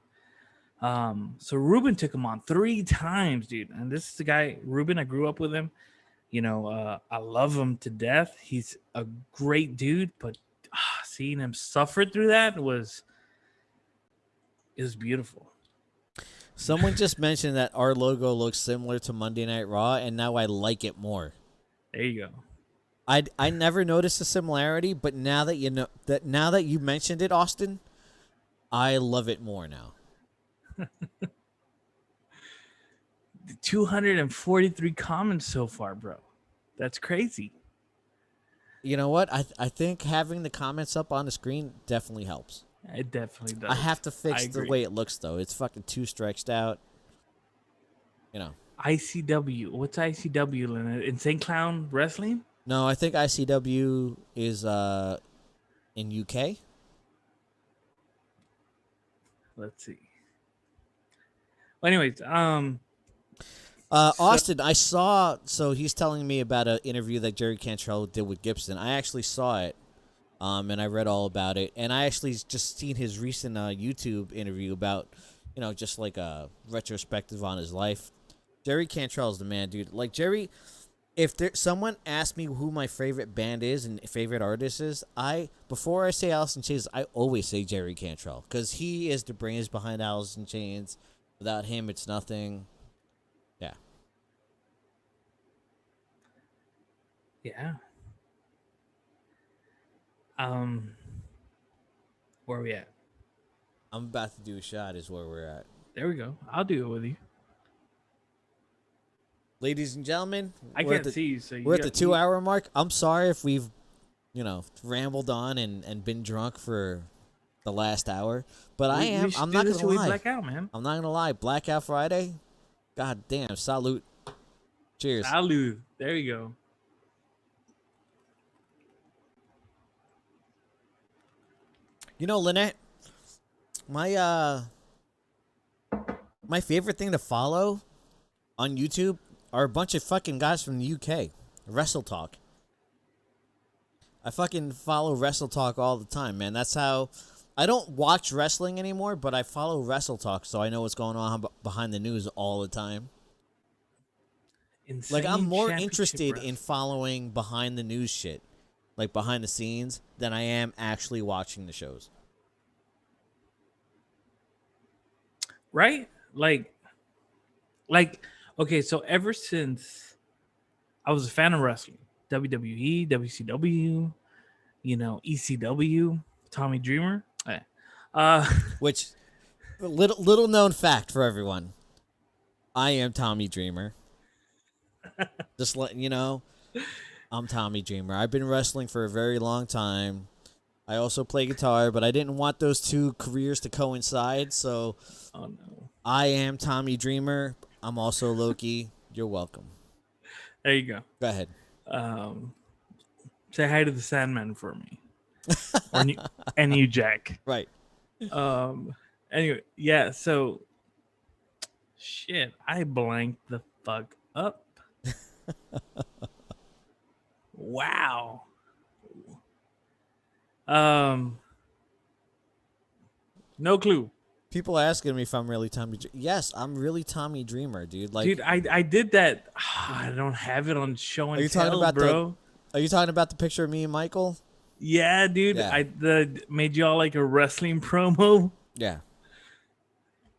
So Ruben took him on 3 times, dude. And this is the guy, Ruben, I grew up with him. I love him to death. He's a great dude, but seeing him suffer through that was beautiful. Someone just mentioned that our logo looks similar to Monday Night Raw, and now I like it more. There you go. I never noticed a similarity, but now that you mentioned it, Austin, I love it more now. 243 comments so far, bro. That's crazy. You know what? I think having the comments up on the screen definitely helps. It definitely does. I have to fix the way it looks, though. It's fucking too stretched out. ICW. What's ICW, Leonard? Insane Clown Wrestling? No, I think ICW is in UK. Let's see. Well, anyways, so Austin, I saw. So he's telling me about an interview that Jerry Cantrell did with Gibson. I actually saw it, and I read all about it. And I actually just seen his recent YouTube interview about, just like a retrospective on his life. Jerry Cantrell's the man, dude. Like Jerry, if someone asked me who my favorite band is and favorite artist is, before I say Alice in Chains, I always say Jerry Cantrell because he is the brains behind Alice in Chains. Without him, it's nothing. Yeah. yeah. Where are we at? I'm about to do a shot is where we're at. There we go. I'll do it with you. Ladies and gentlemen, I can't see you, so we're at the 2-hour mark. I'm sorry if we've, rambled on and been drunk for the last hour, but I'm not gonna lie. Blackout, man. I'm not gonna lie. Blackout Friday. God damn. Salute. Cheers. Salute. There you go. Lynette, my favorite thing to follow on YouTube are a bunch of fucking guys from the UK. Wrestle Talk. I fucking follow Wrestle Talk all the time, man. That's how... I don't watch wrestling anymore, but I follow Wrestle Talk, so I know what's going on behind the news all the time. Insane I'm more interested in following behind the news shit, like behind the scenes, than I am actually watching the shows. Right? Like, okay, so ever since I was a fan of wrestling, WWE, WCW, ECW, Tommy Dreamer. Which, little known fact for everyone, I am Tommy Dreamer. Just letting you know, I'm Tommy Dreamer. I've been wrestling for a very long time. I also play guitar, but I didn't want those two careers to coincide, so oh no. I am Tommy Dreamer. I'm also Loki. You're welcome. There you go. Go ahead. Say hi to the Sandman for me. and you, Jack. Right. Anyway, yeah, so shit, I blanked the fuck up. Wow. No clue. People asking me if I'm really Tommy. Yes, I'm really Tommy Dreamer, dude. Like, dude, I did that. I don't have it on show and tell, bro. Are you talking about the picture of me and Michael? Yeah, dude. Yeah. Made y'all like a wrestling promo. Yeah.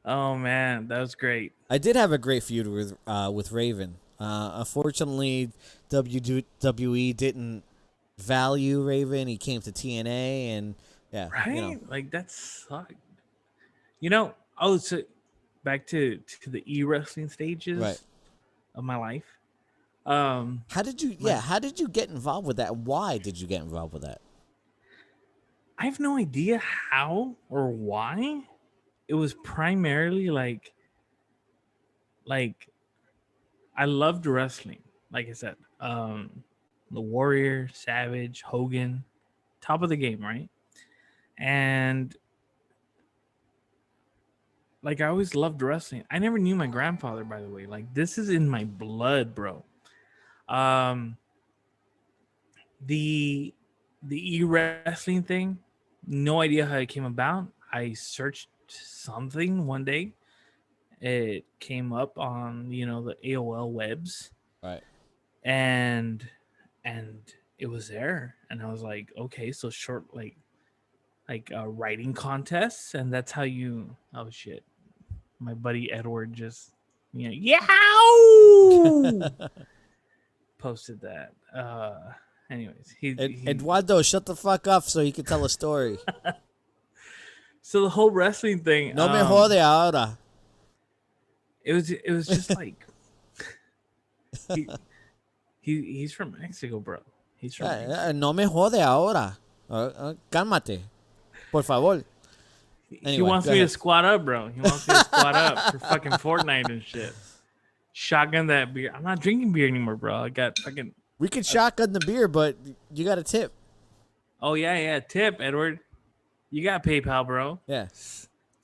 Oh man, that was great. I did have a great feud with Raven. Unfortunately, WWE didn't value Raven. He came to TNA, and yeah, right. Like that sucked. So back to the e-wrestling stages of my life. How did you get involved with that? Why did you get involved with that? I have no idea how or why. It was primarily like I loved wrestling. Like I said, the Warrior, Savage, Hogan, top of the game, right? And like I always loved wrestling. I never knew my grandfather, by the way. Like this is in my blood, bro. The e-wrestling thing, no idea how it came about. I searched something one day. It came up on, the AOL webs. Right. And it was there. And I was like, okay, so short, like writing contests. And that's how oh shit. My buddy Edward just, yeah, posted that. Anyways, he Eduardo, shut the fuck up so you can tell a story. So the whole wrestling thing. No me jode ahora. It was just like he's from Mexico, bro. He's from Mexico. No me jode ahora. Cálmate, por favor. Anyway, he wants me to squat up, bro. He wants me to squat up for fucking Fortnite and shit. Shotgun that beer. I'm not drinking beer anymore, bro. I got fucking We could shotgun the beer, but you got a tip. Oh yeah. Tip, Edward. You got PayPal, bro. Yeah.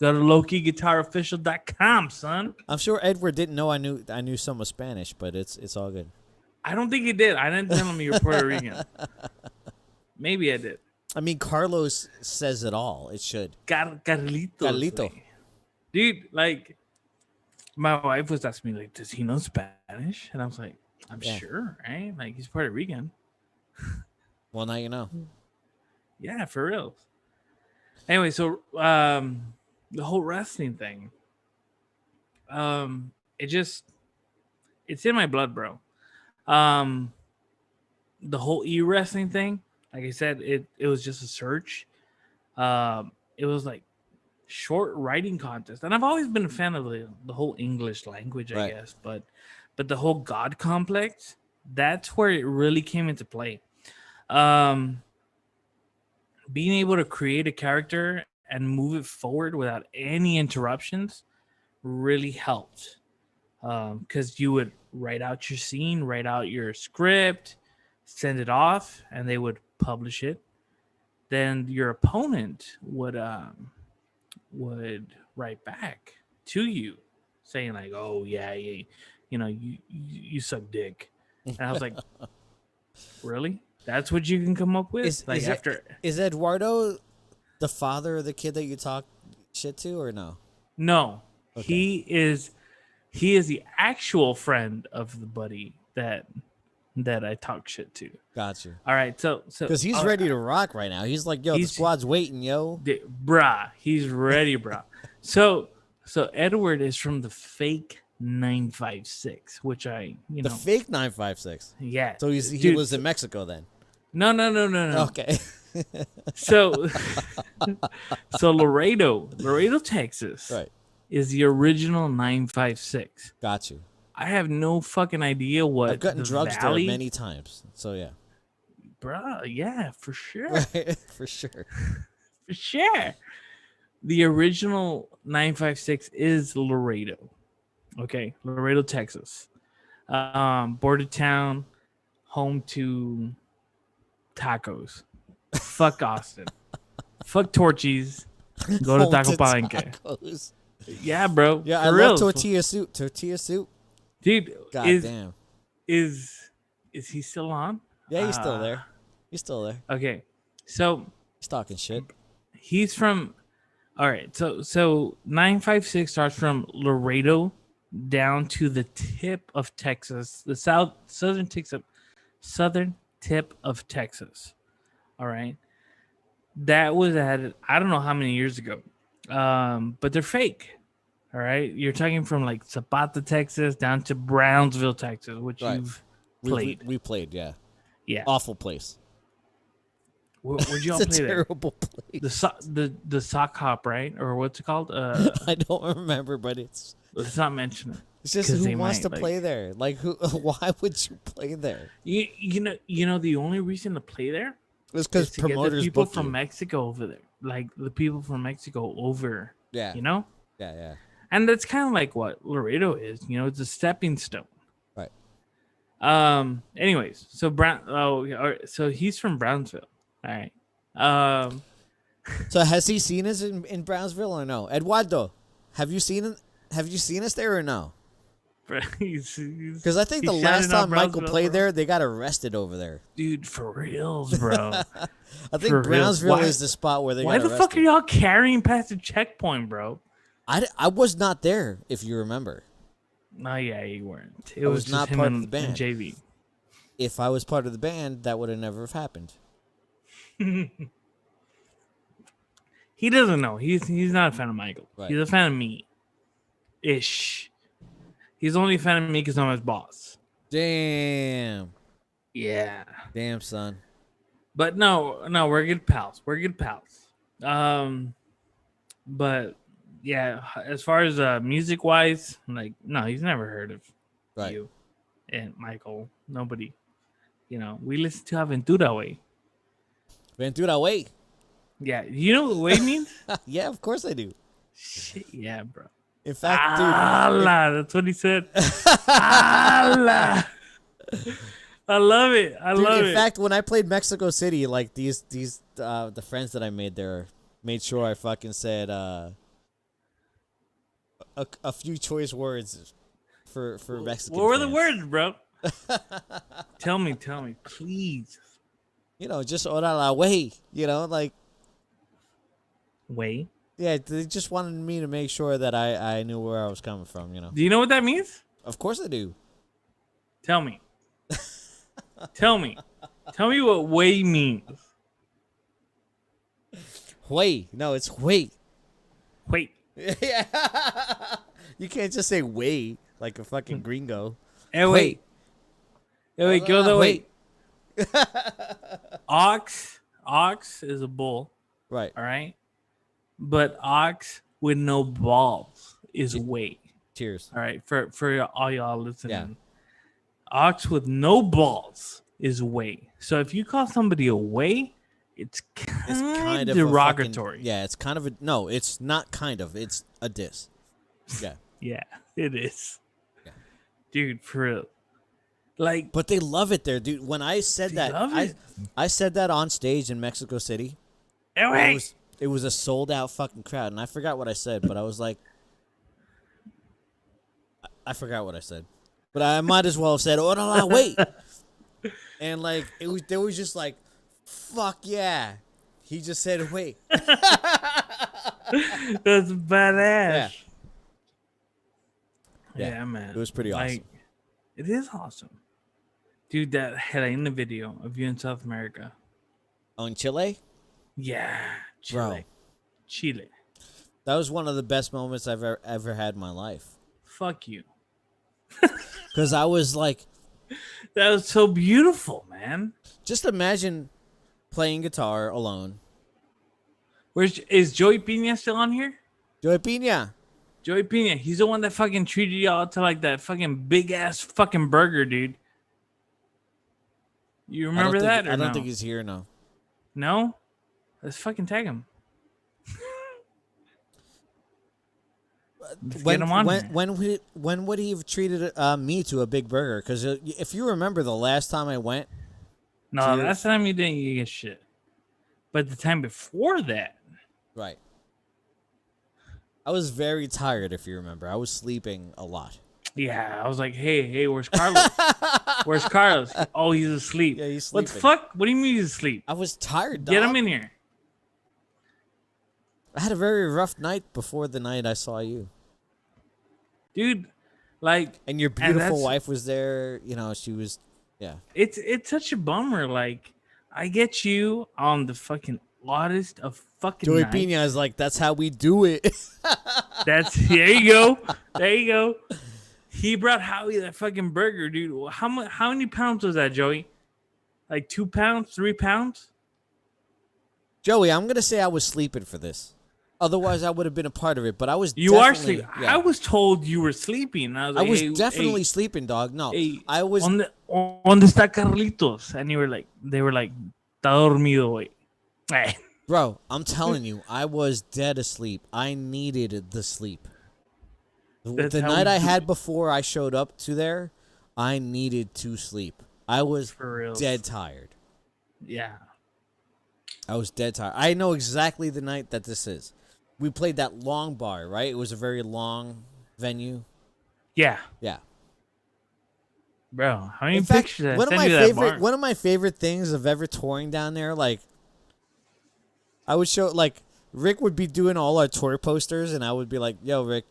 Go to LokiGuitarOfficial.com, son. I'm sure Edward didn't know I knew some of Spanish, but it's all good. I don't think he did. I didn't tell him you're Puerto Rican. Maybe I did. I mean, Carlos says it all. It should. Carlito. Carlito. Dude, like, my wife was asking me, like, does he know Spanish? And I was like, I'm sure, right? Like, he's Puerto Rican. Well, now you know. Yeah, for real. Anyway, so the whole wrestling thing, it's in my blood, bro. The whole e-wrestling thing, like I said, it was just a search. It was like short writing contest, and I've always been a fan of the whole English language, I guess. But the whole God complex, that's where it really came into play. Being able to create a character and move it forward without any interruptions really helped. Because you would write out your scene, write out your script, send it off, and they would publish it. Then your opponent would write back to you, saying like, "Oh yeah, you suck dick," and I was like, "Really? That's what you can come up with?" Is Eduardo the father of the kid that you talk shit to, or no? No, okay. He is the actual friend of the buddy that I talk shit to. Got you. All right, so because he's ready to rock right now. He's like, yo, the squad's waiting, yo. Brah, he's ready, brah. So Edward is from the fake 956, which the fake 956. Yeah. So he was in Mexico then. No. Okay. So Laredo, Texas, right, is the original 956. Got you. I have no fucking idea what. I've gotten drugs there many times, so yeah. Bruh, yeah, for sure. Right, for sure. For sure. The original 956 is Laredo. Okay, Laredo, Texas. Border town, home to tacos. Fuck Austin. Fuck Torchies. Go to Taco Palenque. Yeah, bro. Yeah, I love tortilla soup. Tortilla soup. Dude, God damn. Is he still on? Yeah, he's still there. He's still there. Okay. So he's talking shit. He's from all right, so 956 starts from Laredo down to the tip of Texas, the southern tip of Texas. All right. That was added, I don't know how many years ago. But they're fake. All right. You're talking from like Zapata, Texas down to Brownsville, Texas, which you've played. We played, yeah. Yeah. Awful place. Where'd you all play there? Terrible place. The sock hop, right? Or what's it called? I don't remember, but let's not mention it. It's just who wants to play there? Like who? Why would you play there? You know the only reason to play there is because promoters get the people book from you. Mexico over there, like the people from Mexico over. Yeah. You know. Yeah. And that's kind of like what Laredo is. You know, it's a stepping stone. Right. Anyways, so he's from Brownsville. All right. So has he seen us in Brownsville or no? Eduardo, have you seen us there or no? Because I think the last time Michael played there, they got arrested over there. Dude, for reals, bro. I think Brownsville is the spot where they got arrested. Why the fuck are y'all carrying past the checkpoint, bro? I was not there, if you remember. No, yeah, you weren't. It was not part of the band. And JV. If I was part of the band, that would have never have happened. He doesn't know. He's not a fan of Michael. Right. He's a fan of me. Ish. He's only a fan of me because I'm his boss. Damn. Yeah. Damn, son. But no, we're good pals. But yeah, as far as music wise, like no, he's never heard of you and Michael. Nobody. You know, we listen to Aventura Way. Ventura Way. Yeah, you know what way means? Yeah, of course I do. Shit, yeah, bro. In fact, Allah, that's what he said. Allah. I love it. I Dude, love in it. fact, when I played Mexico City, like the friends that I made there made sure I fucking said a few choice words for Mexican What were the fans. words, bro? Tell me, please. You know, just ora la way. You know, like Wait. yeah, they just wanted me to make sure that I knew where I was coming from. You know, Do you know what that means? of course I do. Tell me. Tell me. Tell me what way means. Way, no, it's way. Wait. Yeah, you can't just say way like a fucking gringo. Hey, wait. Hey, wait, go the way. Ox is a bull, Right. all right? But ox with no balls is weight. Cheers. All right, for all y'all listening. Yeah. Ox with no balls is weight. So if you call somebody a way, it's kind of derogatory. Yeah, it's kind of a no. It's not kind of. It's a diss. Yeah. Yeah, it is. Yeah. Dude, for real. Like, but they love it there, dude. When I said that, I said that on stage in Mexico City. It was a sold out fucking crowd, and I forgot what I said, but I was like, I forgot what I said, but I might as well have said, "Oh no, wait," and like they was just like, "Fuck yeah," he just said, "Wait." That's badass. Yeah, man. It was pretty awesome. Like, it is awesome. Dude, that Helena video of you in South America. Oh, in Chile? Yeah. Chile. Chile. That was one of the best moments I've ever had in my life. Fuck you. Because I was like... That was so beautiful, man. Just imagine playing guitar alone. Is Joey Pina still on here? Joey Pina. Joey Pina. He's the one that fucking treated y'all to like that fucking big ass fucking burger, dude. You remember that? I don't think he's here, no. No? Let's fucking tag him. Get him on here. When would he have treated me to a big burger? Because if you remember the last time I went... No, last time you didn't get shit. But the time before that... Right. I was very tired, if you remember. I was sleeping a lot. Yeah, I was like, hey, where's Carlos? Where's Carlos? Oh, he's asleep. Yeah, he's sleeping. What the fuck? What do you mean he's asleep? I was tired, dog. Get him in here. I had a very rough night before the night I saw you. Dude, like... And your beautiful wife was there. You know, she was... Yeah. It's such a bummer. Like, I get you on the fucking oddest of fucking Joey nights. Pina is like, that's how we do it. There you go. There you go. He brought Howie that fucking burger, dude. How many pounds was that, Joey? Like 2 pounds, 3 pounds? Joey, I'm gonna say I was sleeping for this. Otherwise, I would have been a part of it. But I was. You are sleeping. Yeah. I was told you were sleeping. I was, like, I was definitely sleeping, dog. No, I was. ¿Dónde está Carlitos? And they were like, está dormido, güey. Bro, I'm telling you, I was dead asleep. I needed the sleep. The night I had before I showed up to there, I needed to sleep. I was dead tired. Yeah. I was dead tired. I know exactly the night that this is. We played that long bar, right? It was a very long venue. Yeah. Yeah. Bro, how many pictures one of my favorite things of ever touring down there, like, I would show, like, Rick would be doing all our tour posters, and I would be like, yo, Rick,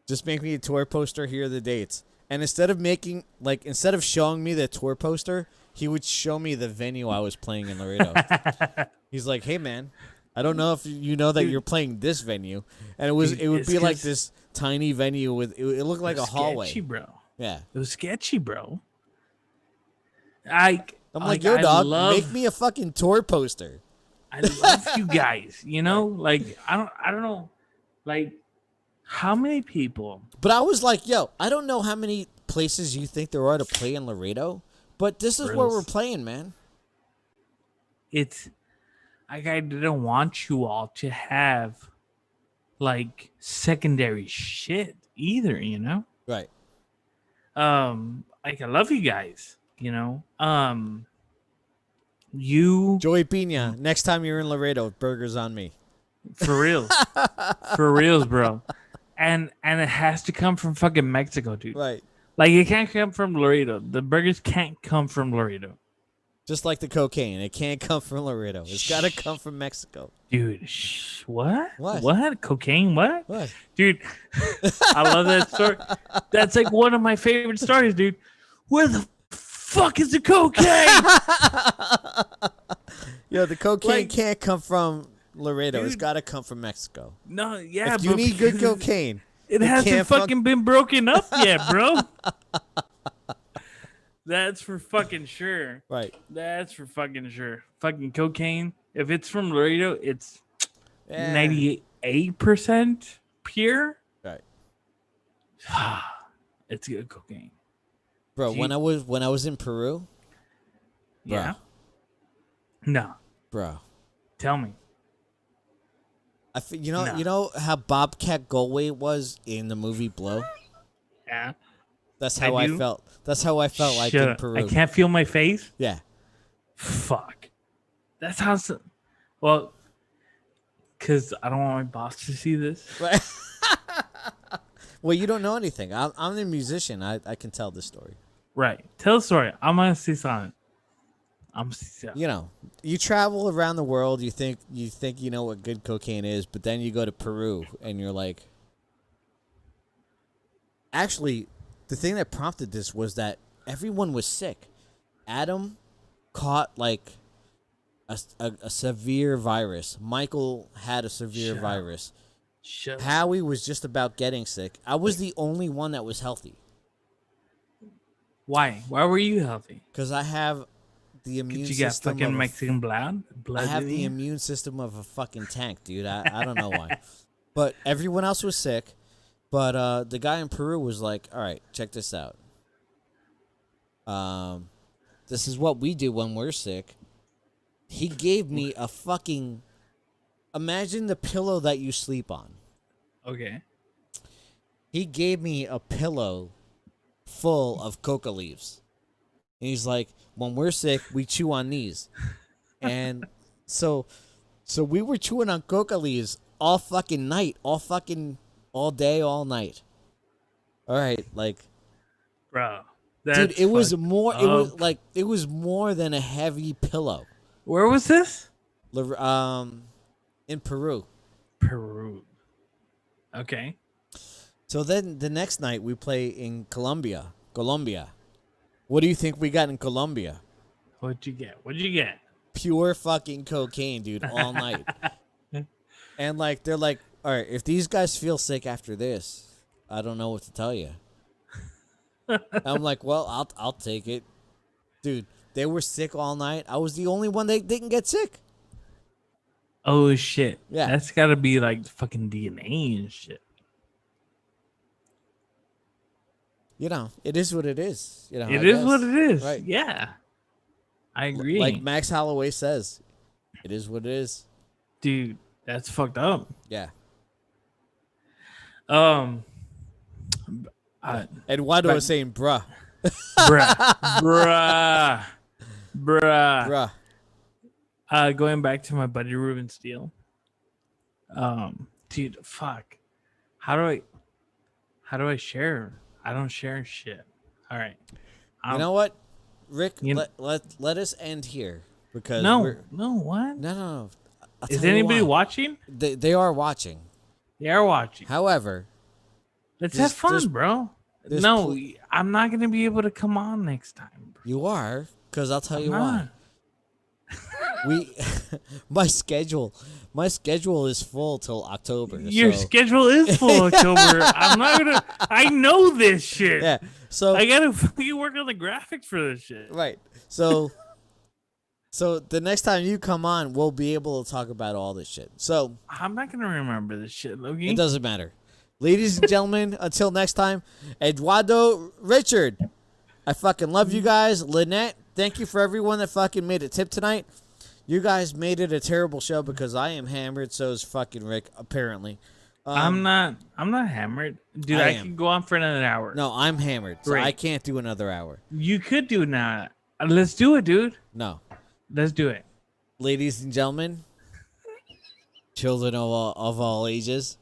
just make me a tour poster. Here are the dates. And instead of showing me the tour poster, he would show me the venue I was playing in Laredo. He's like, hey, man, I don't know if you know that you're playing this venue. And it would be like this tiny venue with, it looked like a hallway. Sketchy, bro. Yeah. It was sketchy, bro. I'm like, yo, dog, make me a fucking tour poster. I love you guys, you know? Like, I don't know. Like, how many people? But I was like, yo, I don't know how many places you think there are to play in Laredo, but this is where we're playing, man. It's like, I didn't want you all to have, like, secondary shit either, you know? Right. like I love you guys. You know, you Joey Pina, next time you're in Laredo, burgers on me. for reals, bro. And it has to come from fucking Mexico, dude. Right. Like it can't come from Laredo. The burgers can't come from Laredo. Just like the cocaine, it can't come from Laredo. It's got to come from Mexico. Dude, what? What? What? Cocaine? What? What? Dude, I love that story. That's like one of my favorite stories, dude. Where the fuck is the cocaine? Yo, the cocaine Like- can't come from Laredo. It's Dude. got to come from Mexico. No, yeah, If you but need good because cocaine, it can't hasn't fuck- fucking been broken up yet, bro. That's for fucking sure. right? That's for fucking sure. Fucking cocaine. If it's from Laredo, it's Yeah. 98% pure. Right, It's good cocaine. bro. Do When I was in Peru, bro, Yeah. No. bro. Tell me. You No. know how Bobcat Goldthwait was in the movie Blow. Yeah. That's how I do. felt. That's how I felt like Shut in up. Peru. I can't feel my face. Yeah. Fuck. That's how. Well, because I don't want my boss to see this. Right. Well, you don't know anything. I'm a musician. I can tell this story. Right. Tell the story. I'm gonna see something. You know, you travel around the world. You think you know what good cocaine is, but then you go to Peru and you're like, actually, the thing that prompted this was that everyone was sick. Adam caught like a severe virus. Michael had a severe Shut up. virus. Shut up. Howie was just about getting sick. I was the only one that was healthy Why? Why were you healthy? because I have the immune Did you get system. fucking of a Mexican blood? I have in the you? immune system of a fucking tank, dude. I don't know why. But everyone else was sick. But the guy in Peru was like, all right, check this out. This is what we do when we're sick. He gave me a fucking... Imagine the pillow that you sleep on. Okay. He gave me a pillow full of coca leaves. And he's like, when we're sick, we chew on these. And so we were chewing on coca leaves all fucking night, all day, all night. All right, like, Bro. dude, it was fucked more. up. It was more than a heavy pillow. Where was this? In Peru. Peru. Okay. So then the next night we play in Colombia. What do you think we got in Colombia? What'd you get? What'd you get? Pure fucking cocaine, dude, all night. And like they're like, all right, if these guys feel sick after this, I don't know what to tell you. I'm like, well, I'll take it, dude. They were sick all night. I was the only one that didn't get sick. Oh shit. Yeah. That's gotta be like fucking DNA and shit. You know, it is what it is. You know, It is what it is. Right. Yeah. I agree. Like Max Holloway says, it is what it is. Dude, that's fucked up. Yeah. Eduardo but- was saying, bruh. Bruh. Bruh. Going back to my buddy Ruben Steele. Dude, fuck. How do I share? I don't share shit. All right. You know what, Rick? You- Let us end here because No, we're, what? no. I'll Is tell you anybody why. watching? They are watching. They are watching. However, Let's there's- have fun, there's- bro. there's No, pl- I'm not gonna be able to come on next time. Bro. you are because I'll tell you I'm why. not. We my schedule is full till October. Your so, schedule is full October. I'm not gonna. I know this shit. yeah. So I gotta fucking work on the graphics for this shit. right. So the next time you come on, we'll be able to talk about all this shit. So I'm not gonna remember this shit, Loki. it doesn't matter. Ladies and gentlemen, until next time, Eduardo, Richard, I fucking love you guys. Lynette, thank you for everyone that fucking made a tip tonight. You guys made it a terrible show because I am hammered, so is fucking Rick, apparently. I'm not hammered, dude. I I am. could go on for another hour. No, I'm hammered, so I Great. can't do another hour. You could do it now. Let's do it, dude. No. Let's do it. Ladies and gentlemen, children of all ages,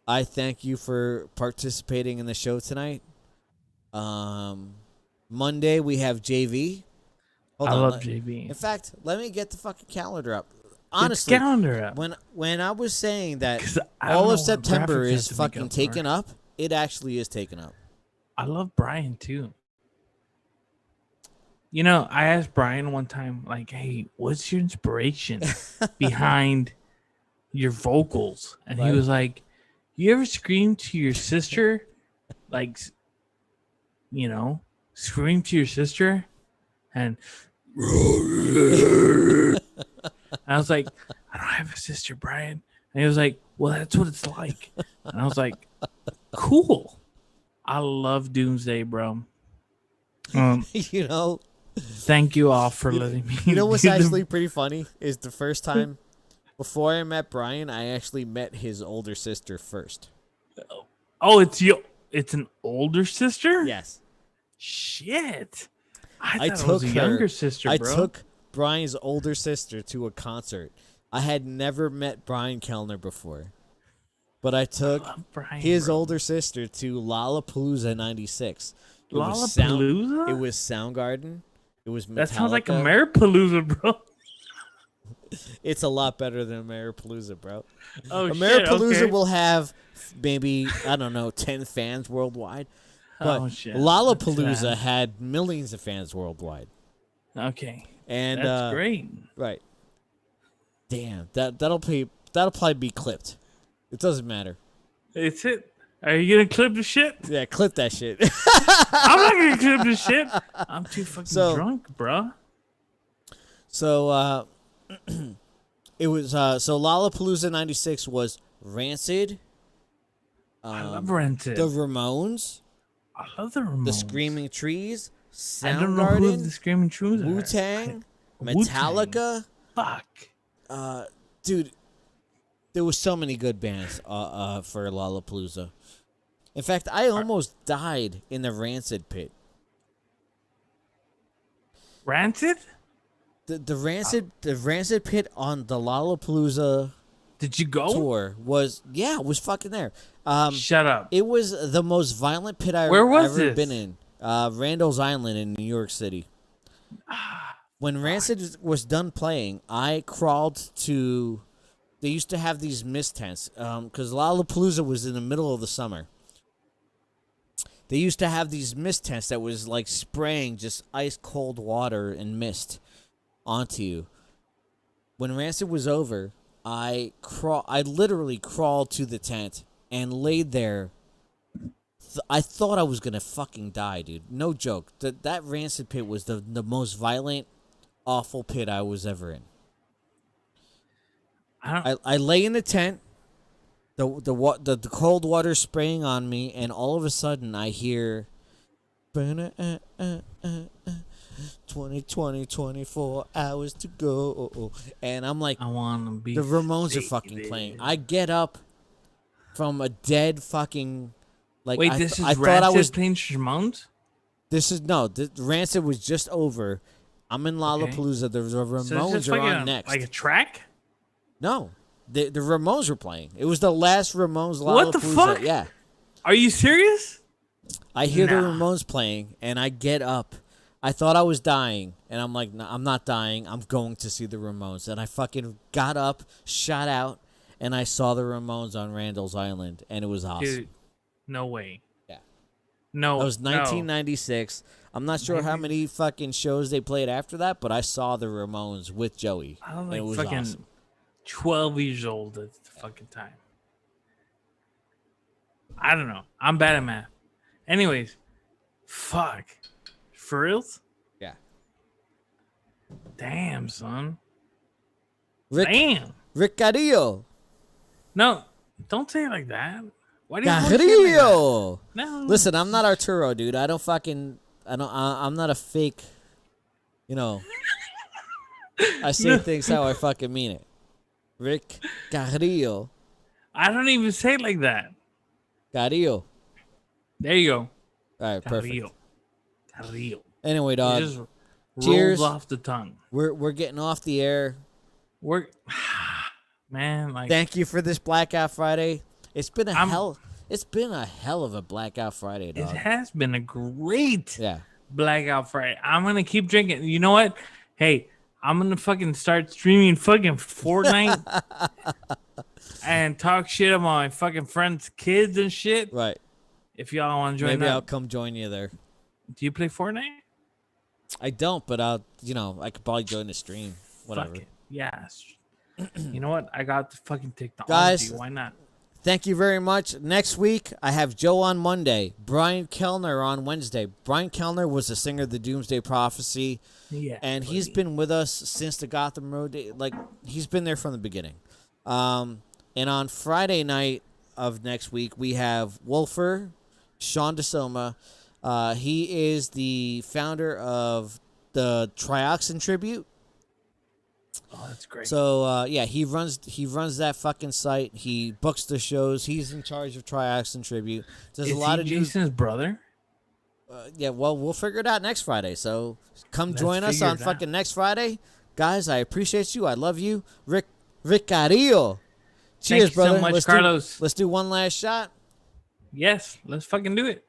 I thank you for participating in the show tonight. Monday we have JV. I love JV. In fact, let me get the fucking calendar up. Get Honestly, the calendar up. when I was saying that 'Cause I don't all know of what September graphics is have to make fucking up for. taken up, it actually is taken up. I love Brian too. You know, I asked Brian one time, like, "Hey, what's your inspiration behind your vocals?" And he Right. was like, "You ever scream to your sister, like, you know, scream to your sister?" And I was like, "I don't have a sister, Brian." And he was like, "Well, that's what it's like." And I was like, "Cool." I love Doomsday, bro. You know, Thank you all for letting me. you know what's do the- actually pretty funny is the first time before I met Brian, I actually met his older sister first. Oh, it's an older sister? Yes. Shit. I thought I it took was a her. younger sister, I bro. took Brian's older sister to a concert. I had never met Brian Kellner before, but I took love Brian, his bro. older sister to Lollapalooza '96. Lollapalooza? It was Soundgarden. It was Metallica. That sounds like a Maripalooza, bro. It's a lot better than Ameripalooza, bro. Oh, Ameripalooza shit. Okay. will have maybe, I don't know, 10 fans worldwide. But Oh, shit. Lollapalooza That's had millions of fans worldwide. Okay. And That's great. Right. Damn, that'll probably be clipped. It doesn't matter. It's it. Are you gonna clip the shit? Yeah, clip that shit. I'm not gonna clip the shit. I'm too fucking drunk, bro. So it was so Lollapalooza '96 was Rancid. I love Rancid. The Ramones, I love the Ramones. the Screaming Trees, I don't know who the Soundgarden, Screaming Trees are. Wu-Tang, Wu-Tang. Metallica. Fuck. Dude, there was so many good bands for Lollapalooza. In fact, I almost died in the Rancid pit. Rancid? The Rancid pit on the Lollapalooza Did you go? tour was fucking there. Shut up. It was the most violent pit I've Where was ever this? been in. Randall's Island in New York City. When Rancid was done playing, I crawled to. They used to have these mist tents because Lollapalooza was in the middle of the summer. They used to have these mist tents that was like spraying just ice cold water and mist onto you. When Rancid was over, I literally crawled to the tent and laid there. I thought I was gonna fucking die, dude. No joke. That Rancid pit was the most violent, awful pit I was ever in. I lay in the tent, the cold water spraying on me, and all of a sudden I hear 20, 24 hours to go. And I'm like, I want to be. the Ramones are fucking playing. I get up from a dead fucking. Like, Wait, I this is I Rancid thought I was. playing Ramones? This is no. The Rancid was just over. I'm in Lollapalooza. The Ramones are on next. Like a track? No, the Ramones were playing. It was the last Ramones Lollapalooza. What the fuck? Yeah. Are you serious? I hear the Nah. Ramones playing, and I get up. I thought I was dying, and I'm like, no, I'm not dying. I'm going to see the Ramones. And I fucking got up, shot out, and I saw the Ramones on Randall's Island, and it was awesome. Dude, no way. Yeah. No. That was no. 1996. I'm not sure how many fucking shows they played after that, but I saw the Ramones with Joey. I was and it like was fucking awesome. 12 years old at the fucking time. I don't know. I'm bad at math. Anyways, fuck. For reals? Yeah. Damn, son. Rick Carrillo. No, don't say it like that. Why do you bullshit like Carrillo. that? No. Listen, I'm not Arturo, dude. I'm not a fake, I say things how I fucking mean it. Rick Carrillo. I don't even say it like that. Carrillo. There you go. All right, perfect. Carrillo. Carrillo. Anyway, It dog. just Cheers. rolls off the tongue. We're getting off the air. We're man, like Thank you for this Blackout Friday. It's been a hell of a Blackout Friday, it dog. has been a great Yeah. Blackout Friday. I'm gonna keep drinking. You know what? Hey, I'm gonna fucking start streaming fucking Fortnite and talk shit about my fucking friends' kids and shit. Right. If y'all want to join Maybe up. I'll come join you there. Do you play Fortnite? I don't, but I could probably join the stream. Whatever. Fuck it. Yes. You know what? I got the fucking technology. Guys, why not? Thank you very much. Next week, I have Joe on Monday, Brian Kellner on Wednesday. Brian Kellner was the singer of the Doomsday Prophecy, Yeah. and he's been with us since the Gotham Road day. Like, he's been there from the beginning. And on Friday night of next week, we have Wolfer, Sean DeSoma. He is the founder of the Trioxin Tribute. Oh, that's great. So yeah, he runs that fucking site. He books the shows. He's in charge of Trioxin Tribute. There's Is a lot he of Jason's brother? yeah. Well, we'll figure it out next Friday. So come Let's join us figure on it out. fucking next Friday, guys. I appreciate you. I love you, Rick Carrillo. Cheers, Thank you brother. so much, Carlos. Let's do one last shot. Yes, let's fucking do it.